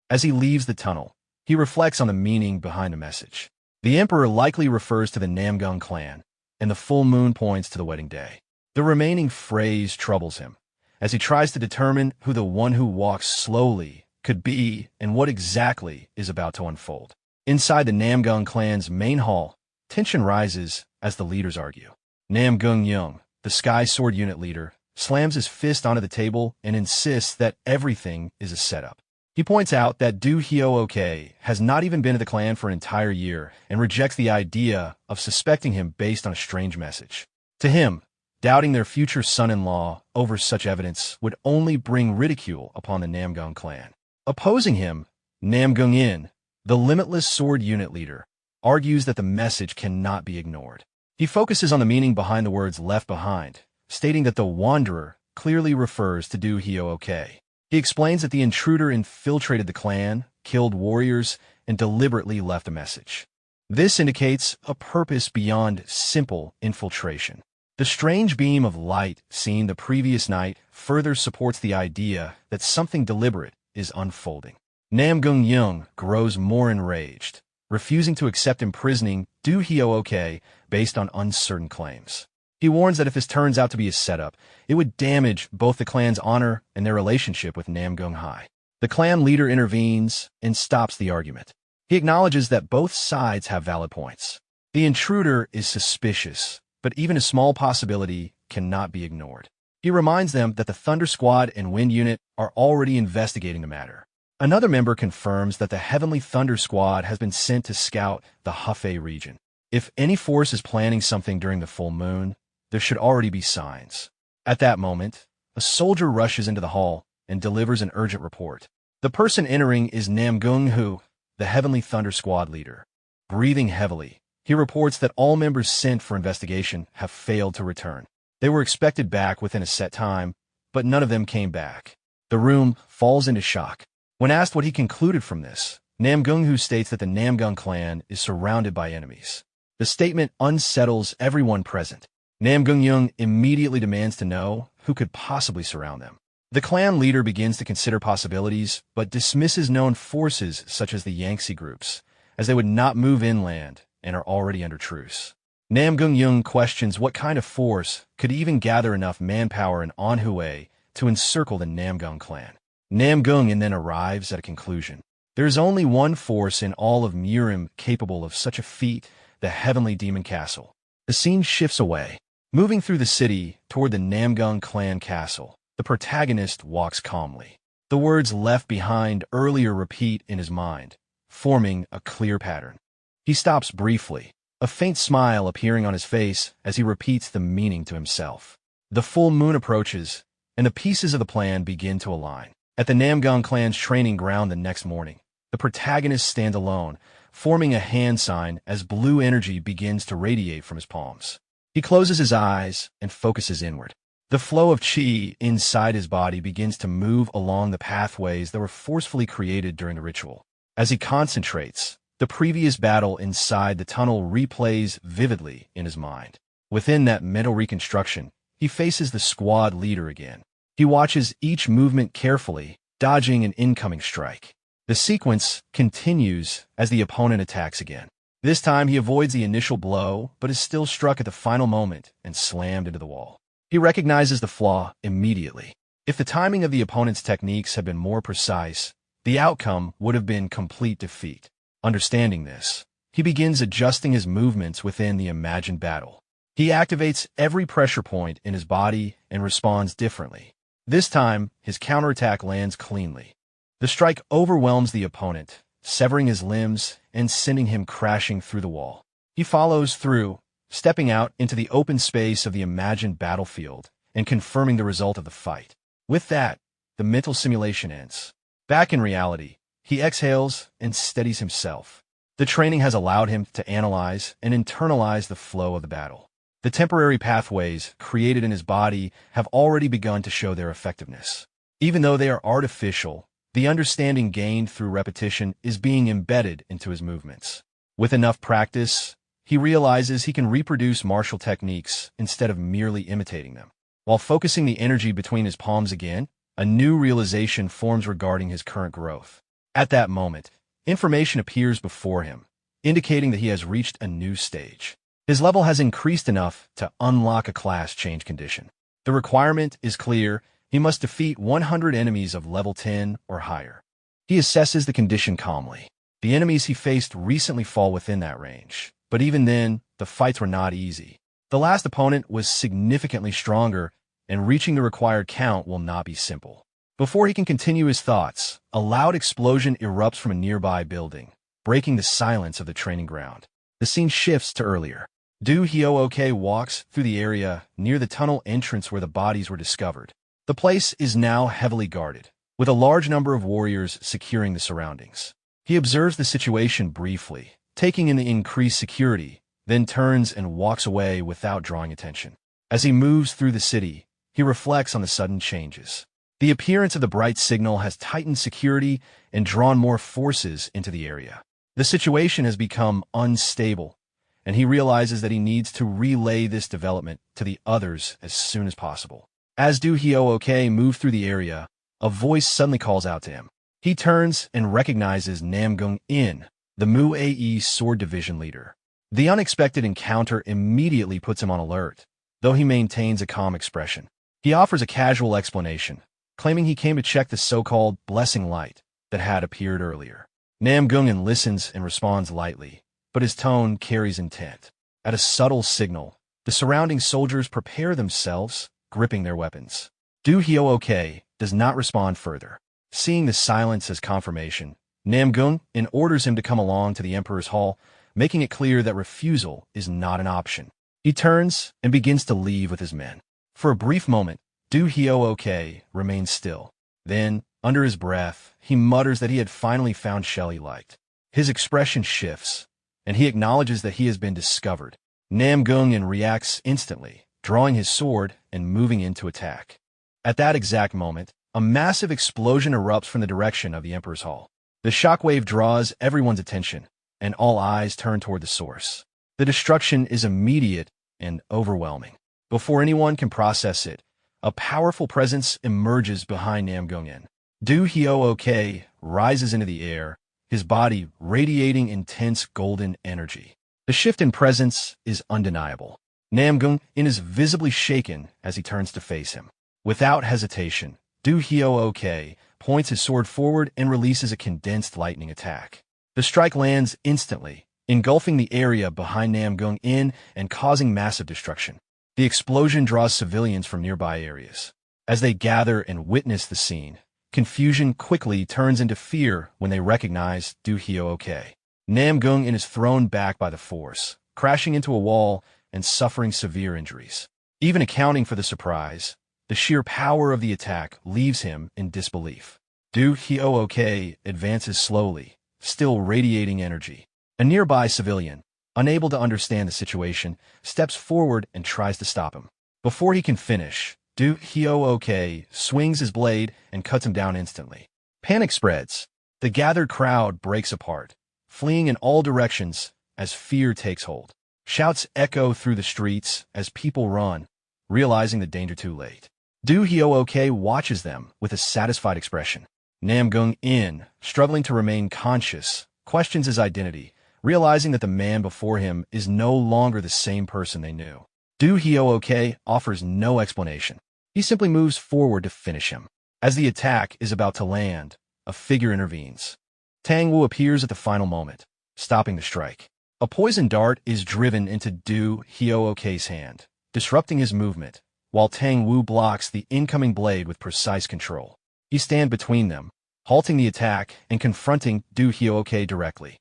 As he leaves the tunnel, he reflects on the meaning behind the message. The emperor likely refers to the Namgung clan, and the full moon points to the wedding day. The remaining phrase troubles him, as he tries to determine who the one who walks slowly could be and what exactly is about to unfold. Inside the Namgung clan's main hall, tension rises as the leaders argue. Namgung Young, the Sky Sword Unit leader, slams his fist onto the table and insists that everything is a setup. He points out that Do Hyo-ok has not even been at the clan for an entire year and rejects the idea of suspecting him based on a strange message. To him, doubting their future son-in-law over such evidence would only bring ridicule upon the Namgung clan. Opposing him, Namgung In, the Limitless Sword Unit leader, argues that the message cannot be ignored. He focuses on the meaning behind the words left behind, stating that the wanderer clearly refers to Do Hyo-ok. He explains that the intruder infiltrated the clan, killed warriors, and deliberately left a message. This indicates a purpose beyond simple infiltration. The strange beam of light seen the previous night further supports the idea that something deliberate is unfolding. Namgung Young grows more enraged, refusing to accept imprisoning Do Hyo-ok based on uncertain claims. He warns that if this turns out to be a setup, it would damage both the clan's honor and their relationship with Namgung Hai. The clan leader intervenes and stops the argument. He acknowledges that both sides have valid points. The intruder is suspicious, but even a small possibility cannot be ignored. He reminds them that the Thunder Squad and Wind Unit are already investigating the matter. Another member confirms that the Heavenly Thunder Squad has been sent to scout the Hefei region. If any force is planning something during the full moon, there should already be signs. At that moment, a soldier rushes into the hall and delivers an urgent report. The person entering is Namgung-hu, the Heavenly Thunder Squad leader. Breathing heavily, he reports that all members sent for investigation have failed to return. They were expected back within a set time, but none of them came back. The room falls into shock. When asked what he concluded from this, Namgung-hu states that the Namgung clan is surrounded by enemies. The statement unsettles everyone present. Namgung-yung immediately demands to know who could possibly surround them. The clan leader begins to consider possibilities, but dismisses known forces such as the Yangtze groups, as they would not move inland and are already under truce. Namgung-yung questions what kind of force could even gather enough manpower in Anhui to encircle the Namgung clan. Namgung then arrives at a conclusion. There is only one force in all of Murim capable of such a feat, the Heavenly Demon Castle. The scene shifts away. Moving through the city toward the Namgung clan castle, the protagonist walks calmly. The words left behind earlier repeat in his mind, forming a clear pattern. He stops briefly, a faint smile appearing on his face as he repeats the meaning to himself. The full moon approaches, and the pieces of the plan begin to align. At the Namgung clan's training ground the next morning, the protagonist stands alone, forming a hand sign as blue energy begins to radiate from his palms. He closes his eyes and focuses inward. The flow of chi inside his body begins to move along the pathways that were forcefully created during the ritual. As he concentrates, the previous battle inside the tunnel replays vividly in his mind. Within that mental reconstruction, he faces the squad leader again. He watches each movement carefully, dodging an incoming strike. The sequence continues as the opponent attacks again. This time he avoids the initial blow, but is still struck at the final moment and slammed into the wall. He recognizes the flaw immediately. If the timing of the opponent's techniques had been more precise, the outcome would have been complete defeat. Understanding this, he begins adjusting his movements within the imagined battle. He activates every pressure point in his body and responds differently. This time, his counterattack lands cleanly. The strike overwhelms the opponent, severing his limbs and sending him crashing through the wall. He follows through, stepping out into the open space of the imagined battlefield and confirming the result of the fight. With that, the mental simulation ends. Back in reality, he exhales and steadies himself. The training has allowed him to analyze and internalize the flow of the battle. The temporary pathways created in his body have already begun to show their effectiveness. Even though they are artificial, the understanding gained through repetition is being embedded into his movements. With enough practice, he realizes he can reproduce martial techniques instead of merely imitating them. While focusing the energy between his palms again, a new realization forms regarding his current growth. At that moment, information appears before him, indicating that he has reached a new stage. His level has increased enough to unlock a class change condition. The requirement is clear. He must defeat 100 enemies of level 10 or higher. He assesses the condition calmly. The enemies he faced recently fall within that range, but even then, the fights were not easy. The last opponent was significantly stronger, and reaching the required count will not be simple. Before he can continue his thoughts, a loud explosion erupts from a nearby building, breaking the silence of the training ground. The scene shifts to earlier. Do Hyo-ok walks through the area near the tunnel entrance where the bodies were discovered. The place is now heavily guarded, with a large number of warriors securing the surroundings. He observes the situation briefly, taking in the increased security, then turns and walks away without drawing attention. As he moves through the city, he reflects on the sudden changes. The appearance of the bright signal has tightened security and drawn more forces into the area. The situation has become unstable, and he realizes that he needs to relay this development to the others as soon as possible. As Do Hyo-ok move through the area, a voice suddenly calls out to him. He turns and recognizes Namgung-in, the Mu-ae Sword Division leader. The unexpected encounter immediately puts him on alert, though he maintains a calm expression. He offers a casual explanation, claiming he came to check the so-called blessing light that had appeared earlier. Namgung-in listens and responds lightly, but his tone carries intent. At a subtle signal, the surrounding soldiers prepare themselves, gripping their weapons. Do Hyo-ok does not respond further. Seeing the silence as confirmation, Namgung-in orders him to come along to the Emperor's Hall, making it clear that refusal is not an option. He turns and begins to leave with his men. For a brief moment, Do Hyo-ok remains still. Then, under his breath, he mutters that he had finally found Shell he liked. His expression shifts, and he acknowledges that he has been discovered. Nam-gung-in reacts instantly, drawing his sword and moving in to attack. At that exact moment, a massive explosion erupts from the direction of the Emperor's Hall. The shockwave draws everyone's attention, and all eyes turn toward the source. The destruction is immediate and overwhelming. Before anyone can process it, a powerful presence emerges behind Nam-gung-in. Do Hyo-ok rises into the air, his body radiating intense golden energy. The shift in presence is undeniable. Nam-gung-in is visibly shaken as he turns to face him. Without hesitation, Do Hyo-ok points his sword forward and releases a condensed lightning attack. The strike lands instantly, engulfing the area behind Nam-gung-in and causing massive destruction. The explosion draws civilians from nearby areas. As they gather and witness the scene, confusion quickly turns into fear when they recognize Do Hyo-ok. Nam-gung-in is thrown back by the force, crashing into a wall and suffering severe injuries. Even accounting for the surprise, the sheer power of the attack leaves him in disbelief. Do Hyo-ok advances slowly, still radiating energy. A nearby civilian, unable to understand the situation, steps forward and tries to stop him. Before he can finish, Do Hyo-ok swings his blade and cuts him down instantly. Panic spreads. The gathered crowd breaks apart, fleeing in all directions as fear takes hold. Shouts echo through the streets as people run, realizing the danger too late. Do Hyo-ok watches them with a satisfied expression. Nam-gung-in, struggling to remain conscious, questions his identity, realizing that the man before him is no longer the same person they knew. Do Hyo-ok offers no explanation. He simply moves forward to finish him. As the attack is about to land, a figure intervenes. Tang-woo appears at the final moment, stopping the strike. A poison dart is driven into Do Hyo-ok's hand, disrupting his movement, while Tang-woo blocks the incoming blade with precise control. He stands between them, halting the attack and confronting Do Hyo-ok directly.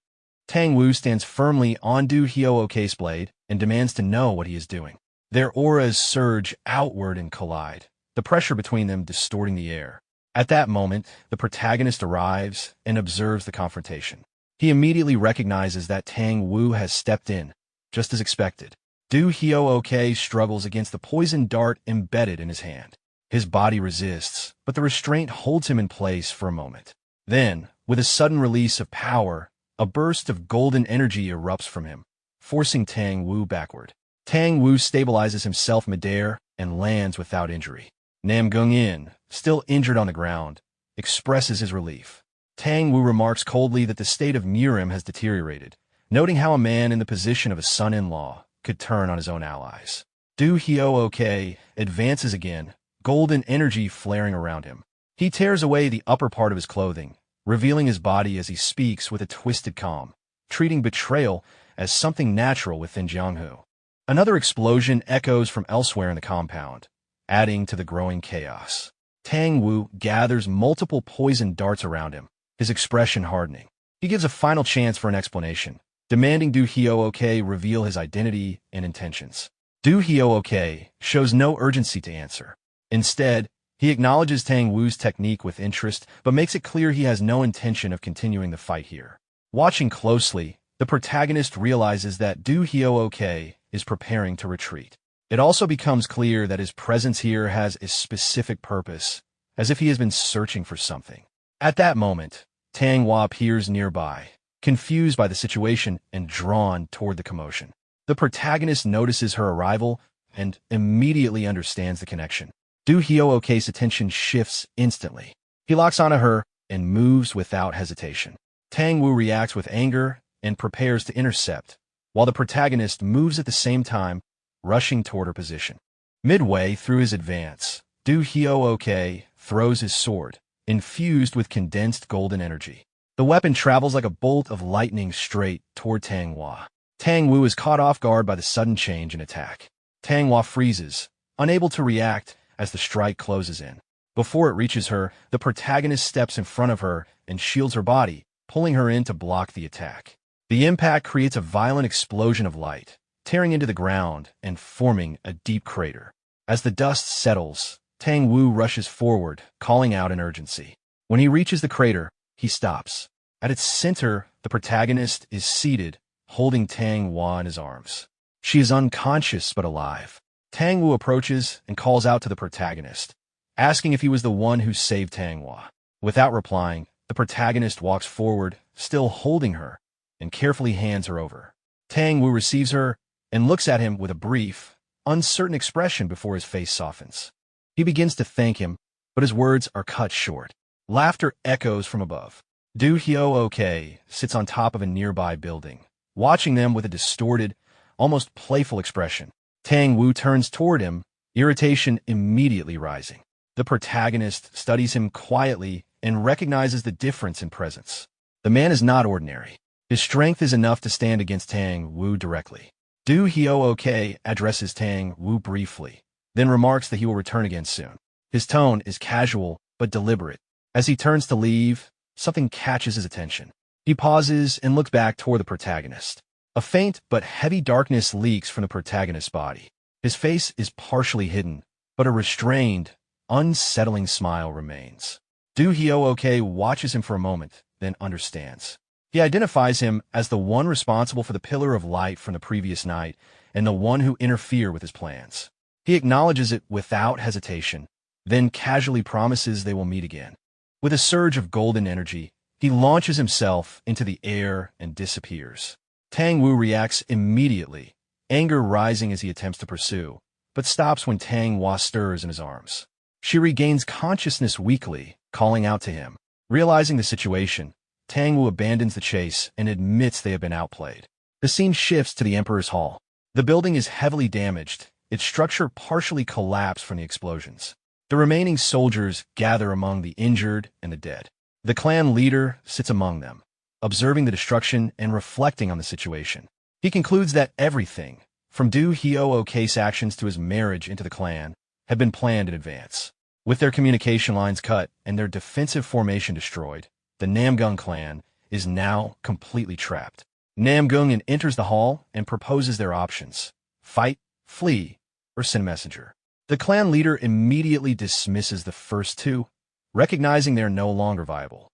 Tang-woo stands firmly on Do Hyo-ok's blade and demands to know what he is doing. Their auras surge outward and collide, the pressure between them distorting the air. At that moment, the protagonist arrives and observes the confrontation. He immediately recognizes that Tang-woo has stepped in, just as expected. Do Hyo-ok struggles against the poison dart embedded in his hand. His body resists, but the restraint holds him in place for a moment. Then, with a sudden release of power, a burst of golden energy erupts from him, forcing Tang-woo backward. Tang-woo stabilizes himself midair and lands without injury. Nam-gung-in, still injured on the ground, expresses his relief. Tang-woo remarks coldly that the state of Murim has deteriorated, noting how a man in the position of a son-in-law could turn on his own allies. Do Hyo-ok advances again, golden energy flaring around him. He tears away the upper part of his clothing, revealing his body as he speaks with a twisted calm, treating betrayal as something natural within Jianghu. Another explosion echoes from elsewhere in the compound, adding to the growing chaos. Tang-woo gathers multiple poison darts around him, his expression hardening. He gives a final chance for an explanation, demanding Do Hyo-ok reveal his identity and intentions. Do Hyo-ok shows no urgency to answer. Instead, he acknowledges Tang-woo's technique with interest, but makes it clear he has no intention of continuing the fight here. Watching closely, the protagonist realizes that Do Hyo-ok is preparing to retreat. It also becomes clear that his presence here has a specific purpose, as if he has been searching for something. At that moment, Tang-woo appears nearby, confused by the situation and drawn toward the commotion. The protagonist notices her arrival and immediately understands the connection. Do Hyo-ok's attention shifts instantly. He locks onto her and moves without hesitation. Tang-woo reacts with anger and prepares to intercept, while the protagonist moves at the same time, rushing toward her position. Midway through his advance, Do Hyo-ok throws his sword, infused with condensed golden energy. The weapon travels like a bolt of lightning straight toward Tang-woo. Tang-woo is caught off guard by the sudden change in attack. Tang-woo freezes, unable to react as the strike closes in. Before it reaches her, the protagonist steps in front of her and shields her body, pulling her in to block the attack. The impact creates a violent explosion of light, tearing into the ground and forming a deep crater. As the dust settles, Tang Wu rushes forward, calling out in urgency. When he reaches the crater, he stops. At its center, the protagonist is seated, holding Tang Hua in his arms. She is unconscious but alive. Tang Wu approaches and calls out to the protagonist, asking if he was the one who saved Tang Hua. Without replying, the protagonist walks forward, still holding her, and carefully hands her over. Tang Wu receives her and looks at him with a brief, uncertain expression before his face softens. He begins to thank him, but his words are cut short. Laughter echoes from above. Du Hyo-ok sits on top of a nearby building, watching them with a distorted, almost playful expression. Tang Wu turns toward him, irritation immediately rising. The protagonist studies him quietly and recognizes the difference in presence. The man is not ordinary. His strength is enough to stand against Tang Wu directly. Du Hyo-ok addresses Tang Wu briefly, then remarks that he will return again soon. His tone is casual but deliberate. As he turns to leave, something catches his attention. He pauses and looks back toward the protagonist. A faint but heavy darkness leaks from the protagonist's body. His face is partially hidden, but a restrained, unsettling smile remains. Du Hyo-ok watches him for a moment, then understands. He identifies him as the one responsible for the pillar of light from the previous night and the one who interfered with his plans. He acknowledges it without hesitation, then casually promises they will meet again. With a surge of golden energy, he launches himself into the air and disappears. Tang Wu reacts immediately, anger rising as he attempts to pursue, but stops when Tang Hua stirs in his arms. She regains consciousness weakly, calling out to him. Realizing the situation, Tang Wu abandons the chase and admits they have been outplayed. The scene shifts to the Emperor's Hall. The building is heavily damaged, its structure partially collapsed from the explosions. The remaining soldiers gather among the injured and the dead. The clan leader sits among them, observing the destruction and reflecting on the situation. He concludes that everything, from Du Hyo-ok's actions to his marriage into the clan, had been planned in advance. With their communication lines cut and their defensive formation destroyed, the Namgung clan is now completely trapped. Namgung enters the hall and proposes their options: fight, flee, or send a messenger. The clan leader immediately dismisses the first two, recognizing they are no longer viable.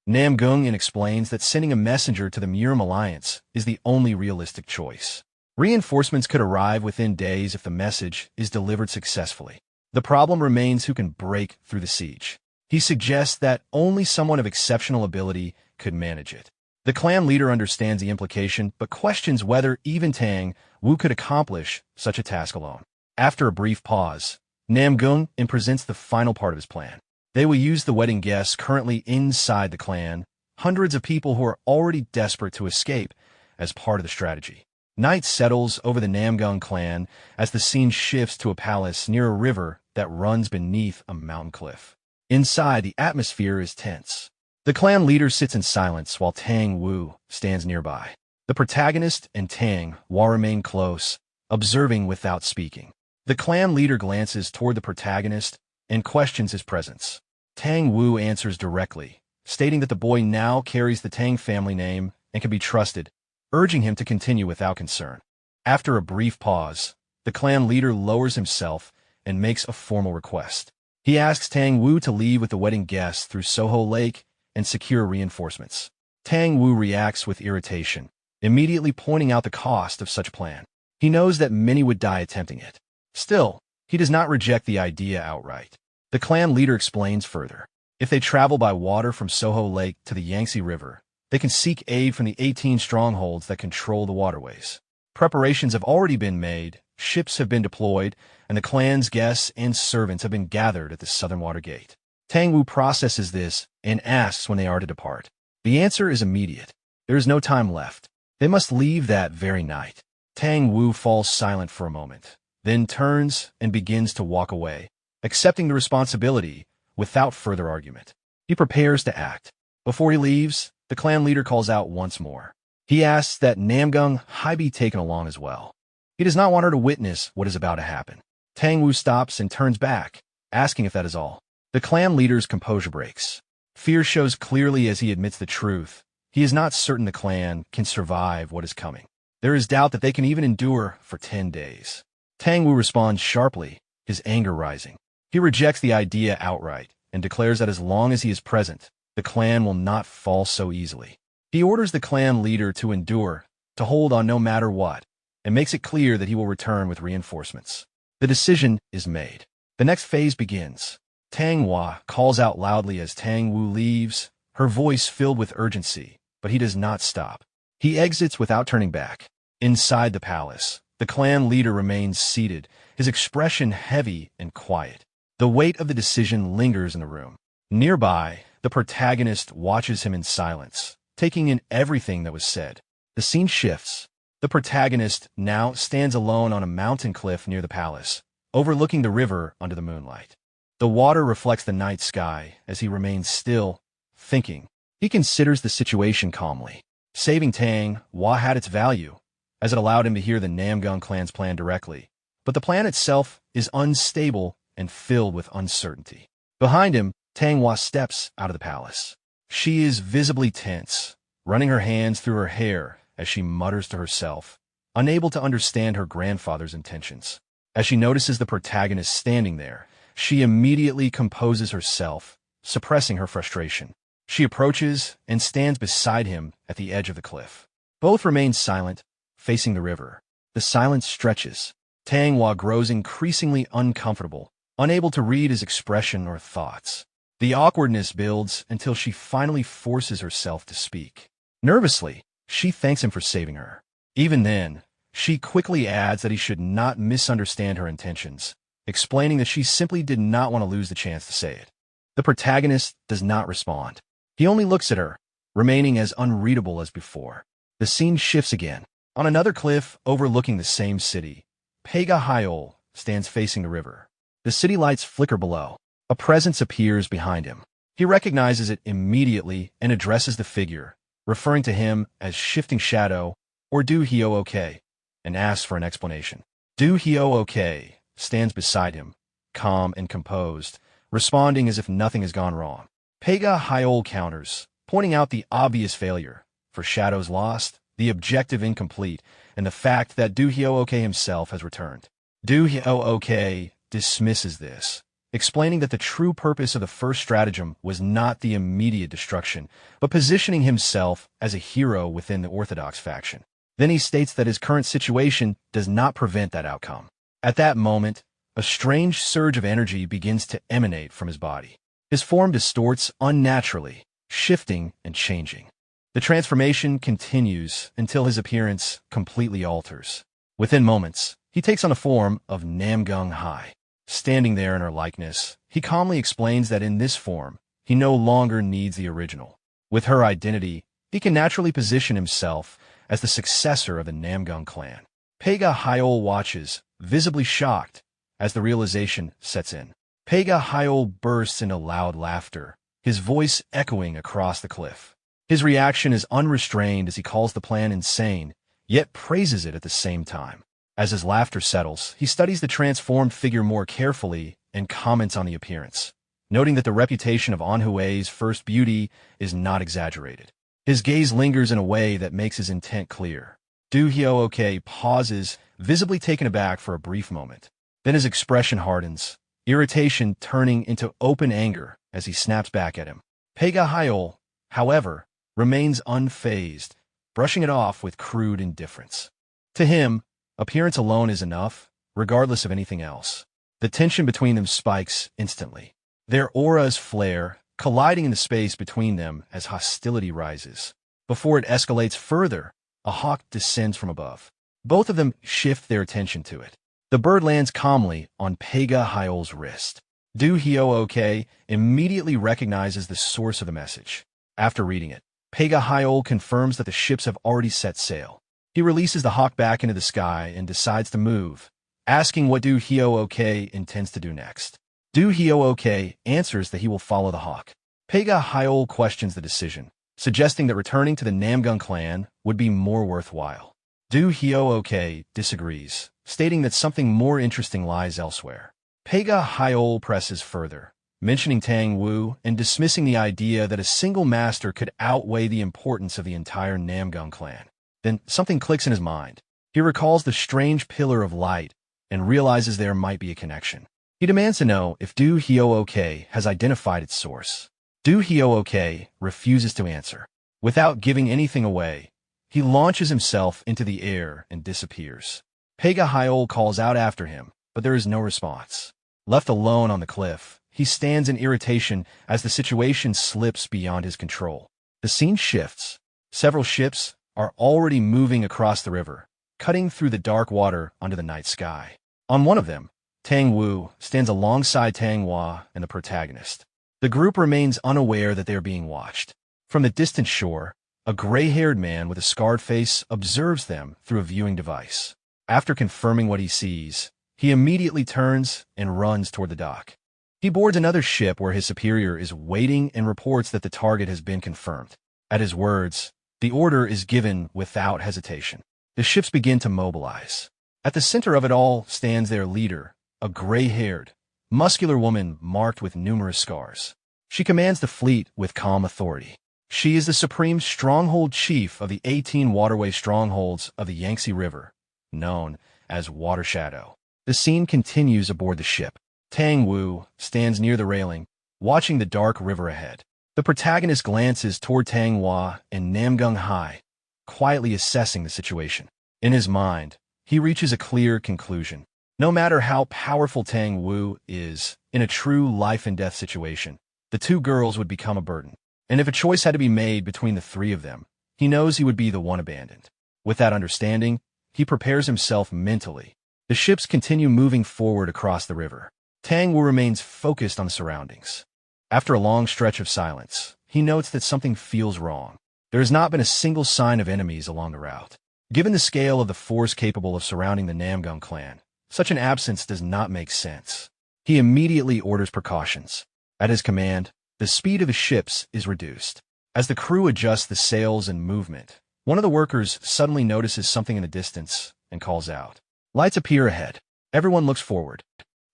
Namgung explains that sending a messenger to the Murim Alliance is the only realistic choice. Reinforcements could arrive within days if the message is delivered successfully. The problem remains who can break through the siege. He suggests that only someone of exceptional ability could manage it. The clan leader understands the implication, but questions whether even Tang Wu could accomplish such a task alone. After a brief pause, Namgung presents the final part of his plan. They will use the wedding guests currently inside the clan, hundreds of people who are already desperate to escape, as part of the strategy. Night settles over the Namgung clan as the scene shifts to a palace near a river that runs beneath a mountain cliff. Inside, the atmosphere is tense. The clan leader sits in silence while Tang Wu stands nearby. The protagonist and Tang Hua remain close, observing without speaking. The clan leader glances toward the protagonist and questions his presence. Tang Wu answers directly, stating that the boy now carries the Tang family name and can be trusted, urging him to continue without concern. After a brief pause, the clan leader lowers himself and makes a formal request. He asks Tang Wu to leave with the wedding guests through Soho Lake and secure reinforcements. Tang Wu reacts with irritation, immediately pointing out the cost of such a plan. He knows that many would die attempting it. Still, he does not reject the idea outright. The clan leader explains further. If they travel by water from Soho Lake to the Yangtze River, they can seek aid from the 18 strongholds that control the waterways. Preparations have already been made, ships have been deployed, and the clan's guests and servants have been gathered at the southern water gate. Tang Wu processes this and asks when they are to depart. The answer is immediate. There is no time left. They must leave that very night. Tang Wu falls silent for a moment, then turns and begins to walk away, accepting the responsibility without further argument. He prepares to act. Before he leaves, the clan leader calls out once more. He asks that Namgung be taken along as well. He does not want her to witness what is about to happen. Tang Wu stops and turns back, asking if that is all. The clan leader's composure breaks. Fear shows clearly as he admits the truth, He is not certain the clan can survive what is coming. There is doubt that they can even endure for 10 days. Tang Wu responds sharply, his anger rising. He rejects the idea outright and declares that as long as he is present, the clan will not fall so easily. He orders the clan leader to endure, to hold on no matter what, and makes it clear that he will return with reinforcements. The decision is made. The next phase begins. Tang Hua calls out loudly as Tang Wu leaves, her voice filled with urgency, but he does not stop. He exits without turning back. Inside the palace, the clan leader remains seated, his expression heavy and quiet. The weight of the decision lingers in the room. Nearby, the protagonist watches him in silence, taking in everything that was said. The scene shifts. The protagonist now stands alone on a mountain cliff near the palace, overlooking the river under the moonlight. The water reflects the night sky as he remains still, thinking. He considers the situation calmly. Saving Tang Hua had its value, as it allowed him to hear the Namgung clan's plan directly. But the plan itself is unstable and filled with uncertainty. Behind him, Tang Hua steps out of the palace. She is visibly tense, running her hands through her hair as she mutters to herself, unable to understand her grandfather's intentions. As she notices the protagonist standing there, she immediately composes herself, suppressing her frustration. She approaches and stands beside him at the edge of the cliff. Both remain silent, facing the river. The silence stretches. Tang Hua grows increasingly uncomfortable, unable to read his expression or thoughts. The awkwardness builds until she finally forces herself to speak. Nervously, she thanks him for saving her. Even then, she quickly adds that he should not misunderstand her intentions, explaining that she simply did not want to lose the chance to say it. The protagonist does not respond. He only looks at her, remaining as unreadable as before. The scene shifts again. On another cliff overlooking the same city, Pega Hyol stands facing the river. The city lights flicker below. A presence appears behind him. He recognizes it immediately and addresses the figure, referring to him as Shifting Shadow or Du Hyo-ok, and asks for an explanation. Du Hyo-ok stands beside him, calm and composed, responding as if nothing has gone wrong. Pega Hyol counters, pointing out the obvious failure, for Shadow's lost, the objective incomplete, and the fact that Du Hyo-ok himself has returned. Du Hyo-ok dismisses this, explaining that the true purpose of the first stratagem was not the immediate destruction, but positioning himself as a hero within the Orthodox faction. Then he states that his current situation does not prevent that outcome. At that moment, a strange surge of energy begins to emanate from his body. His form distorts unnaturally, shifting and changing. The transformation continues until his appearance completely alters. Within moments, he takes on the form of Namgung Hai. Standing there in her likeness, he calmly explains that in this form, he no longer needs the original. With her identity, he can naturally position himself as the successor of the Namgung clan. Pega Hyol watches, visibly shocked, as the realization sets in. Pega Hyol bursts into loud laughter, his voice echoing across the cliff. His reaction is unrestrained as he calls the plan insane, yet praises it at the same time. As his laughter settles, he studies the transformed figure more carefully and comments on the appearance, noting that the reputation of Anhue's first beauty is not exaggerated. His gaze lingers in a way that makes his intent clear. Du Hyo-ok pauses, visibly taken aback for a brief moment. Then his expression hardens, irritation turning into open anger as he snaps back at him. Pega Hyol, however, remains unfazed, brushing it off with crude indifference. To him, appearance alone is enough, regardless of anything else. The tension between them spikes instantly. Their auras flare, colliding in the space between them as hostility rises. Before it escalates further, a hawk descends from above. Both of them shift their attention to it. The bird lands calmly on Pega Hyol's wrist. Du Hyo-ok immediately recognizes the source of the message. After reading it, Pega Hyol confirms that the ships have already set sail. He releases the hawk back into the sky and decides to move, asking what Du Hyo-ok intends to do next. Du Hyo-ok answers that he will follow the hawk. Pega Hyol questions the decision, suggesting that returning to the Namgung clan would be more worthwhile. Du Hyo-ok disagrees, stating that something more interesting lies elsewhere. Pega Hyol presses further, mentioning Tang Wu and dismissing the idea that a single master could outweigh the importance of the entire Namgung clan. Then something clicks in his mind. He recalls the strange pillar of light and realizes there might be a connection. He demands to know if Du Hyook has identified its source. Du Hyook refuses to answer. Without giving anything away, he launches himself into the air and disappears. Pega Hyol calls out after him, but there is no response. Left alone on the cliff, he stands in irritation as the situation slips beyond his control. The scene shifts. Several ships are already moving across the river, cutting through the dark water onto the night sky. On one of them, Tang Wu stands alongside Tang Hua and the protagonist. The group remains unaware that they are being watched. From the distant shore, a gray-haired man with a scarred face observes them through a viewing device. After confirming what he sees, he immediately turns and runs toward the dock. He boards another ship where his superior is waiting and reports that the target has been confirmed. At his words, the order is given without hesitation. The ships begin to mobilize. At the center of it all stands their leader, a gray-haired, muscular woman marked with numerous scars. She commands the fleet with calm authority. She is the supreme stronghold chief of the 18 waterway strongholds of the Yangtze River, known as Water Shadow. The scene continues aboard the ship. Tang Wu stands near the railing, watching the dark river ahead. The protagonist glances toward Tang Hua and Namgung Hai, quietly assessing the situation. In his mind, he reaches a clear conclusion. No matter how powerful Tang Wu is, in a true life-and-death situation, the two girls would become a burden. And if a choice had to be made between the three of them, he knows he would be the one abandoned. With that understanding, he prepares himself mentally. The ships continue moving forward across the river. Tang Wu remains focused on the surroundings. After a long stretch of silence, he notes that something feels wrong. There has not been a single sign of enemies along the route. Given the scale of the force capable of surrounding the Namgung clan, such an absence does not make sense. He immediately orders precautions. At his command, the speed of the ships is reduced. As the crew adjusts the sails and movement, one of the workers suddenly notices something in the distance and calls out. Lights appear ahead. Everyone looks forward.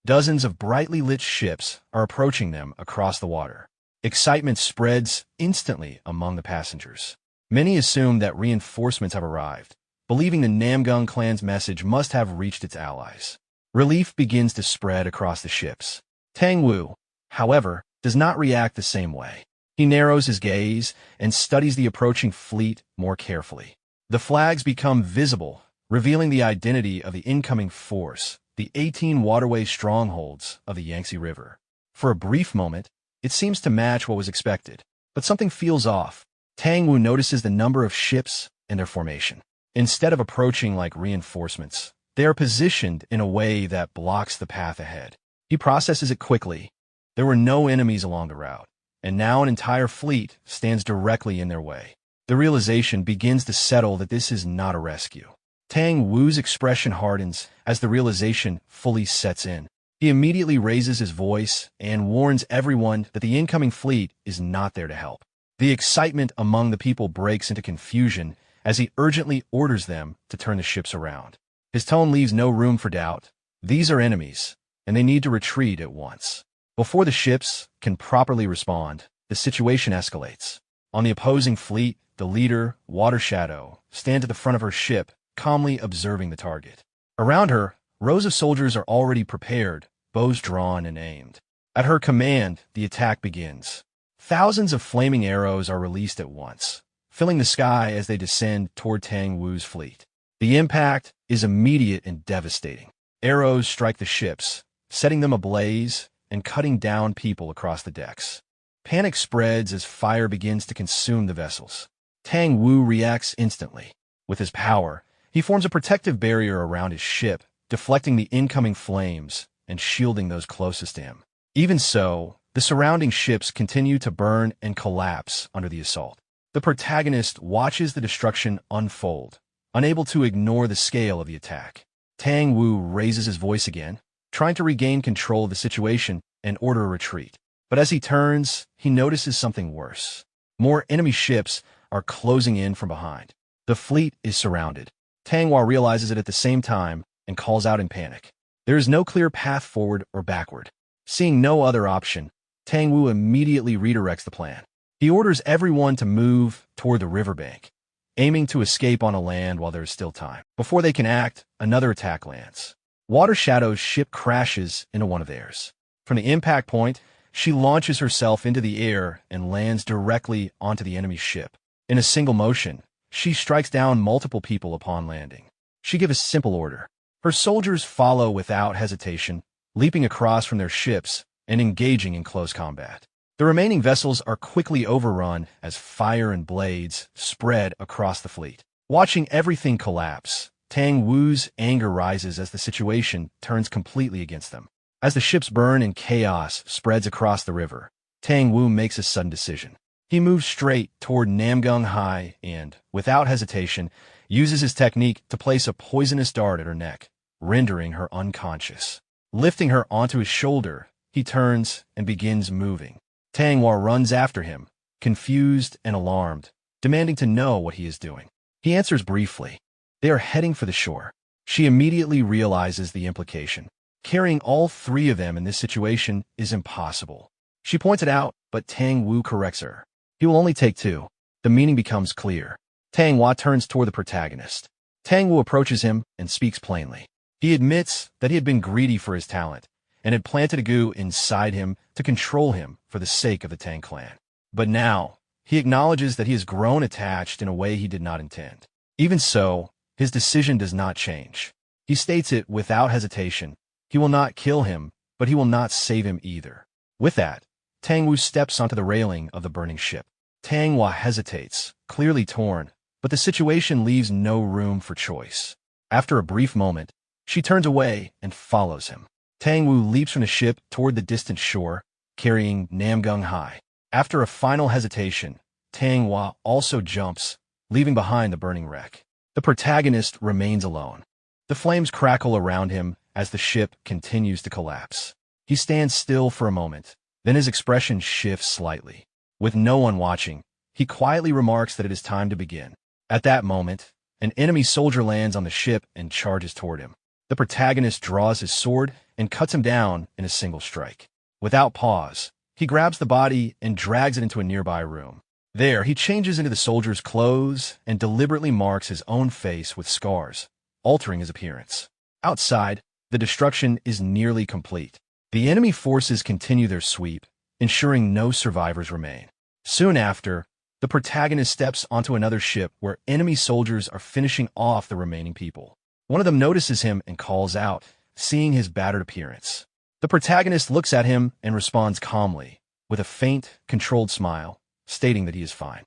Dozens of brightly lit ships are approaching them across the water. Excitement spreads instantly among the passengers. Many assume that reinforcements have arrived, believing the Namgung clan's message must have reached its allies. Relief begins to spread across the ships. Tang Wu, however, does not react the same way. He narrows his gaze and studies the approaching fleet more carefully. The flags become visible, revealing the identity of the incoming force, the 18 waterway strongholds of the Yangtze River. For a brief moment, it seems to match what was expected, but something feels off. Tang Wu notices the number of ships and their formation. Instead of approaching like reinforcements, they are positioned in a way that blocks the path ahead. He processes it quickly. There were no enemies along the route, and now an entire fleet stands directly in their way. The realization begins to settle that this is not a rescue. Tang Wu's expression hardens as the realization fully sets in. He immediately raises his voice and warns everyone that the incoming fleet is not there to help. The excitement among the people breaks into confusion as he urgently orders them to turn the ships around. His tone leaves no room for doubt. These are enemies, and they need to retreat at once. Before the ships can properly respond, the situation escalates. On the opposing fleet, the leader, Water Shadow, stands at the front of her ship, calmly observing the target. Around her, rows of soldiers are already prepared, bows drawn and aimed. At her command, the attack begins. Thousands of flaming arrows are released at once, filling the sky as they descend toward Tang Wu's fleet. The impact is immediate and devastating. Arrows strike the ships, setting them ablaze and cutting down people across the decks. Panic spreads as fire begins to consume the vessels. Tang Wu reacts instantly. With his power, he forms a protective barrier around his ship, deflecting the incoming flames and shielding those closest to him. Even so, the surrounding ships continue to burn and collapse under the assault. The protagonist watches the destruction unfold, unable to ignore the scale of the attack. Tang Wu raises his voice again, trying to regain control of the situation and order a retreat. But as he turns, he notices something worse. More enemy ships are closing in from behind. The fleet is surrounded. Tang Hua realizes it at the same time and calls out in panic. There is no clear path forward or backward. Seeing no other option, Tang Wu immediately redirects the plan. He orders everyone to move toward the riverbank, aiming to escape on a land while there is still time. Before they can act, another attack lands. Water Shadow's ship crashes into one of theirs. From the impact point, she launches herself into the air and lands directly onto the enemy's ship. In a single motion, she strikes down multiple people upon landing. She gives a simple order. Her soldiers follow without hesitation, leaping across from their ships and engaging in close combat. The remaining vessels are quickly overrun as fire and blades spread across the fleet. Watching everything collapse, Tang Wu's anger rises as the situation turns completely against them. As the ships burn and chaos spreads across the river, Tang Wu makes a sudden decision. He moves straight toward Namgung Hai and, without hesitation, uses his technique to place a poisonous dart at her neck, rendering her unconscious. Lifting her onto his shoulder, he turns and begins moving. Tang Wu runs after him, confused and alarmed, demanding to know what he is doing. He answers briefly. They are heading for the shore. She immediately realizes the implication. Carrying all three of them in this situation is impossible. She points it out, but Tang Wu corrects her. He will only take two. The meaning becomes clear. Tang Wu turns toward the protagonist. Tang Wu approaches him and speaks plainly. He admits that he had been greedy for his talent and had planted a goo inside him to control him for the sake of the Tang clan. But now, he acknowledges that he has grown attached in a way he did not intend. Even so, his decision does not change. He states it without hesitation. He will not kill him, but he will not save him either. With that, Tang Wu steps onto the railing of the burning ship. Tang Wu hesitates, clearly torn, but the situation leaves no room for choice. After a brief moment, she turns away and follows him. Tang Wu leaps from the ship toward the distant shore, carrying Namgung Hai. After a final hesitation, Tang Wu also jumps, leaving behind the burning wreck. The protagonist remains alone. The flames crackle around him as the ship continues to collapse. He stands still for a moment, then his expression shifts slightly. With no one watching, he quietly remarks that it is time to begin. At that moment, an enemy soldier lands on the ship and charges toward him. The protagonist draws his sword and cuts him down in a single strike. Without pause, he grabs the body and drags it into a nearby room. There, he changes into the soldier's clothes and deliberately marks his own face with scars, altering his appearance. Outside, the destruction is nearly complete. The enemy forces continue their sweep, ensuring no survivors remain. Soon after, the protagonist steps onto another ship where enemy soldiers are finishing off the remaining people. One of them notices him and calls out, seeing his battered appearance. The protagonist looks at him and responds calmly, with a faint, controlled smile, stating that he is fine.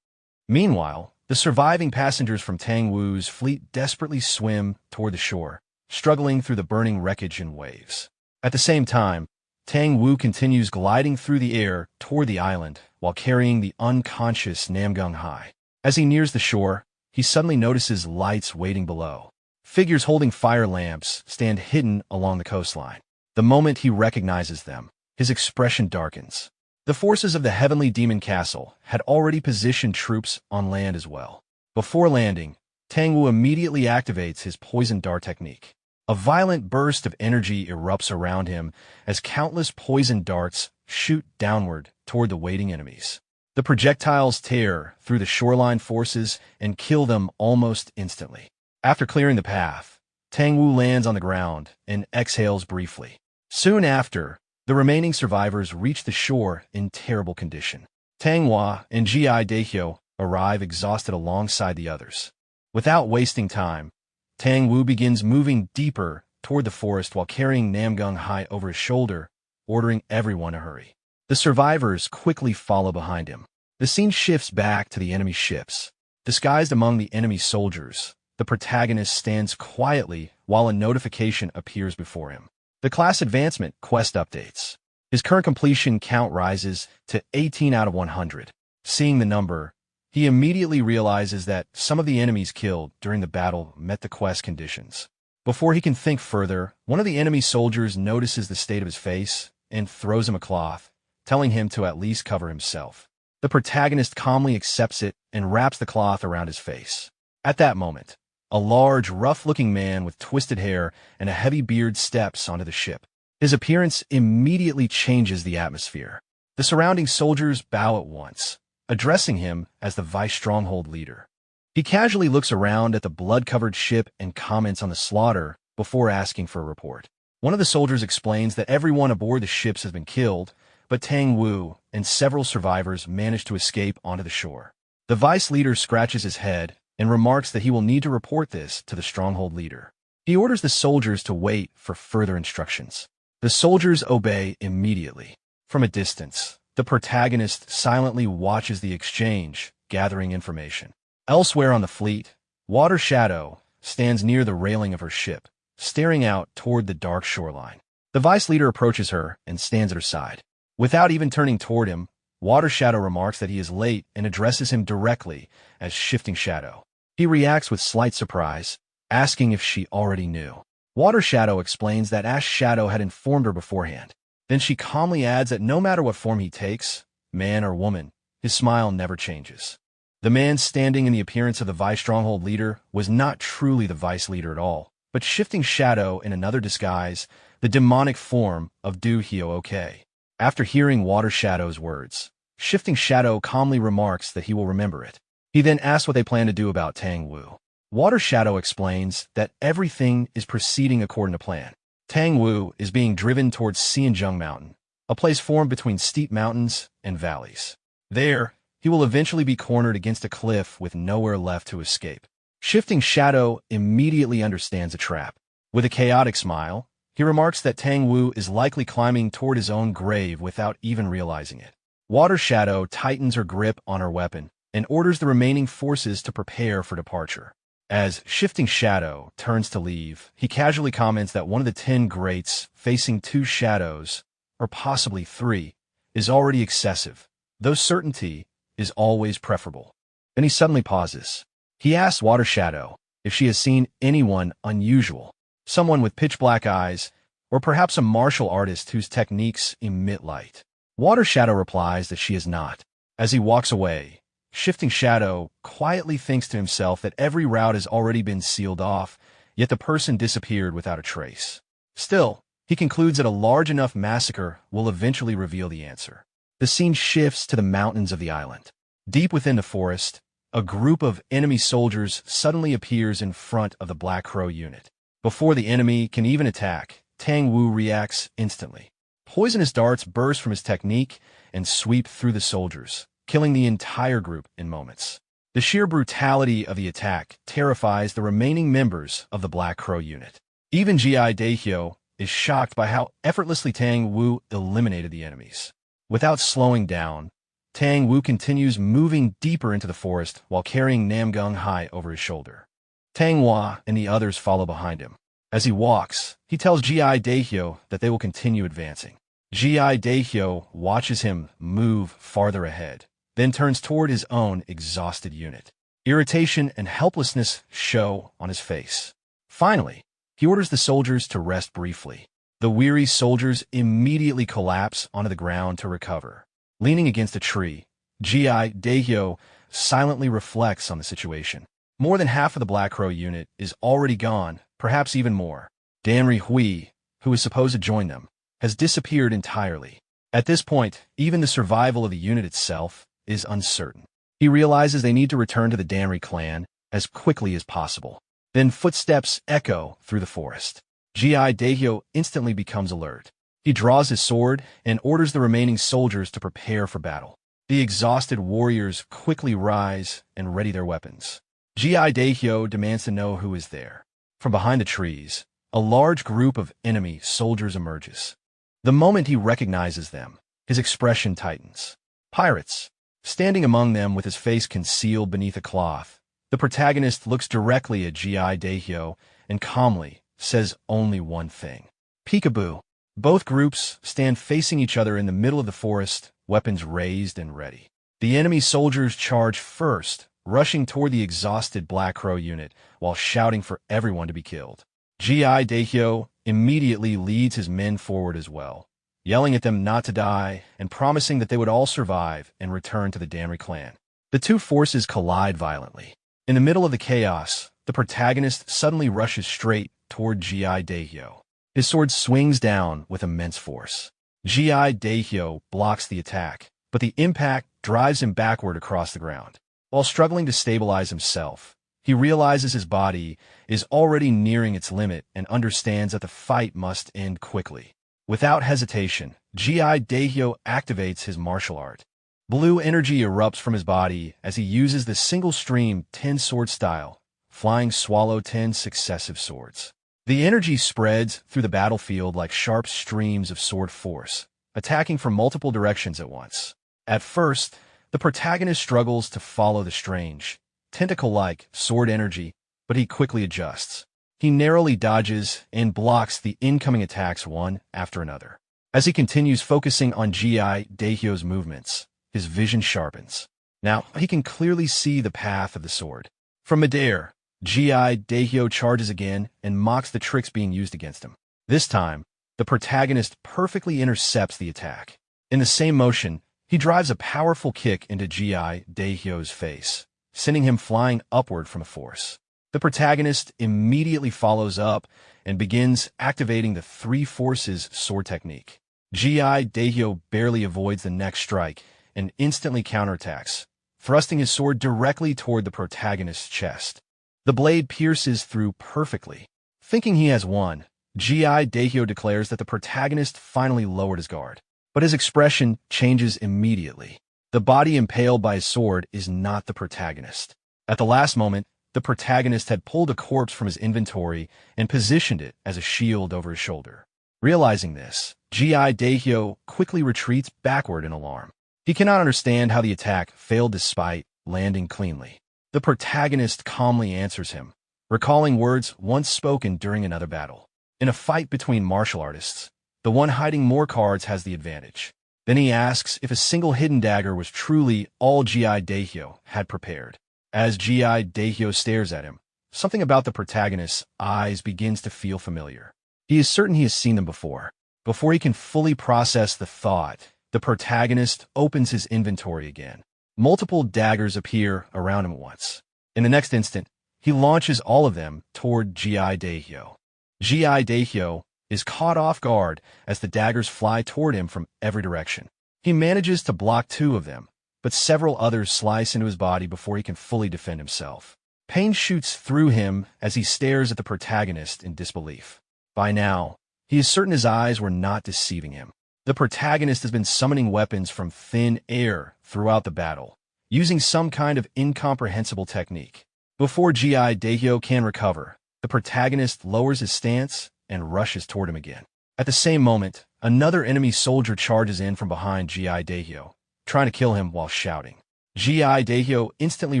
Meanwhile, the surviving passengers from Tang Wu's fleet desperately swim toward the shore, struggling through the burning wreckage and waves. At the same time, Tang Wu continues gliding through the air toward the island while carrying the unconscious Namgung Hai. As he nears the shore, he suddenly notices lights waiting below. Figures holding fire lamps stand hidden along the coastline. The moment he recognizes them, his expression darkens. The forces of the Heavenly Demon Castle had already positioned troops on land as well. Before landing, Tang Wu immediately activates his poison dart technique. A violent burst of energy erupts around him as countless poison darts shoot downward toward the waiting enemies. The projectiles tear through the shoreline forces and kill them almost instantly. After clearing the path, Tang Wu lands on the ground and exhales briefly. Soon after, the remaining survivors reach the shore in terrible condition. Tang Wu and Ji Daehyo arrive exhausted alongside the others. Without wasting time, Tang Wu begins moving deeper toward the forest while carrying Namgung Hai over his shoulder, ordering everyone to hurry. The survivors quickly follow behind him. The scene shifts back to the enemy ships. Disguised among the enemy soldiers, the protagonist stands quietly while a notification appears before him. The class advancement quest updates. His current completion count rises to 18 out of 100. Seeing the number, he immediately realizes that some of the enemies killed during the battle met the quest conditions. Before he can think further, one of the enemy soldiers notices the state of his face and throws him a cloth, telling him to at least cover himself. The protagonist calmly accepts it and wraps the cloth around his face. At that moment, a large, rough-looking man with twisted hair and a heavy beard steps onto the ship. His appearance immediately changes the atmosphere. The surrounding soldiers bow at once, addressing him as the Vice Stronghold leader. He casually looks around at the blood-covered ship and comments on the slaughter before asking for a report. One of the soldiers explains that everyone aboard the ships has been killed, but Tang Wu and several survivors managed to escape onto the shore. The vice leader scratches his head and remarks that he will need to report this to the stronghold leader. He orders the soldiers to wait for further instructions. The soldiers obey immediately. From a distance, the protagonist silently watches the exchange, gathering information. Elsewhere on the fleet, Water Shadow stands near the railing of her ship, staring out toward the dark shoreline. The vice leader approaches her and stands at her side. Without even turning toward him, Water Shadow remarks that he is late and addresses him directly as Shifting Shadow. He reacts with slight surprise, asking if she already knew. Water Shadow explains that Ash Shadow had informed her beforehand. Then she calmly adds that no matter what form he takes, man or woman, his smile never changes. The man standing in the appearance of the Vice Stronghold leader was not truly the Vice leader at all, but Shifting Shadow in another disguise, the demonic form of Du Hyo-ok. After hearing Water Shadow's words, Shifting Shadow calmly remarks that he will remember it. He then asks what they plan to do about Tang Wu. Water Shadow explains that everything is proceeding according to plan. Tang Wu is being driven towards Xianzheng Mountain, a place formed between steep mountains and valleys. There, he will eventually be cornered against a cliff with nowhere left to escape. Shifting Shadow immediately understands the trap. With a chaotic smile, he remarks that Tang Wu is likely climbing toward his own grave without even realizing it. Water Shadow tightens her grip on her weapon and orders the remaining forces to prepare for departure. As Shifting Shadow turns to leave, he casually comments that one of the 10 greats facing 2 shadows, or possibly 3, is already excessive, though certainty is always preferable. Then he suddenly pauses. He asks Water Shadow if she has seen anyone unusual, someone with pitch-black eyes, or perhaps a martial artist whose techniques emit light. Water Shadow replies that she is not. As he walks away, Shifting Shadow quietly thinks to himself that every route has already been sealed off, yet the person disappeared without a trace. Still, he concludes that a large enough massacre will eventually reveal the answer. The scene shifts to the mountains of the island. Deep within the forest, a group of enemy soldiers suddenly appears in front of the Black Crow unit. Before the enemy can even attack, Tang Wu reacts instantly. Poisonous darts burst from his technique and sweep through the soldiers, killing the entire group in moments. The sheer brutality of the attack terrifies the remaining members of the Black Crow unit. Even G.I. Daehyo is shocked by how effortlessly Tang Wu eliminated the enemies. Without slowing down, Tang Wu continues moving deeper into the forest while carrying Namgung high over his shoulder. Tang Hua and the others follow behind him. As he walks, he tells G.I. Daehyo that they will continue advancing. G.I. Daehyo watches him move farther ahead, then turns toward his own exhausted unit. Irritation and helplessness show on his face. Finally, he orders the soldiers to rest briefly. The weary soldiers immediately collapse onto the ground to recover. Leaning against a tree, G.I. Daehyo silently reflects on the situation. More than half of the Black Crow unit is already gone, perhaps even more. Danri Hui, who is supposed to join them, has disappeared entirely. At this point, even the survival of the unit itself is uncertain. He realizes they need to return to the Danri clan as quickly as possible. Then footsteps echo through the forest. G.I. Daehyo instantly becomes alert. He draws his sword and orders the remaining soldiers to prepare for battle. The exhausted warriors quickly rise and ready their weapons. G.I. Daehyo demands to know who is there. From behind the trees, a large group of enemy soldiers emerges. The moment he recognizes them, his expression tightens. Pirates. Standing among them with his face concealed beneath a cloth, the protagonist looks directly at G.I. Daehyo and calmly says only one thing. Peekaboo. Both groups stand facing each other in the middle of the forest, weapons raised and ready. The enemy soldiers charge first, rushing toward the exhausted Black Crow unit while shouting for everyone to be killed. G.I. Daehyo immediately leads his men forward as well, yelling at them not to die and promising that they would all survive and return to the Danri clan. The two forces collide violently. In the middle of the chaos, the protagonist suddenly rushes straight toward G.I. Daehyo. His sword swings down with immense force. Daehyo blocks the attack, but the impact drives him backward across the ground. While struggling to stabilize himself, he realizes his body is already nearing its limit and understands that the fight must end quickly. Without hesitation, Daehyo activates his martial art. Blue energy erupts from his body as he uses the single-stream 10-sword style, flying swallow 10 successive swords. The energy spreads through the battlefield like sharp streams of sword force, attacking from multiple directions at once. At first, the protagonist struggles to follow the strange, tentacle-like sword energy, but he quickly adjusts. He narrowly dodges and blocks the incoming attacks one after another. As he continues focusing on Daehyo's movements, his vision sharpens. Now, he can clearly see the path of the sword. From midair, Daehyo charges again and mocks the tricks being used against him. This time, the protagonist perfectly intercepts the attack. In the same motion, he drives a powerful kick into Daehyo's face, sending him flying upward from a force. The protagonist immediately follows up and begins activating the three forces sword technique. Daehyo barely avoids the next strike and instantly counterattacks, thrusting his sword directly toward the protagonist's chest. The blade pierces through perfectly. Thinking he has won, Daehyo declares that the protagonist finally lowered his guard. But his expression changes immediately. The body impaled by his sword is not the protagonist. At the last moment, the protagonist had pulled a corpse from his inventory and positioned it as a shield over his shoulder. Realizing this, Daehyo quickly retreats backward in alarm. He cannot understand how the attack failed despite landing cleanly. The protagonist calmly answers him, recalling words once spoken during another battle. In a fight between martial artists, the one hiding more cards has the advantage. Then he asks if a single hidden dagger was truly all Daehyo had prepared. As Daehyo stares at him, something about the protagonist's eyes begins to feel familiar. He is certain he has seen them before. Before he can fully process the thought, the protagonist opens his inventory again. Multiple daggers appear around him at once. In the next instant, he launches all of them toward Daehyo. Daehyo is caught off guard as the daggers fly toward him from every direction. He manages to block two of them, but several others slice into his body before he can fully defend himself. Pain shoots through him as he stares at the protagonist in disbelief. By now, he is certain his eyes were not deceiving him. The protagonist has been summoning weapons from thin air throughout the battle, using some kind of incomprehensible technique. Before Daehyo can recover, the protagonist lowers his stance and rushes toward him again. At the same moment, another enemy soldier charges in from behind Daehyo, trying to kill him while shouting. Daehyo instantly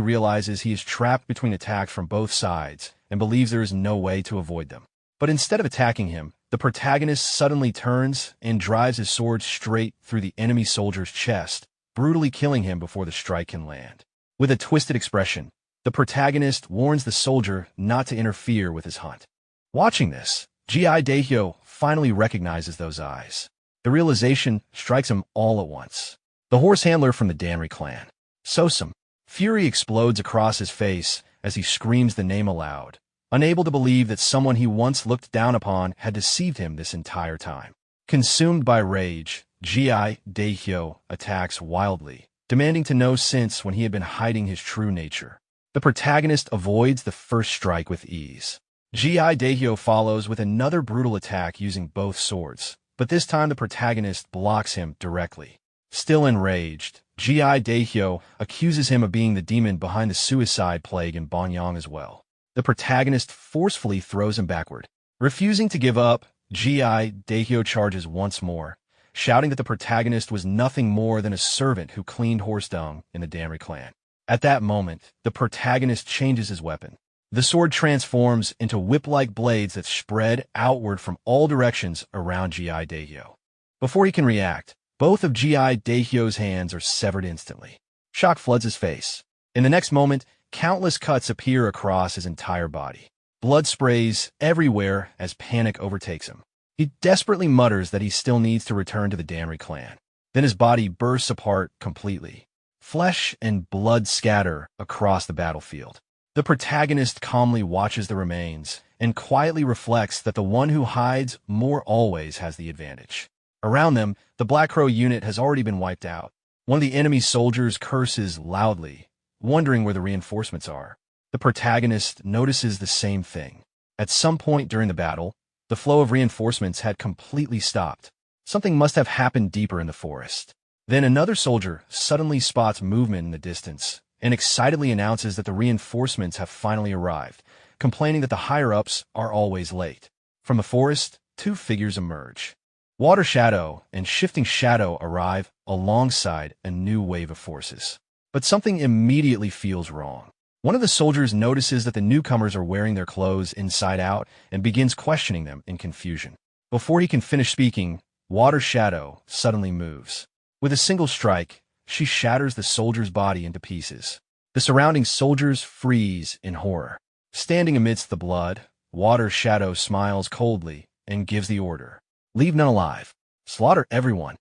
realizes he is trapped between attacks from both sides and believes there is no way to avoid them. But instead of attacking him, the protagonist suddenly turns and drives his sword straight through the enemy soldier's chest, brutally killing him before the strike can land. With a twisted expression, the protagonist warns the soldier not to interfere with his hunt. Watching this, Daehyo finally recognizes those eyes. The realization strikes him all at once. The horse handler from the Danri clan. Sosum. Fury explodes across his face as he screams the name aloud, unable to believe that someone he once looked down upon had deceived him this entire time. Consumed by rage, Daehyo attacks wildly, demanding to know since when he had been hiding his true nature. The protagonist avoids the first strike with ease. Daehyo follows with another brutal attack using both swords, but this time the protagonist blocks him directly. Still enraged, Daehyo accuses him of being the demon behind the suicide plague in Bonyang as well. The protagonist forcefully throws him backward. Refusing to give up, Daehyo charges once more, shouting that the protagonist was nothing more than a servant who cleaned horse dung in the Danri clan. At that moment, the protagonist changes his weapon. The sword transforms into whip-like blades that spread outward from all directions around Daehyo. Before he can react, both of Daehyo's hands are severed instantly. Shock floods his face. In the next moment, countless cuts appear across his entire body. Blood sprays everywhere as panic overtakes him. He desperately mutters that he still needs to return to the Danri clan. Then his body bursts apart completely. Flesh and blood scatter across the battlefield. The protagonist calmly watches the remains and quietly reflects that the one who hides more always has the advantage. Around them, the Black Crow unit has already been wiped out. One of the enemy soldiers curses loudly, wondering where the reinforcements are. The protagonist notices the same thing. At some point during the battle, the flow of reinforcements had completely stopped. Something must have happened deeper in the forest. Then another soldier suddenly spots movement in the distance and excitedly announces that the reinforcements have finally arrived, complaining that the higher-ups are always late. From the forest, two figures emerge. Water Shadow and Shifting Shadow arrive alongside a new wave of forces. But something immediately feels wrong. One of the soldiers notices that the newcomers are wearing their clothes inside out and begins questioning them in confusion. Before he can finish speaking, Water Shadow suddenly moves. With a single strike, she shatters the soldier's body into pieces. The surrounding soldiers freeze in horror. Standing amidst the blood, Water Shadow smiles coldly and gives the order. Leave none alive. Slaughter everyone.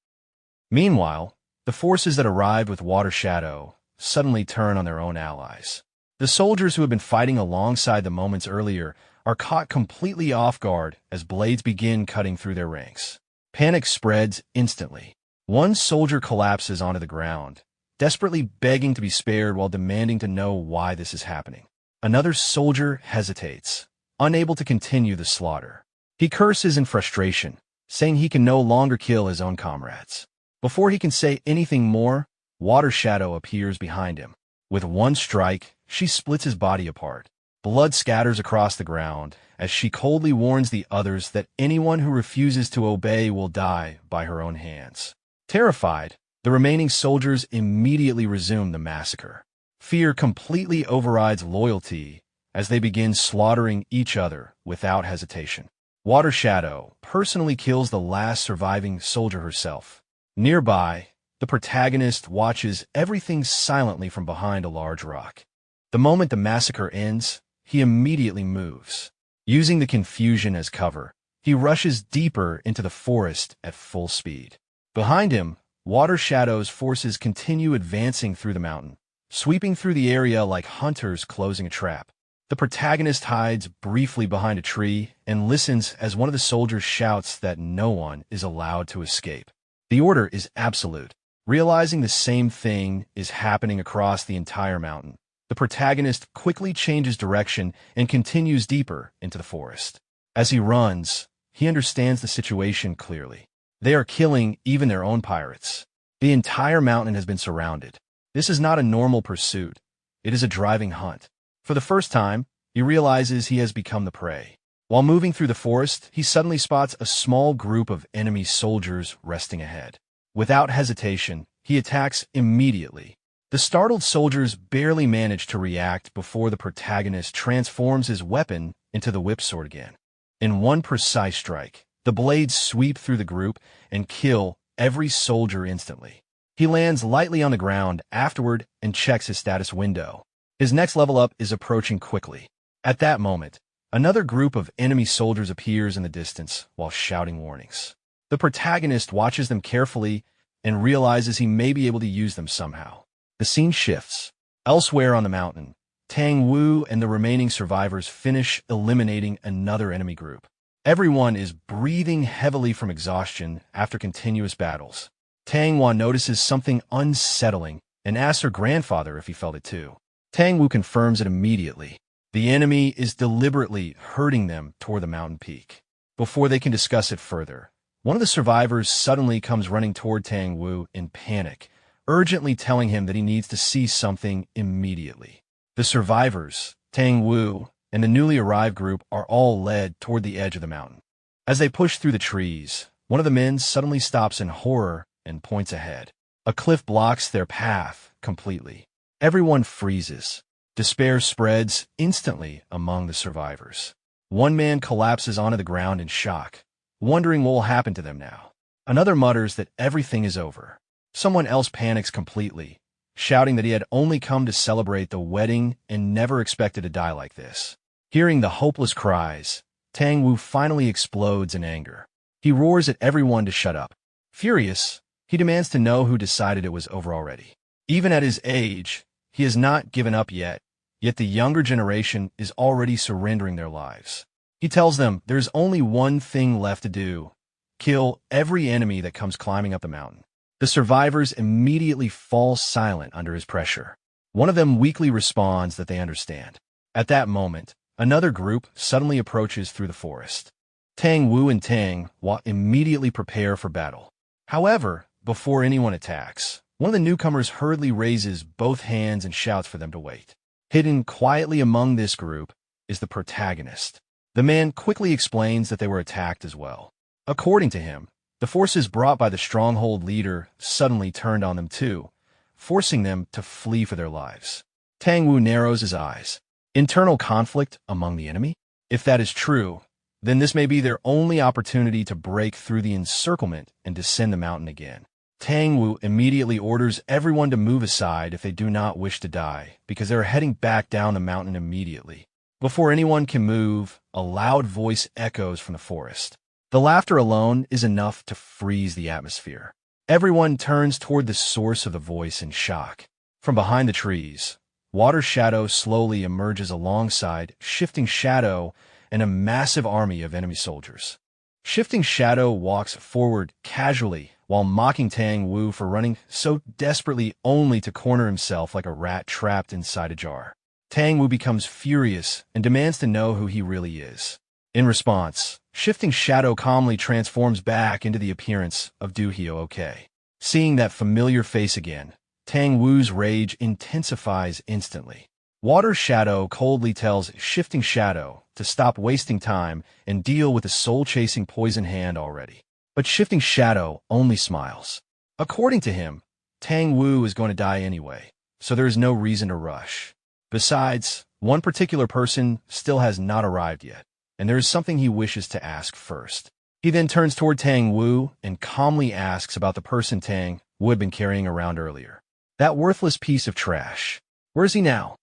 Meanwhile, the forces that arrived with Water Shadow suddenly turn on their own allies. The soldiers who had been fighting alongside them moments earlier are caught completely off guard as blades begin cutting through their ranks. Panic spreads instantly. One soldier collapses onto the ground, desperately begging to be spared while demanding to know why this is happening. Another soldier hesitates, unable to continue the slaughter. He curses in frustration, saying he can no longer kill his own comrades. Before he can say anything more, Water Shadow appears behind him. With one strike, she splits his body apart. Blood scatters across the ground as she coldly warns the others that anyone who refuses to obey will die by her own hands. Terrified, the remaining soldiers immediately resume the massacre. Fear completely overrides loyalty as they begin slaughtering each other without hesitation. Water Shadow personally kills the last surviving soldier herself. Nearby, the protagonist watches everything silently from behind a large rock. The moment the massacre ends, he immediately moves. Using the confusion as cover, he rushes deeper into the forest at full speed. Behind him, Water Shadow's forces continue advancing through the mountain, sweeping through the area like hunters closing a trap. The protagonist hides briefly behind a tree and listens as one of the soldiers shouts that no one is allowed to escape. The order is absolute. Realizing the same thing is happening across the entire mountain, the protagonist quickly changes direction and continues deeper into the forest. As he runs, he understands the situation clearly. They are killing even their own pirates. The entire mountain has been surrounded. This is not a normal pursuit. It is a driving hunt. For the first time, he realizes he has become the prey. While moving through the forest, he suddenly spots a small group of enemy soldiers resting ahead. Without hesitation, he attacks immediately. The startled soldiers barely manage to react before the protagonist transforms his weapon into the whip sword again. In one precise strike, the blades sweep through the group and kill every soldier instantly. He lands lightly on the ground afterward and checks his status window. His next level up is approaching quickly. At that moment, another group of enemy soldiers appears in the distance while shouting warnings. The protagonist watches them carefully and realizes he may be able to use them somehow. The scene shifts. Elsewhere on the mountain, Tang Wu and the remaining survivors finish eliminating another enemy group. Everyone is breathing heavily from exhaustion after continuous battles. Tang Wu notices something unsettling and asks her grandfather if he felt it too. Tang Wu confirms it immediately. The enemy is deliberately herding them toward the mountain peak. Before they can discuss it further, one of the survivors suddenly comes running toward Tang Wu in panic, urgently telling him that he needs to see something immediately. The survivors, Tang Wu, and the newly arrived group are all led toward the edge of the mountain. As they push through the trees, one of the men suddenly stops in horror and points ahead. A cliff blocks their path completely. Everyone freezes. Despair spreads instantly among the survivors. One man collapses onto the ground in shock, wondering what will happen to them now. Another mutters that everything is over. Someone else panics completely, shouting that he had only come to celebrate the wedding and never expected to die like this. Hearing the hopeless cries, Tang Wu finally explodes in anger. He roars at everyone to shut up. Furious, he demands to know who decided it was over already. Even at his age, he has not given up yet the younger generation is already surrendering their lives. He tells them there's only one thing left to do, kill every enemy that comes climbing up the mountain. The survivors immediately fall silent under his pressure. One of them weakly responds that they understand. At that moment, another group suddenly approaches through the forest. Tang Wu and Tang Hua immediately prepare for battle. However, before anyone attacks, one of the newcomers hurriedly raises both hands and shouts for them to wait. Hidden quietly among this group is the protagonist. The man quickly explains that they were attacked as well. According to him, the forces brought by the stronghold leader suddenly turned on them too, forcing them to flee for their lives. Tang Wu narrows his eyes. Internal conflict among the enemy? If that is true, then this may be their only opportunity to break through the encirclement and descend the mountain again. Tang Wu immediately orders everyone to move aside if they do not wish to die, because they are heading back down the mountain immediately. Before anyone can move, a loud voice echoes from the forest. The laughter alone is enough to freeze the atmosphere. Everyone turns toward the source of the voice in shock. From behind the trees, Water Shadow slowly emerges alongside Shifting Shadow and a massive army of enemy soldiers. Shifting Shadow walks forward casually while mocking Tang Wu for running so desperately only to corner himself like a rat trapped inside a jar. Tang Wu becomes furious and demands to know who he really is. In response, Shifting Shadow calmly transforms back into the appearance of Du Hyo-ok. Seeing that familiar face again, Tang Wu's rage intensifies instantly. Water Shadow coldly tells Shifting Shadow to stop wasting time and deal with the soul-chasing poison hand already. But Shifting Shadow only smiles. According to him, Tang Wu is going to die anyway, so there is no reason to rush. Besides, one particular person still has not arrived yet, and there is something he wishes to ask first. He then turns toward Tang Wu and calmly asks about the person Tang Wu had been carrying around earlier. That worthless piece of trash. Where is he now?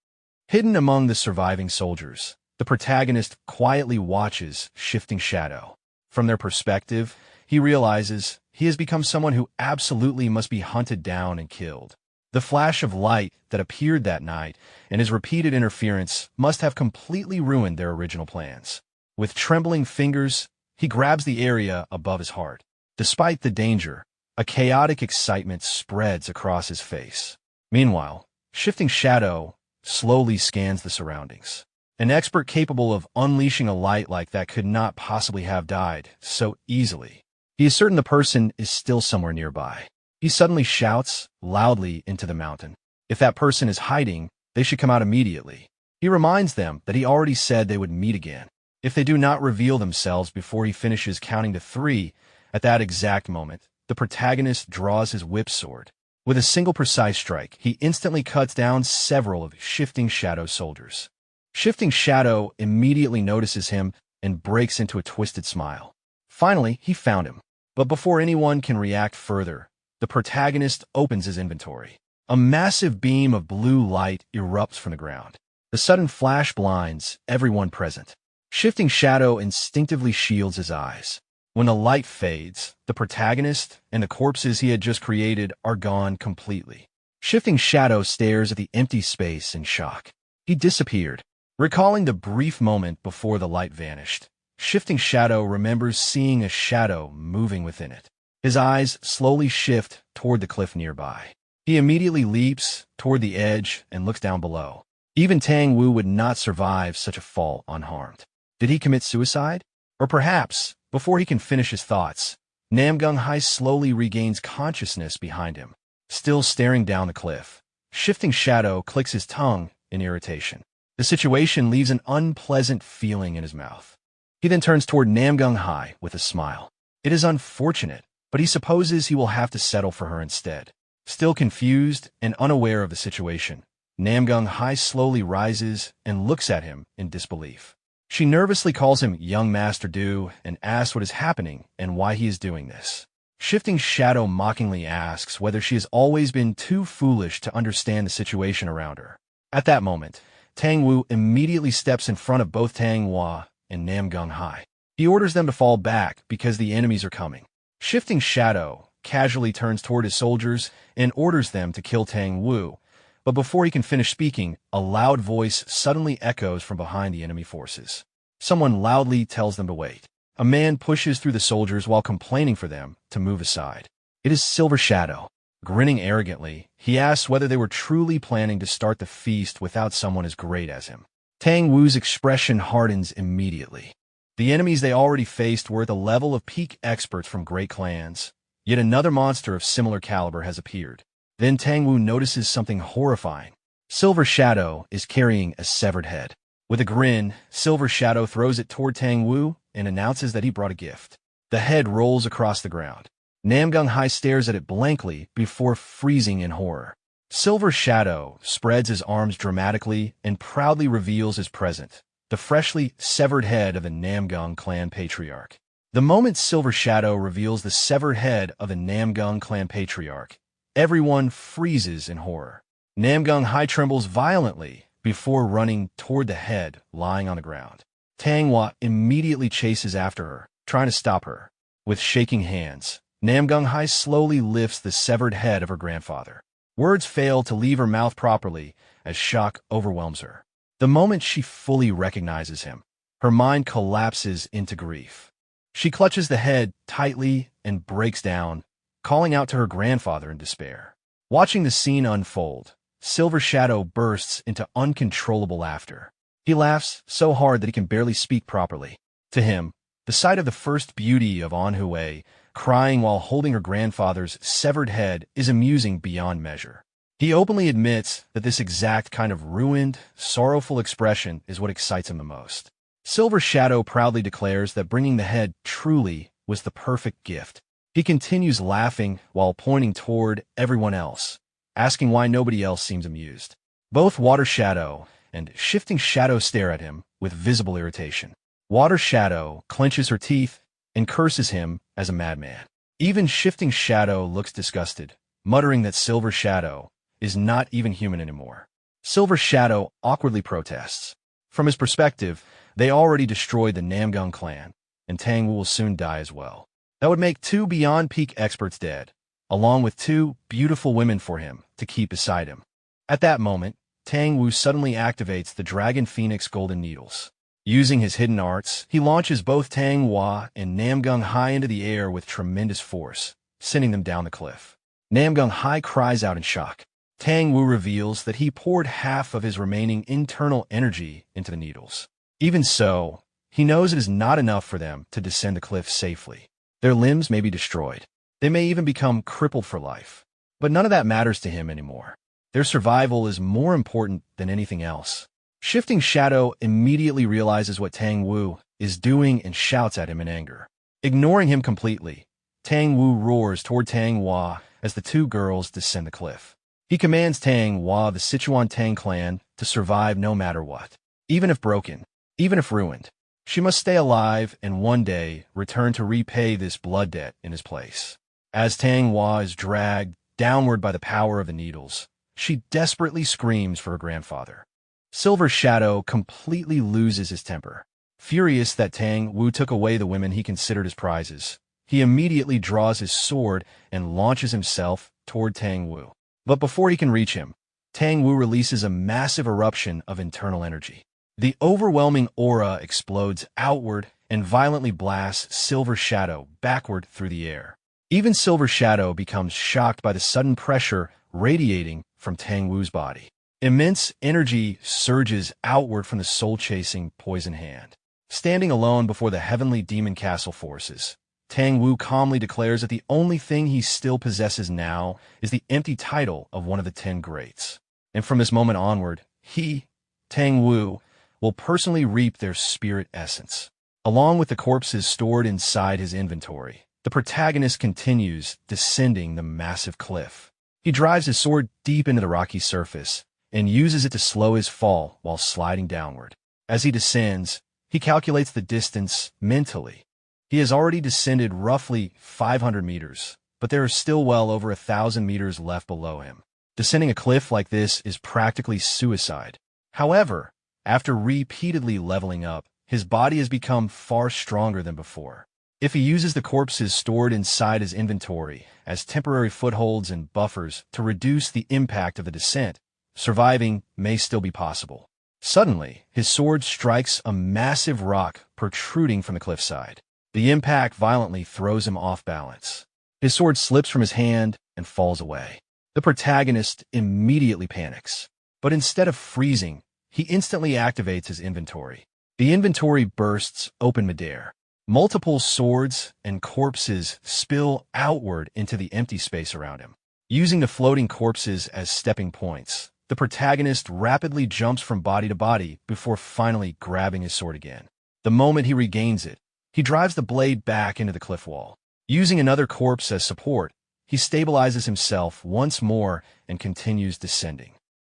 Hidden among the surviving soldiers, the protagonist quietly watches Shifting Shadow. From their perspective, he realizes he has become someone who absolutely must be hunted down and killed. The flash of light that appeared that night and his repeated interference must have completely ruined their original plans. With trembling fingers, he grabs the area above his heart. Despite the danger, a chaotic excitement spreads across his face. Meanwhile, Shifting Shadow slowly scans the surroundings. An expert capable of unleashing a light like that could not possibly have died so easily. He is certain the person is still somewhere nearby. He suddenly shouts loudly into the mountain. If that person is hiding, they should come out immediately. He reminds them that he already said they would meet again. If they do not reveal themselves before he finishes counting to 3, at that exact moment, the protagonist draws his whip sword. With a single precise strike, he instantly cuts down several of Shifting Shadow's soldiers. Shifting Shadow immediately notices him and breaks into a twisted smile. Finally, he found him. But before anyone can react further, the protagonist opens his inventory. A massive beam of blue light erupts from the ground. The sudden flash blinds everyone present. Shifting Shadow instinctively shields his eyes. When the light fades, the protagonist and the corpses he had just created are gone completely. Shifting Shadow stares at the empty space in shock. He disappeared. Recalling the brief moment before the light vanished, Shifting Shadow remembers seeing a shadow moving within it. His eyes slowly shift toward the cliff nearby. He immediately leaps toward the edge and looks down below. Even Tang Wu would not survive such a fall unharmed. Did he commit suicide? Or perhaps, before he can finish his thoughts, Namgung Hai slowly regains consciousness behind him. Still staring down the cliff, Shifting Shadow clicks his tongue in irritation. The situation leaves an unpleasant feeling in his mouth. He then turns toward Namgung Hai with a smile. It is unfortunate, but he supposes he will have to settle for her instead. Still confused and unaware of the situation, Namgung Hai slowly rises and looks at him in disbelief. She nervously calls him Young Master Du and asks what is happening and why he is doing this. Shifting Shadow mockingly asks whether she has always been too foolish to understand the situation around her. At that moment, Tang Wu immediately steps in front of both Tang Hua and Namgung Hai. He orders them to fall back because the enemies are coming. Shifting Shadow casually turns toward his soldiers and orders them to kill Tang Wu, but before he can finish speaking, a loud voice suddenly echoes from behind the enemy forces. Someone loudly tells them to wait. a man pushes through the soldiers while complaining for them to move aside. It is Silver Shadow. Grinning arrogantly, he asks whether they were truly planning to start the feast without someone as great as him. Tang Wu's expression hardens immediately. The enemies they already faced were at the level of peak experts from great clans, yet another monster of similar caliber has appeared. Then Tang Wu notices something horrifying. Silver Shadow is carrying a severed head. With a grin, Silver Shadow throws it toward Tang Wu and announces that he brought a gift. The head rolls across the ground. Namgung Hai stares at it blankly before freezing in horror. Silver Shadow spreads his arms dramatically and proudly reveals his present, the freshly severed head of the Namgung clan patriarch. The moment Silver Shadow reveals the severed head of the Namgung clan patriarch, everyone freezes in horror. Namgung Hai trembles violently before running toward the head lying on the ground. Tang Hua immediately chases after her, trying to stop her. With shaking hands, Namgung Hai slowly lifts the severed head of her grandfather. Words fail to leave her mouth properly as shock overwhelms her. The moment she fully recognizes him, her mind collapses into grief. She clutches the head tightly and breaks down, calling out to her grandfather in despair. Watching the scene unfold, Silver Shadow bursts into uncontrollable laughter. He laughs so hard that he can barely speak properly. To him, the sight of the first beauty of Anhui crying while holding her grandfather's severed head is amusing beyond measure. He openly admits that this exact kind of ruined, sorrowful expression is what excites him the most. Silver Shadow proudly declares that bringing the head truly was the perfect gift. He continues laughing while pointing toward everyone else, asking why nobody else seems amused. Both Water Shadow and Shifting Shadow stare at him with visible irritation. Water Shadow clenches her teeth and curses him as a madman. Even Shifting Shadow looks disgusted, muttering that Silver Shadow is not even human anymore. Silver Shadow awkwardly protests. From his perspective, they already destroyed the Namgung clan, and Tang Wu will soon die as well. That would make 2 beyond peak experts dead, along with 2 beautiful women for him to keep beside him. At that moment, Tang Wu suddenly activates the Dragon Phoenix Golden Needles. Using his hidden arts, he launches both Tang Hua and Namgung Hai into the air with tremendous force, sending them down the cliff. Namgung Hai cries out in shock. Tang Wu reveals that he poured half of his remaining internal energy into the needles. Even so, he knows it is not enough for them to descend the cliff safely. Their limbs may be destroyed. They may even become crippled for life. But none of that matters to him anymore. Their survival is more important than anything else. Shifting Shadow immediately realizes what Tang Wu is doing and shouts at him in anger. Ignoring him completely, Tang Wu roars toward Tang Hua as the 2 girls descend the cliff. He commands Tang Hua of the Sichuan Tang clan to survive no matter what. Even if broken, even if ruined, she must stay alive and one day return to repay this blood debt in his place. As Tang Hua is dragged downward by the power of the needles, she desperately screams for her grandfather. Silver Shadow completely loses his temper. Furious that Tang Wu took away the women he considered his prizes, he immediately draws his sword and launches himself toward Tang Wu. But before he can reach him, Tang Wu releases a massive eruption of internal energy. The overwhelming aura explodes outward and violently blasts Silver Shadow backward through the air. Even Silver Shadow becomes shocked by the sudden pressure radiating from Tang Wu's body. Immense energy surges outward from the soul-chasing poison hand. Standing alone before the heavenly demon castle forces, Tang Wu calmly declares that the only thing he still possesses now is the empty title of one of the 10 greats. And from this moment onward, he, Tang Wu, will personally reap their spirit essence. Along with the corpses stored inside his inventory, the protagonist continues descending the massive cliff. He drives his sword deep into the rocky surface and uses it to slow his fall while sliding downward. As he descends, he calculates the distance mentally. He has already descended roughly 500 meters, but there are still well over 1,000 meters left below him. Descending a cliff like this is practically suicide. However, after repeatedly leveling up, his body has become far stronger than before. If he uses the corpses stored inside his inventory as temporary footholds and buffers to reduce the impact of the descent, surviving may still be possible. Suddenly, his sword strikes a massive rock protruding from the cliffside. The impact violently throws him off balance. His sword slips from his hand and falls away. The protagonist immediately panics. But instead of freezing, he instantly activates his inventory. The inventory bursts open midair. Multiple swords and corpses spill outward into the empty space around him. Using the floating corpses as stepping points, the protagonist rapidly jumps from body to body before finally grabbing his sword again. The moment he regains it, he drives the blade back into the cliff wall. Using another corpse as support, he stabilizes himself once more and continues descending.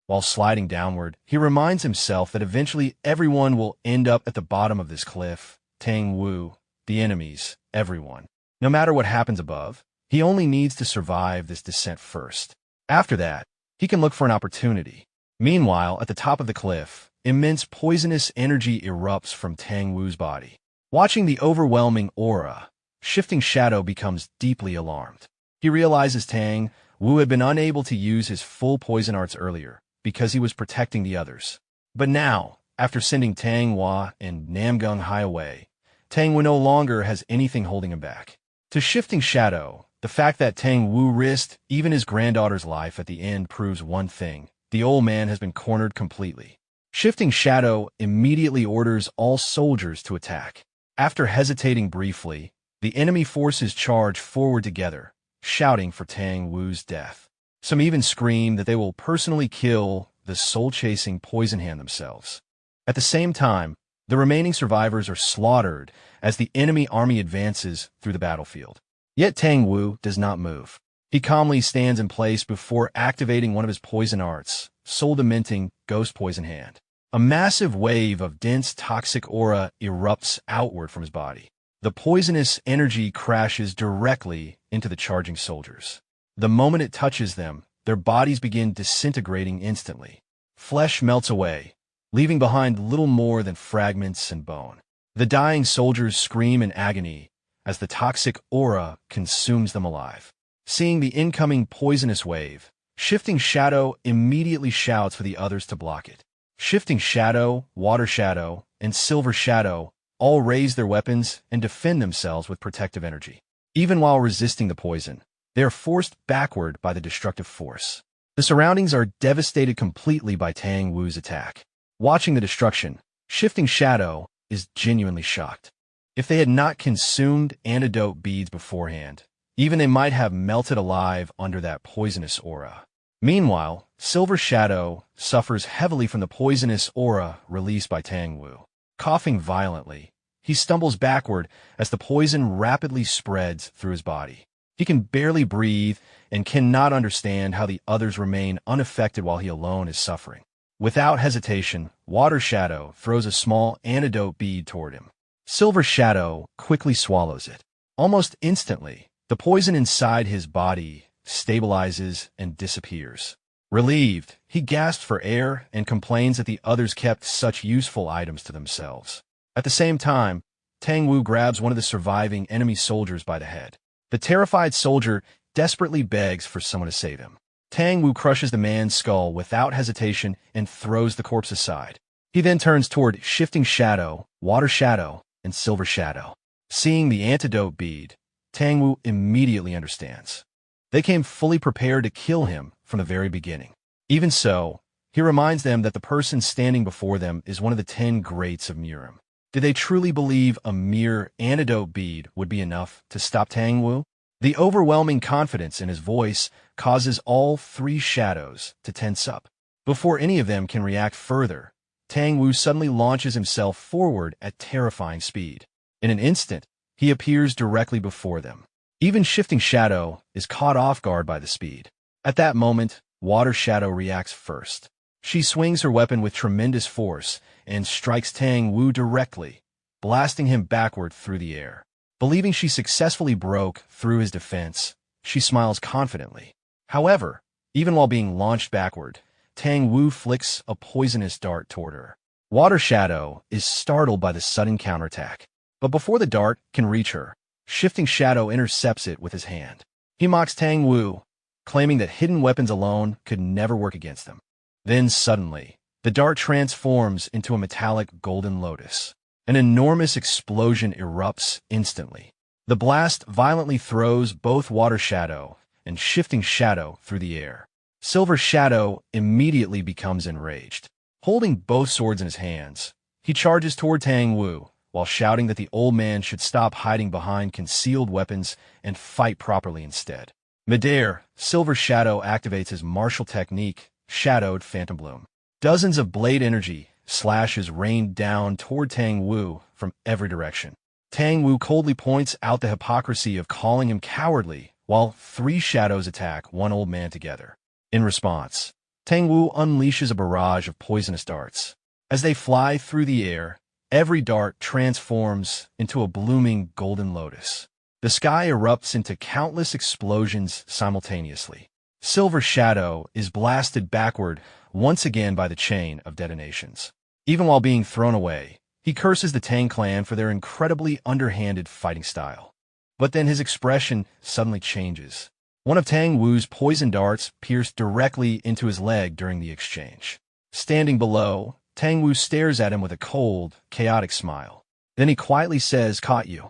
While sliding downward, he reminds himself that eventually everyone will end up at the bottom of this cliff. Tang Wu, the enemies, everyone. No matter what happens above, he only needs to survive this descent first. After that, he can look for an opportunity. Meanwhile, at the top of the cliff, immense poisonous energy erupts from Tang Wu's body. Watching the overwhelming aura, Shifting Shadow becomes deeply alarmed. He realizes Tang Wu had been unable to use his full poison arts earlier because he was protecting the others. But now, after sending Tang Hua and Namgung Hai away, Tang Wu no longer has anything holding him back. To Shifting Shadow, the fact that Tang Wu risked even his granddaughter's life at the end proves one thing: the old man has been cornered completely. Shifting Shadow immediately orders all soldiers to attack. After hesitating briefly, the enemy forces charge forward together, shouting for Tang Wu's death. Some even scream that they will personally kill the soul-chasing poison hand themselves. At the same time, the remaining survivors are slaughtered as the enemy army advances through the battlefield. Yet Tang Wu does not move. He calmly stands in place before activating one of his poison arts, soul-dementing Ghost Poison Hand. A massive wave of dense toxic aura erupts outward from his body. The poisonous energy crashes directly into the charging soldiers. The moment it touches them, their bodies begin disintegrating instantly. Flesh melts away, leaving behind little more than fragments and bone. The dying soldiers scream in agony as the toxic aura consumes them alive. Seeing the incoming poisonous wave, Shifting Shadow immediately shouts for the others to block it. Shifting Shadow, Water Shadow, and Silver Shadow all raise their weapons and defend themselves with protective energy. Even while resisting the poison, they are forced backward by the destructive force. The surroundings are devastated completely by Tang Wu's attack. Watching the destruction, Shifting Shadow is genuinely shocked. If they had not consumed antidote beads beforehand, even they might have melted alive under that poisonous aura. Meanwhile, Silver Shadow suffers heavily from the poisonous aura released by Tang Wu. Coughing violently, he stumbles backward as the poison rapidly spreads through his body. He can barely breathe and cannot understand how the others remain unaffected while he alone is suffering. Without hesitation, Water Shadow throws a small antidote bead toward him. Silver Shadow quickly swallows it. Almost instantly, the poison inside his body stabilizes and disappears. Relieved, he gasps for air and complains that the others kept such useful items to themselves. At the same time, Tang Wu grabs one of the surviving enemy soldiers by the head. The terrified soldier desperately begs for someone to save him. Tang Wu crushes the man's skull without hesitation and throws the corpse aside. He then turns toward Shifting Shadow, Water Shadow, and Silver Shadow. Seeing the antidote bead, Tang Wu immediately understands. They came fully prepared to kill him from the very beginning. Even so, he reminds them that the person standing before them is one of the 10 greats of Murim. Did they truly believe a mere antidote bead would be enough to stop Tang Wu? The overwhelming confidence in his voice causes all 3 shadows to tense up. Before any of them can react further, Tang Wu suddenly launches himself forward at terrifying speed. In an instant, he appears directly before them. Even Shifting Shadow is caught off guard by the speed. At that moment, Water Shadow reacts first. She swings her weapon with tremendous force and strikes Tang Wu directly, blasting him backward through the air. Believing she successfully broke through his defense, she smiles confidently. However, even while being launched backward, Tang Wu flicks a poisonous dart toward her. Water Shadow is startled by the sudden counterattack. But before the dart can reach her, Shifting Shadow intercepts it with his hand. He mocks Tang Wu, claiming that hidden weapons alone could never work against them. Then suddenly, the dart transforms into a metallic golden lotus. An enormous explosion erupts instantly. The blast violently throws both Water Shadow and Shifting Shadow through the air. Silver Shadow immediately becomes enraged. Holding both swords in his hands, he charges toward Tang Wu, while shouting that the old man should stop hiding behind concealed weapons and fight properly instead. Midair, Silver Shadow activates his martial technique, Shadowed Phantom Bloom. Dozens of blade energy slashes rain down toward Tang Wu from every direction. Tang Wu coldly points out the hypocrisy of calling him cowardly, while 3 shadows attack one old man together. In response, Tang Wu unleashes a barrage of poisonous darts. As they fly through the air, every dart transforms into a blooming golden lotus. The sky erupts into countless explosions simultaneously. Silver Shadow is blasted backward once again by the chain of detonations. Even while being thrown away, he curses the Tang clan for their incredibly underhanded fighting style. But then his expression suddenly changes. One of Tang Wu's poison darts pierced directly into his leg during the exchange. Standing below, Tang Wu stares at him with a cold, chaotic smile. Then he quietly says, "Caught you."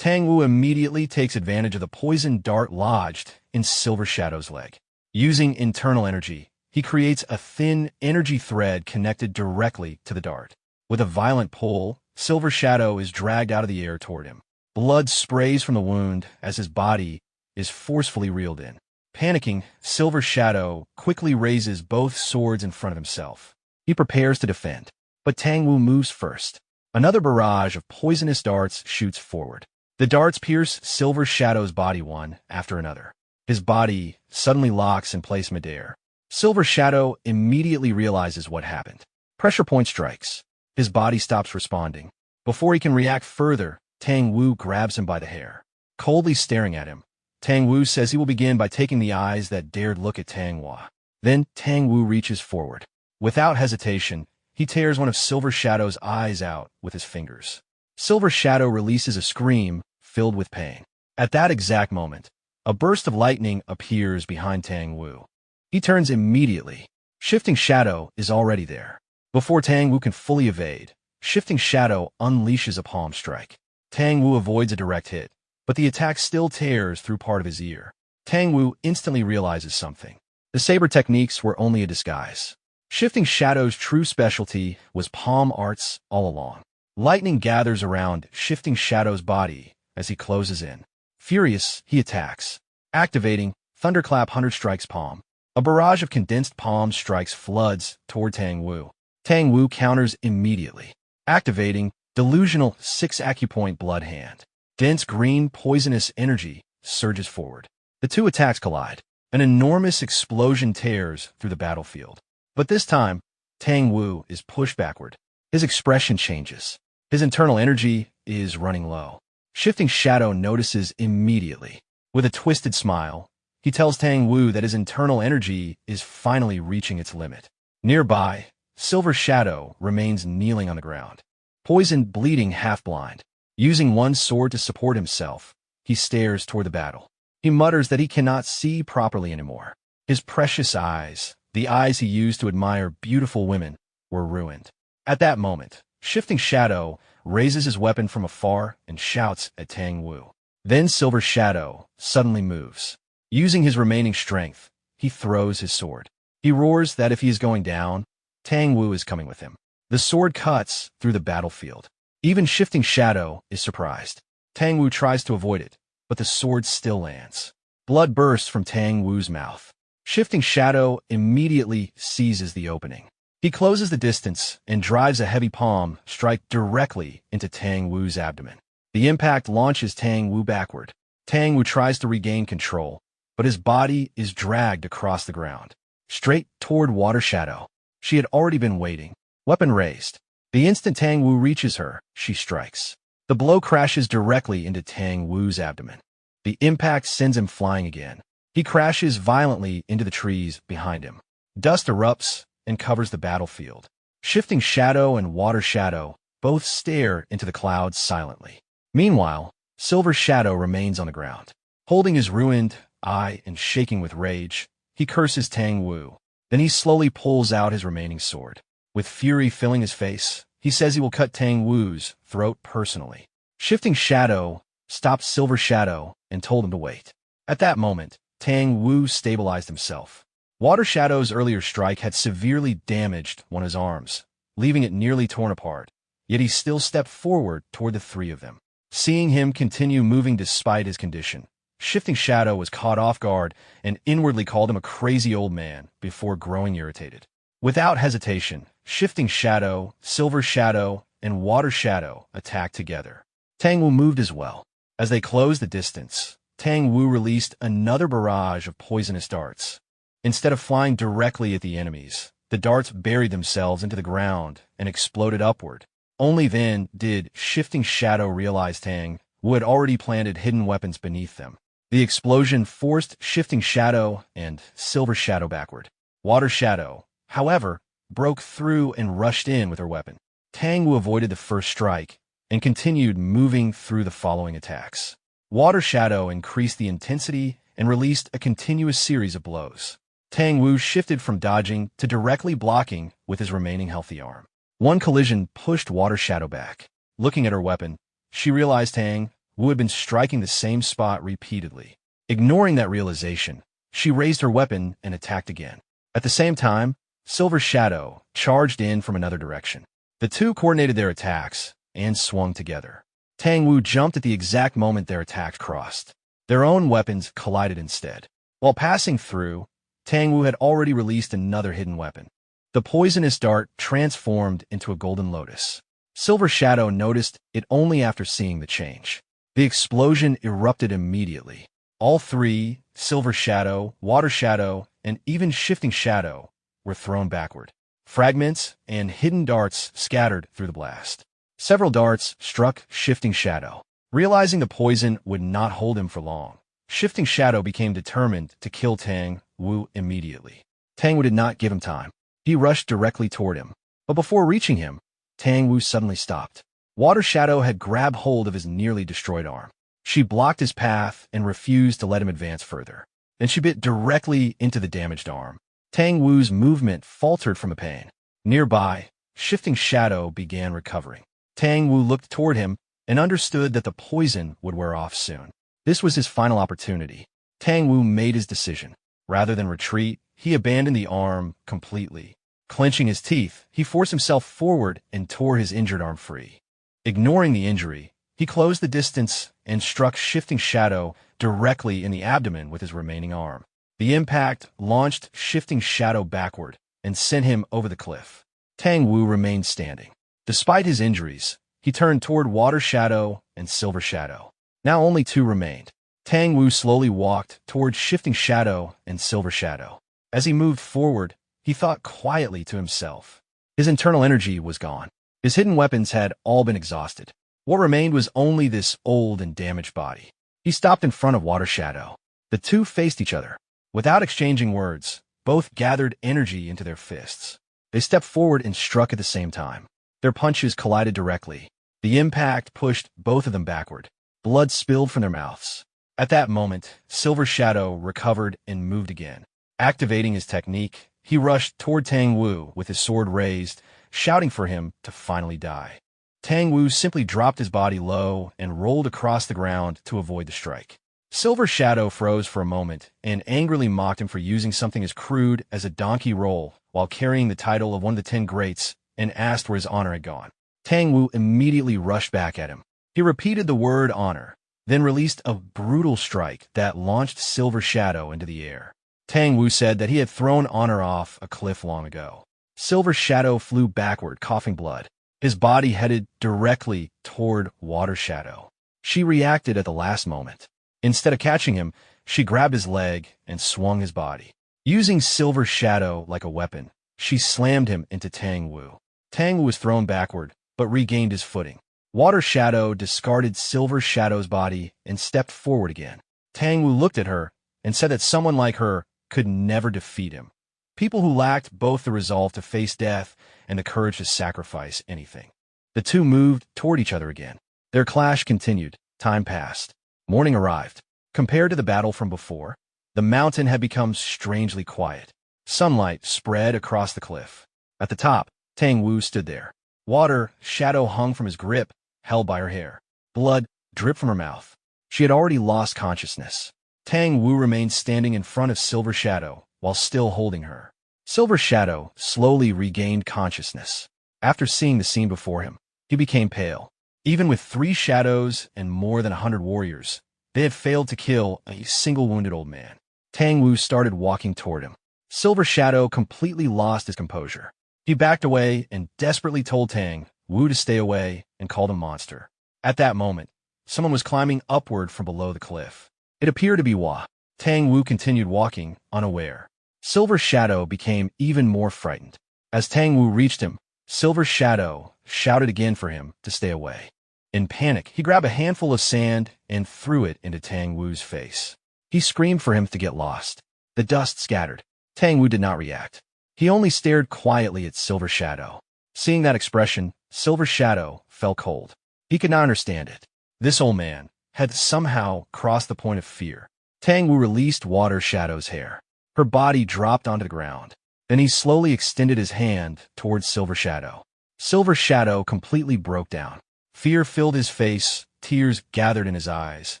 Tang Wu immediately takes advantage of the poison dart lodged in Silver Shadow's leg. Using internal energy, he creates a thin energy thread connected directly to the dart. With a violent pull, Silver Shadow is dragged out of the air toward him. Blood sprays from the wound as his body is forcefully reeled in. Panicking, Silver Shadow quickly raises both swords in front of himself. He prepares to defend, but Tang Wu moves first. Another barrage of poisonous darts shoots forward. The darts pierce Silver Shadow's body one after another. His body suddenly locks in place midair. Silver Shadow immediately realizes what happened. Pressure point strikes. His body stops responding. Before he can react further, Tang Wu grabs him by the hair. Coldly staring at him, Tang Wu says he will begin by taking the eyes that dared look at Tang Hua. Then Tang Wu reaches forward. Without hesitation, he tears one of Silver Shadow's eyes out with his fingers. Silver Shadow releases a scream filled with pain. At that exact moment, a burst of lightning appears behind Tang Wu. He turns immediately. Shifting Shadow is already there. Before Tang Wu can fully evade, Shifting Shadow unleashes a palm strike. Tang Wu avoids a direct hit, but the attack still tears through part of his ear. Tang Wu instantly realizes something. The saber techniques were only a disguise. Shifting Shadow's true specialty was palm arts all along. Lightning gathers around Shifting Shadow's body as he closes in. Furious, he attacks. Activating Thunderclap 100 Strikes Palm. A barrage of condensed palm strikes floods toward Tang Wu. Tang Wu counters immediately. Activating Delusional 6 Acupoint Blood Hand. Dense green poisonous energy surges forward. The two attacks collide. An enormous explosion tears through the battlefield. But this time, Tang Wu is pushed backward. His expression changes. His internal energy is running low. Shifting Shadow notices immediately. With a twisted smile, he tells Tang Wu that his internal energy is finally reaching its limit. Nearby, Silver Shadow remains kneeling on the ground. Poisoned, bleeding, half-blind. Using one sword to support himself, he stares toward the battle. He mutters that he cannot see properly anymore. His precious eyes, the eyes he used to admire beautiful women, were ruined. At that moment, Shifting Shadow raises his weapon from afar and shouts at Tang Wu. Then Silver Shadow suddenly moves. Using his remaining strength, he throws his sword. He roars that if he is going down, Tang Wu is coming with him. The sword cuts through the battlefield. Even Shifting Shadow is surprised. Tang Wu tries to avoid it, but the sword still lands. Blood bursts from Tang Wu's mouth. Shifting Shadow immediately seizes the opening. He closes the distance and drives a heavy palm strike directly into Tang Wu's abdomen. The impact launches Tang Wu backward. Tang Wu tries to regain control, but his body is dragged across the ground, straight toward Water Shadow. She had already been waiting, weapon raised. The instant Tang Wu reaches her, she strikes. The blow crashes directly into Tang Wu's abdomen. The impact sends him flying again. He crashes violently into the trees behind him. Dust erupts and covers the battlefield. Shifting Shadow and Water Shadow both stare into the clouds silently. Meanwhile, Silver Shadow remains on the ground. Holding his ruined eye and shaking with rage, he curses Tang Wu. Then he slowly pulls out his remaining sword. With fury filling his face, he says he will cut Tang Wu's throat personally. Shifting Shadow stopped Silver Shadow and told him to wait. At that moment, Tang Wu stabilized himself. Water Shadow's earlier strike had severely damaged one of his arms, leaving it nearly torn apart. Yet he still stepped forward toward the three of them. Seeing him continue moving despite his condition, Shifting Shadow was caught off guard and inwardly called him a crazy old man before growing irritated. Without hesitation, Shifting Shadow, Silver Shadow, and Water Shadow attacked together. Tang Wu moved as well. As they closed the distance, Tang Wu released another barrage of poisonous darts. Instead of flying directly at the enemies, the darts buried themselves into the ground and exploded upward. Only then did Shifting Shadow realize Tang Wu had already planted hidden weapons beneath them. The explosion forced Shifting Shadow and Silver Shadow backward. Water Shadow, however, broke through and rushed in with her weapon. Tang Wu avoided the first strike and continued moving through the following attacks. Water Shadow increased the intensity and released a continuous series of blows. Tang Wu shifted from dodging to directly blocking with his remaining healthy arm. One collision pushed Water Shadow back. Looking at her weapon, she realized Tang Wu had been striking the same spot repeatedly. Ignoring that realization, she raised her weapon and attacked again. At the same time, Silver Shadow charged in from another direction. The two coordinated their attacks and swung together. Tang Wu jumped at the exact moment their attacks crossed. Their own weapons collided instead. While passing through, Tang Wu had already released another hidden weapon. The poisonous dart transformed into a golden lotus. Silver Shadow noticed it only after seeing the change. The explosion erupted immediately. All three, Silver Shadow, Water Shadow, and even Shifting Shadow, were thrown backward. Fragments and hidden darts scattered through the blast. Several darts struck Shifting Shadow. Realizing the poison would not hold him for long, Shifting Shadow became determined to kill Tang Wu immediately. Tang Wu did not give him time. He rushed directly toward him. But before reaching him, Tang Wu suddenly stopped. Water Shadow had grabbed hold of his nearly destroyed arm. She blocked his path and refused to let him advance further. Then she bit directly into the damaged arm. Tang Wu's movement faltered from the pain. Nearby, Shifting Shadow began recovering. Tang Wu looked toward him and understood that the poison would wear off soon. This was his final opportunity. Tang Wu made his decision. Rather than retreat, he abandoned the arm completely. Clenching his teeth, he forced himself forward and tore his injured arm free. Ignoring the injury, he closed the distance and struck Shifting Shadow directly in the abdomen with his remaining arm. The impact launched Shifting Shadow backward and sent him over the cliff. Tang Wu remained standing. Despite his injuries, he turned toward Water Shadow and Silver Shadow. Now only two remained. Tang Wu slowly walked toward Shifting Shadow and Silver Shadow. As he moved forward, he thought quietly to himself. His internal energy was gone. His hidden weapons had all been exhausted. What remained was only this old and damaged body. He stopped in front of Water Shadow. The two faced each other. Without exchanging words, both gathered energy into their fists. They stepped forward and struck at the same time. Their punches collided directly. The impact pushed both of them backward. Blood spilled from their mouths. At that moment, Silver Shadow recovered and moved again. Activating his technique, he rushed toward Tang Wu with his sword raised, shouting for him to finally die. Tang Wu simply dropped his body low and rolled across the ground to avoid the strike. Silver Shadow froze for a moment and angrily mocked him for using something as crude as a donkey roll while carrying the title of one of the 10 greats, and asked where his honor had gone. Tang Wu immediately rushed back at him. He repeated the word honor, then released a brutal strike that launched Silver Shadow into the air. Tang Wu said that he had thrown honor off a cliff long ago. Silver Shadow flew backward, coughing blood. His body headed directly toward Water Shadow. She reacted at the last moment. Instead of catching him, she grabbed his leg and swung his body. Using Silver Shadow like a weapon, she slammed him into Tang Wu. Tang Wu was thrown backward, but regained his footing. Water Shadow discarded Silver Shadow's body and stepped forward again. Tang Wu looked at her and said that someone like her could never defeat him. People who lacked both the resolve to face death and the courage to sacrifice anything. The two moved toward each other again. Their clash continued. Time passed. Morning arrived. Compared to the battle from before, the mountain had become strangely quiet. Sunlight spread across the cliff. At the top, Tang Wu stood there. Water, shadow hung from his grip, held by her hair. Blood dripped from her mouth. She had already lost consciousness. Tang Wu remained standing in front of Silver Shadow while still holding her. Silver Shadow slowly regained consciousness. After seeing the scene before him, he became pale. Even with 3 shadows and more than 100 warriors, they had failed to kill a single wounded old man. Tang Wu started walking toward him. Silver Shadow completely lost his composure. He backed away and desperately told Tang Wu to stay away and called him monster. At that moment, someone was climbing upward from below the cliff. It appeared to be Hua. Tang Wu continued walking, unaware. Silver Shadow became even more frightened. As Tang Wu reached him, Silver Shadow shouted again for him to stay away. In panic, he grabbed a handful of sand and threw it into Tang Wu's face. He screamed for him to get lost. The dust scattered. Tang Wu did not react. He only stared quietly at Silver Shadow. Seeing that expression, Silver Shadow felt cold. He could not understand it. This old man had somehow crossed the point of fear. Tang Wu released Water Shadow's hair. Her body dropped onto the ground. Then he slowly extended his hand towards Silver Shadow. Silver Shadow completely broke down. Fear filled his face, tears gathered in his eyes,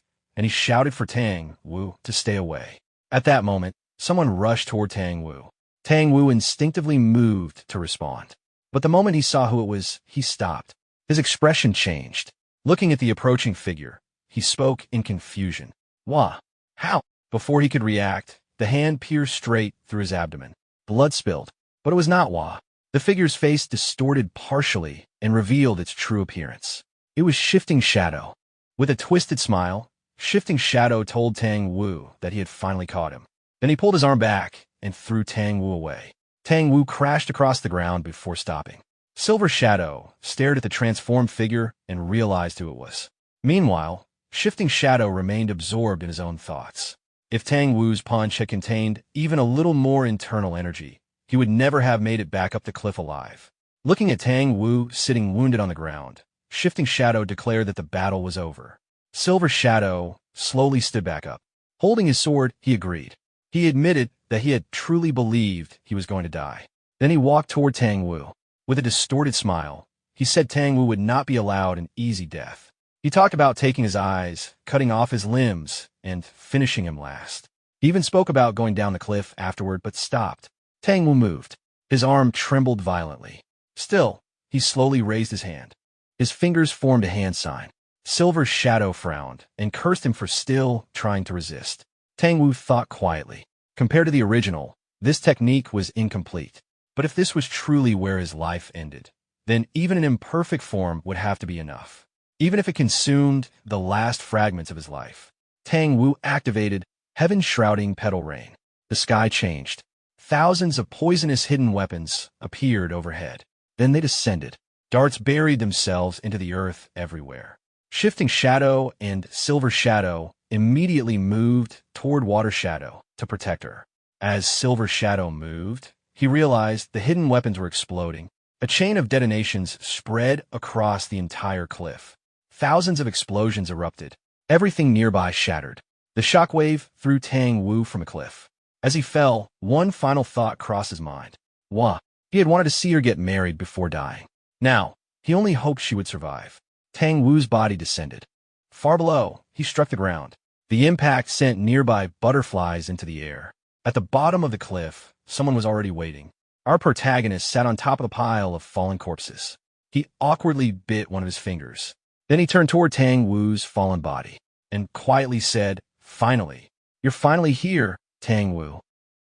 and he shouted for Tang Wu to stay away. At that moment, someone rushed toward Tang Wu. Tang Wu instinctively moved to respond. But the moment he saw who it was, he stopped. His expression changed. Looking at the approaching figure, he spoke in confusion. Wha? How? Before he could react, the hand pierced straight through his abdomen. Blood spilled, but it was not Hua. The figure's face distorted partially and revealed its true appearance. It was Shifting Shadow. With a twisted smile, Shifting Shadow told Tang Wu that he had finally caught him. Then he pulled his arm back and threw Tang Wu away. Tang Wu crashed across the ground before stopping. Silver Shadow stared at the transformed figure and realized who it was. Meanwhile, Shifting Shadow remained absorbed in his own thoughts. If Tang Wu's punch had contained even a little more internal energy, he would never have made it back up the cliff alive. Looking at Tang Wu sitting wounded on the ground, Shifting Shadow declared that the battle was over. Silver Shadow slowly stood back up. Holding his sword, he agreed. He admitted that he had truly believed he was going to die. Then he walked toward Tang Wu. With a distorted smile, he said Tang Wu would not be allowed an easy death. He talked about taking his eyes, cutting off his limbs, and finishing him last. He even spoke about going down the cliff afterward, but stopped. Tang Wu moved. His arm trembled violently. Still, he slowly raised his hand. His fingers formed a hand sign. Silver Shadow frowned and cursed him for still trying to resist. Tang Wu thought quietly. Compared to the original, this technique was incomplete. But if this was truly where his life ended, then even an imperfect form would have to be enough. Even if it consumed the last fragments of his life. Tang Wu activated heaven-shrouding petal rain. The sky changed. Thousands of poisonous hidden weapons appeared overhead. Then they descended. Darts buried themselves into the earth everywhere. Shifting Shadow and Silver Shadow immediately moved toward Water Shadow to protect her. As Silver Shadow moved, he realized the hidden weapons were exploding. A chain of detonations spread across the entire cliff. Thousands of explosions erupted. Everything nearby shattered. The shockwave threw Tang Wu from a cliff. As he fell, one final thought crossed his mind. Wha? He had wanted to see her get married before dying. Now, he only hoped she would survive. Tang Wu's body descended. Far below, he struck the ground. The impact sent nearby butterflies into the air. At the bottom of the cliff, someone was already waiting. Our protagonist sat on top of the pile of fallen corpses. He awkwardly bit one of his fingers. Then he turned toward Tang Wu's fallen body and quietly said, "Finally, you're finally here, Tang Wu."